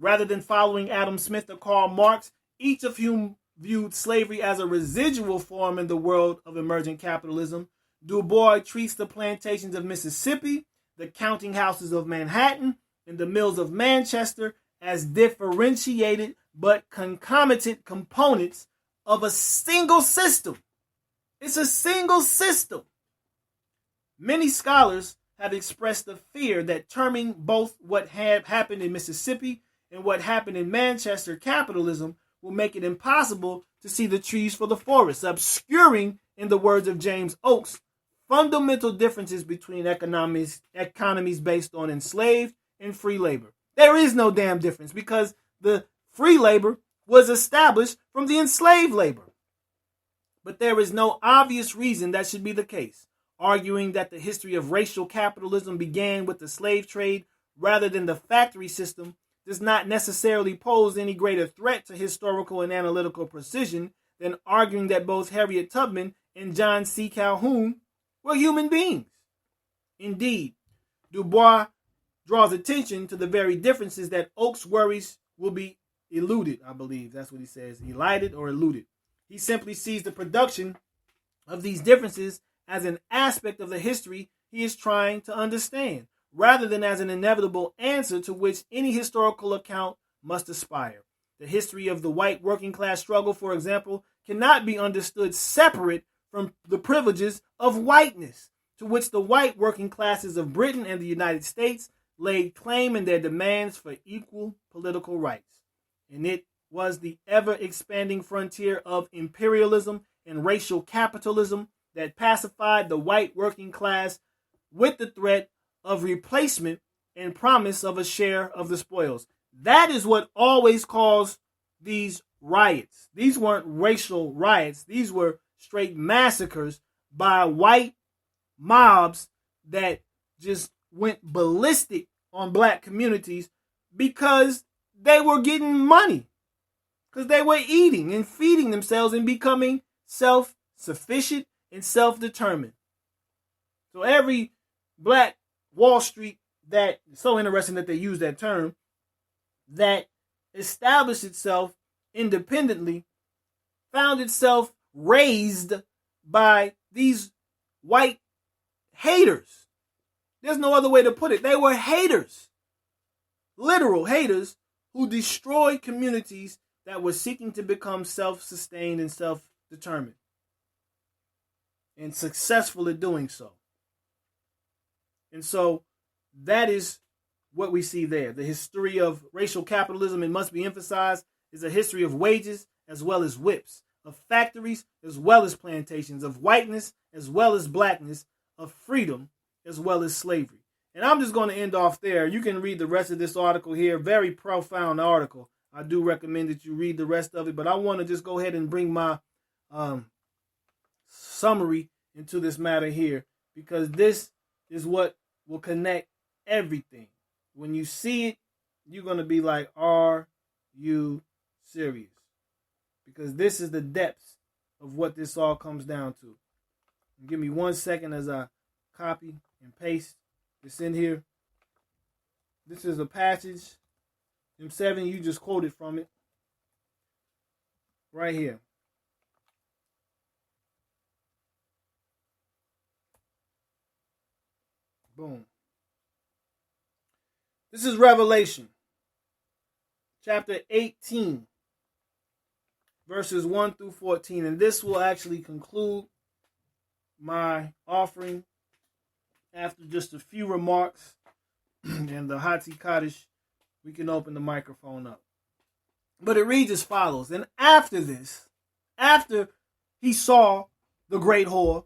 Rather than following Adam Smith or Karl Marx, each of whom viewed slavery as a residual form in the world of emergent capitalism, Du Bois treats the plantations of Mississippi, the counting houses of Manhattan, and the mills of Manchester as differentiated but concomitant components of a single system. It's a single system. Many scholars have expressed the fear that terming both what had happened in Mississippi and what happened in Manchester capitalism will make it impossible to see the trees for the forest, obscuring, in the words of James Oakes, fundamental differences between economies based on enslaved and free labor. There is no damn difference because the free labor was established from the enslaved labor. But there is no obvious reason that should be the case, arguing that the history of racial capitalism began with the slave trade rather than the factory system does not necessarily pose any greater threat to historical and analytical precision than arguing that both Harriet Tubman and John C. Calhoun were human beings. Indeed, Du Bois draws attention to the very differences that Oakes worries will be eluded, I believe. That's what he says, elided or eluded. He simply sees the production of these differences as an aspect of the history he is trying to understand, rather than as an inevitable answer to which any historical account must aspire. The history of the white working class struggle, for example, cannot be understood separate from the privileges of whiteness, to which the white working classes of Britain and the United States laid claim in their demands for equal political rights. And it was the ever-expanding frontier of imperialism and racial capitalism that pacified the white working class with the threat of replacement and promise of a share of the spoils. That is what always caused these riots. These weren't racial riots. These were straight massacres by white mobs that just went ballistic on black communities because they were getting money, because they were eating and feeding themselves and becoming self-sufficient and self-determined. So every black Wall Street, that so interesting that they use that term, that established itself independently, found itself raised by these white haters. There's no other way to put it. They were haters, literal haters, who destroyed communities that were seeking to become self-sustained and self-determined, and successful at doing so. And so that is what we see there. The history of racial capitalism, it must be emphasized, is a history of wages as well as whips, of factories as well as plantations, of whiteness as well as blackness, of freedom as well as slavery. And I'm just going to end off there. You can read the rest of this article here. Very profound article. I do recommend that you read the rest of it, but I want to just go ahead and bring my summary into this matter here, because this is what will connect everything. When you see it, you're going to be like, are you serious? Because this is the depths of what this all comes down to. Give me 1 second as I copy and paste this in here. This is a passage, M7, you just quoted from it. Right here. Boom. This is Revelation, chapter 18, verses 1 through 14. And this will actually conclude my offering after just a few remarks. And the Hati Kaddish, we can open the microphone up. But it reads as follows. And after this, after he saw the great whore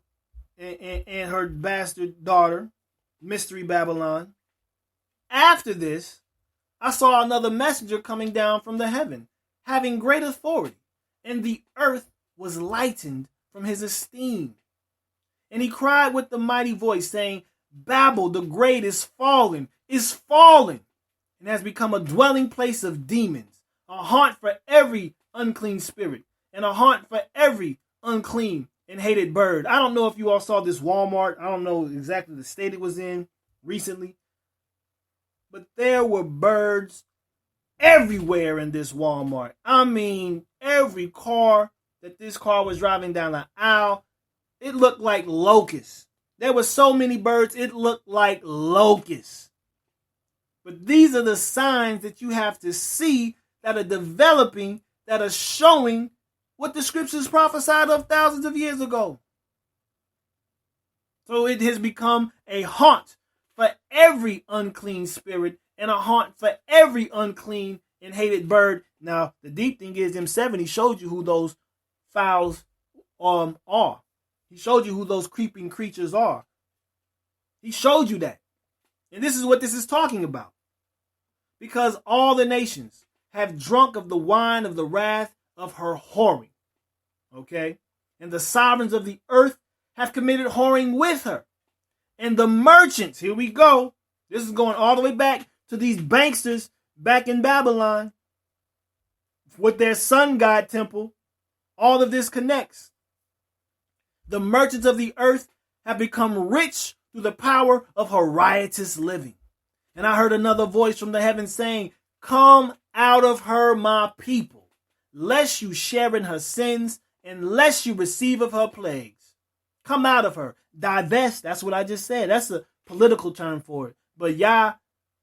and her bastard daughter, Mystery Babylon, after this, I saw another messenger coming down from the heaven, having great authority, and the earth was lightened from his esteem. And he cried with the mighty voice, saying, Babel the great is fallen, and has become a dwelling place of demons, a haunt for every unclean spirit, and a haunt for every unclean and hated bird. I don't know if you all saw this Walmart. I don't know exactly the state it was in recently, but there were birds everywhere in this Walmart. I mean, every car that this car was driving down the aisle, it looked like locusts. There were so many birds, it looked like locusts. But these are the signs that you have to see that are developing, that are showing what the scriptures prophesied of thousands of years ago. So it has become a haunt for every unclean spirit and a haunt for every unclean and hated bird. Now, the deep thing is, them 70 showed you who those fowls are. He showed you who those creeping creatures are. He showed you that. And this is what this is talking about. Because all the nations have drunk of the wine of the wrath of her whoring. Okay? And the sovereigns of the earth have committed whoring with her. And the merchants, here we go. This is going all the way back to these banksters back in Babylon with their sun god temple. All of this connects. The merchants of the earth have become rich through the power of her riotous living. And I heard another voice from the heavens saying, come out of her, my people, lest you share in her sins, and lest you receive of her plagues. Come out of her. Divest. That's what I just said. That's a political term for it. But Yah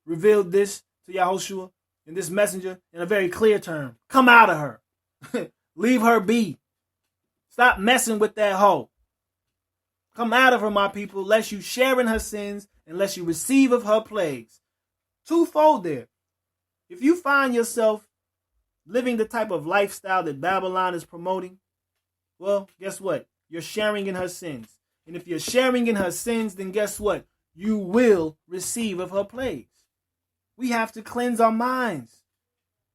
revealed this to Yahushua and this messenger in a very clear term. Come out of her. Leave her be. Stop messing with that hoe. Come out of her, my people, lest you share in her sins, and lest you receive of her plagues. Twofold there. If you find yourself living the type of lifestyle that Babylon is promoting, well, guess what? You're sharing in her sins. And if you're sharing in her sins, then guess what? You will receive of her plagues. We have to cleanse our minds.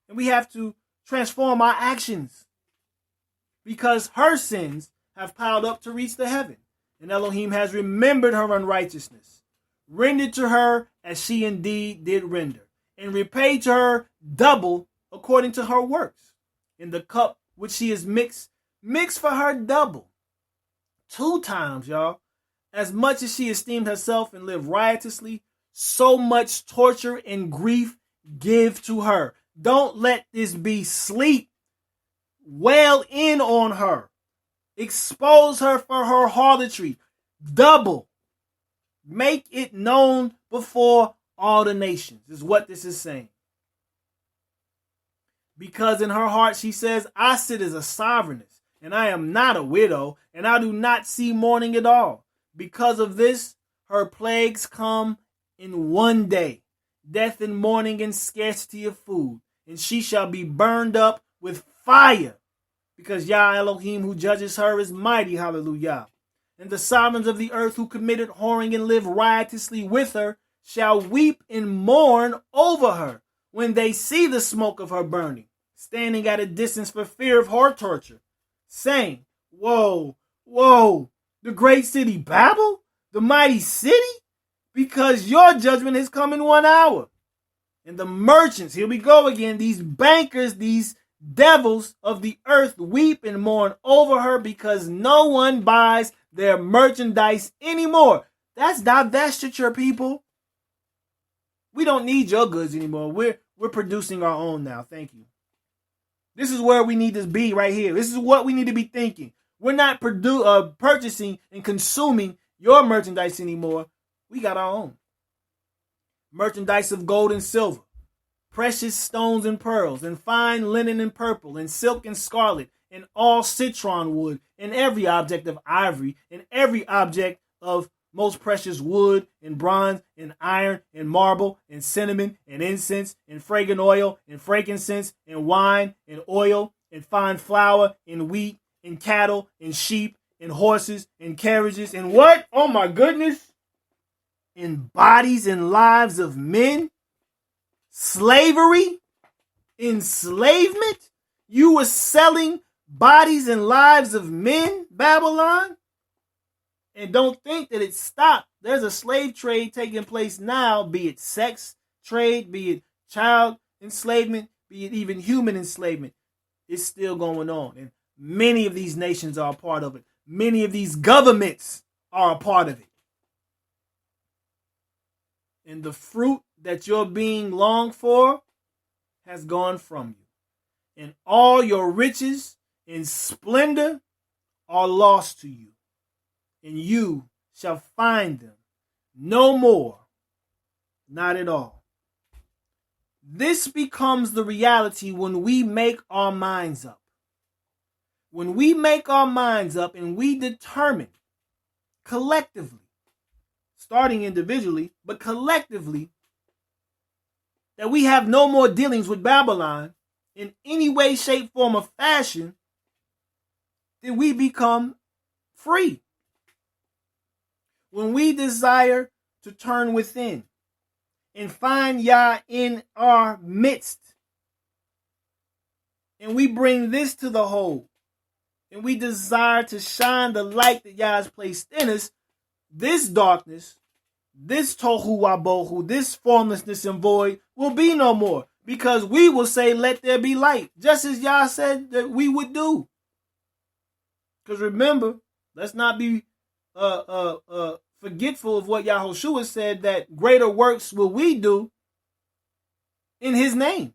And we have to transform our actions. Because her sins have piled up to reach the heaven. And Elohim has remembered her unrighteousness, rendered to her as she indeed did render, and repaid to her double according to her works. In the cup which she is mixed for her double. 2 times, y'all. As much as she esteemed herself and lived riotously, so much torture and grief give to her. Don't let this be sleep. Wail in on her. Expose her for her harlotry. Double. Make it known before all the nations, is what this is saying. Because in her heart she says, I sit as a sovereigness, and I am not a widow, and I do not see mourning at all. Because of this, her plagues come in one day, death and mourning and scarcity of food, and she shall be burned up with fire. Because Yah Elohim who judges her is mighty, hallelujah. And the sovereigns of the earth who committed whoring and live riotously with her shall weep and mourn over her when they see the smoke of her burning, standing at a distance for fear of her torture, saying, woe, woe, the great city Babel, the mighty city, because your judgment has come in 1 hour. And the merchants, here we go again, these bankers, these devils of the earth weep and mourn over her because no one buys their merchandise anymore. That's divestiture, people. We don't need your goods anymore. We're producing our own now. Thank you. This is where we need to be right here. This is what we need to be thinking. We're not purchasing and consuming your merchandise anymore. We got our own. Merchandise of gold and silver, precious stones and pearls, and fine linen and purple, and silk and scarlet, and all citron wood, and every object of ivory, and every object of most precious wood, and bronze, and iron, and marble, and cinnamon, and incense, and fragrant oil, and frankincense, and wine, and oil, and fine flour, and wheat, and cattle, and sheep, and horses, and carriages, and what? Oh my goodness! In bodies and lives of men? Slavery? Enslavement? You were selling bodies and lives of men, Babylon? And don't think that it stopped. There's a slave trade taking place now, be it sex trade, be it child enslavement, be it even human enslavement. It's still going on. And many of these nations are a part of it. Many of these governments are a part of it. And the fruit that you're being longed for has gone from you. And all your riches and splendor are lost to you. And you shall find them no more, not at all. This becomes the reality when we make our minds up. When we make our minds up and we determine collectively, starting individually, but collectively, that we have no more dealings with Babylon in any way, shape, form, or fashion, then we become free. When we desire to turn within and find Yah in our midst, and we bring this to the whole, and we desire to shine the light that Yah has placed in us, this darkness, this tohu wabohu, this formlessness and void will be no more, because we will say, let there be light, just as Yah said that we would do. Because remember, let's not be forgetful of what Yahushua said, that greater works will we do in his name.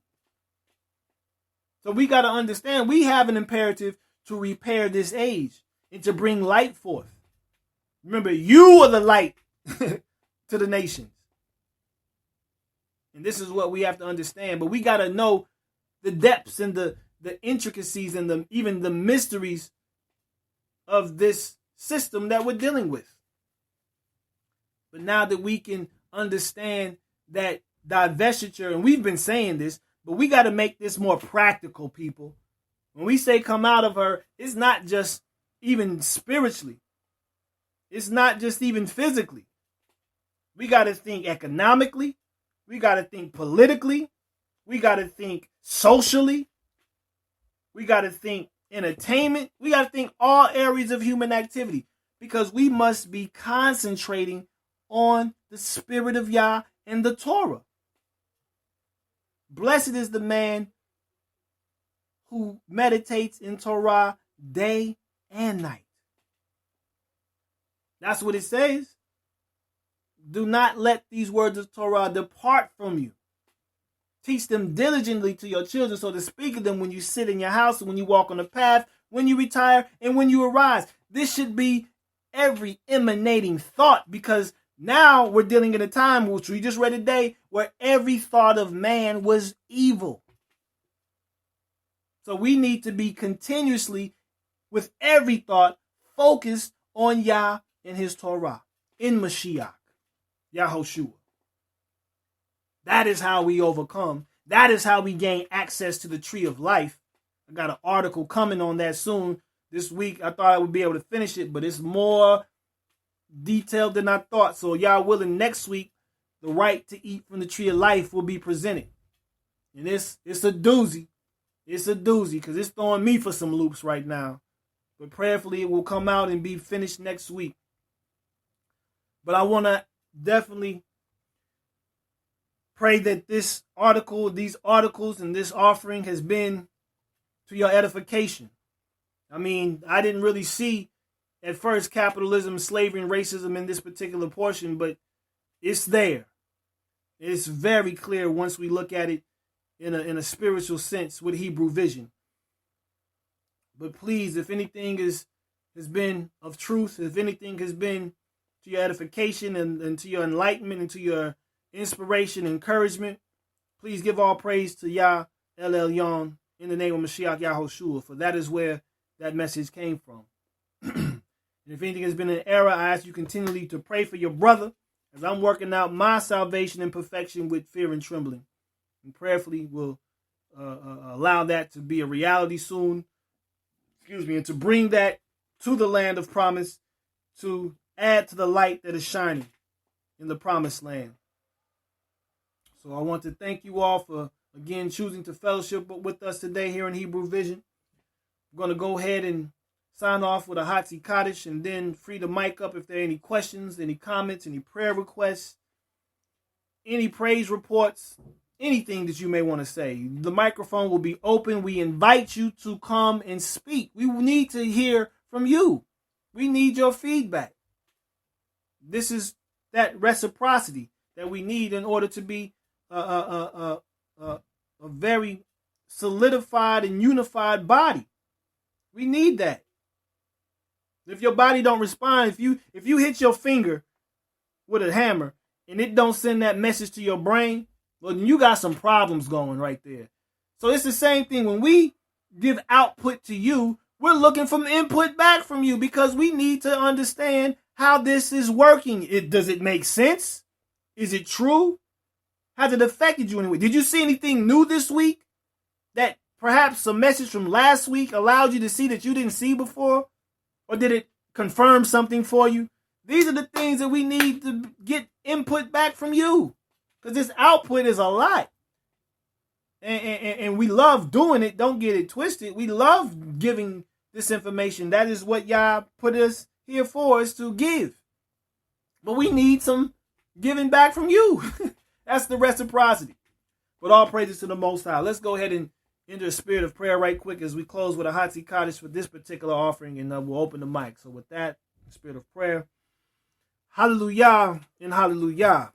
So we got to understand, we have an imperative to repair this age and to bring light forth. Remember, you are the light to the nations. And this is what we have to understand. But we got to know the depths and the intricacies and even the mysteries of this system that we're dealing with. But now that we can understand that divestiture, and we've been saying this, but we got to make this more practical, people. When we say come out of her, it's not just even spiritually. It's not just even physically. We got to think economically. We got to think politically. We got to think socially. We got to think entertainment. We got to think all areas of human activity, because we must be concentrating on the spirit of Yah and the Torah. Blessed is the man who meditates in Torah day and night. That's what it says. Do not let these words of Torah depart from you. Teach them diligently to your children, so to speak of them when you sit in your house, when you walk on the path, when you retire, and when you arise. This should be every emanating thought, because now we're dealing in a time, which we just read today, where every thought of man was evil. So we need to be continuously, with every thought, focused on Yah and his Torah, in Mashiach, Yahushua. That is how we overcome. That is how we gain access to the tree of life. I got an article coming on that soon. This week, I thought I would be able to finish it, but it's more detailed than I thought. So Yah willing, next week, the right to eat from the tree of life will be presented. And it's a doozy. It's a doozy, because it's throwing me for some loops right now. But prayerfully, it will come out and be finished next week. But I want to definitely pray that this article, these articles, and this offering has been to your edification. I mean, I didn't really see at first capitalism, slavery, and racism in this particular portion, but it's there. It's very clear once we look at it in a spiritual sense with Hebrew vision. But please, if anything has been of truth, if anything has been to your edification and to your enlightenment and to your inspiration, encouragement, please give all praise to Yah El Elyon in the name of Mashiach Yahushua, for that is where that message came from. And if anything has been an error, I ask you continually to pray for your brother as I'm working out my salvation and perfection with fear and trembling. And prayerfully will allow that to be a reality soon. And to bring that to the land of promise, to add to the light that is shining in the promised land. So I want to thank you all for, again, choosing to fellowship with us today here in Hebrew Vision. I'm going to go ahead and sign off with a Hatzi Kaddish and then free the mic up if there are any questions, any comments, any prayer requests, any praise reports, anything that you may want to say. The microphone will be open. We invite you to come and speak. We need to hear from you. We need your feedback. This is that reciprocity that we need in order to be a very solidified and unified body. We need that. If your body don't respond, if you hit your finger with a hammer and it don't send that message to your brain, well, then you got some problems going right there. So it's the same thing. When we give output to you, we're looking for input back from you, because we need to understand how this is working. Does it make sense? Is it true? Has it affected you in any way? Did you see anything new this week that perhaps a message from last week allowed you to see that you didn't see before? Or did it confirm something for you? These are the things that we need to get input back from you. Because this output is a lot. And we love doing it. Don't get it twisted. We love giving this information. That is what y'all put us here for, is to give. But we need some giving back from you. That's the reciprocity. But all praises to the Most High. Let's go ahead and enter a spirit of prayer right quick as we close with a Hatzi Kaddish for this particular offering, and we'll open the mic. So with that, spirit of prayer. Hallelujah and hallelujah.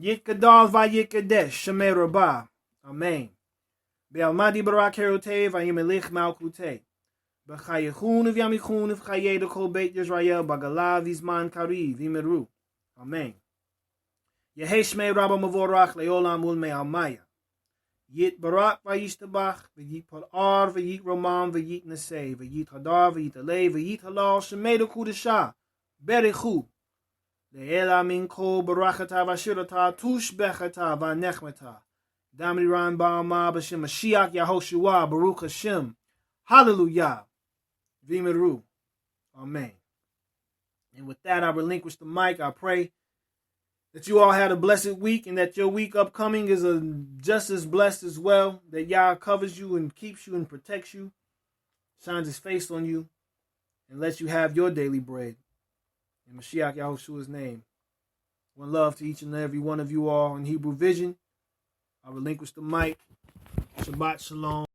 Yit Kadal Vayit Kadesh Shemei Rabbah. Amen. Be'almadi barak herotei vayimelich malkutei. B'chayechun v'yamichun v'chayeda kol beit Yisrael bagala v'zman kariv v'meru. Amen. Yehi Shmei Rabba Mavorach le'olam ul me'almaya. Yit barak v'yishtabach v'yit par'ar v'yit romam v'yit nesei v'yit hadar v'yit alei v'yit halal shemei d'kudashah berichu. Le'ela min kol barachata v'ashirata tush bechata v'nechmata. Damri ran ba'ama b'shem Mashiach Yahoshua Baruch Hashem. Hallelujah. V'meru. Amen. And with that, I relinquish the mic. I pray that you all had a blessed week, and that your week upcoming is just as blessed as well. That Yah covers you and keeps you and protects you, shines his face on you, and lets you have your daily bread. In Mashiach Yahoshua's name. One love to each and every one of you all in Hebrew Vision. I relinquish the mic. Shabbat Shalom.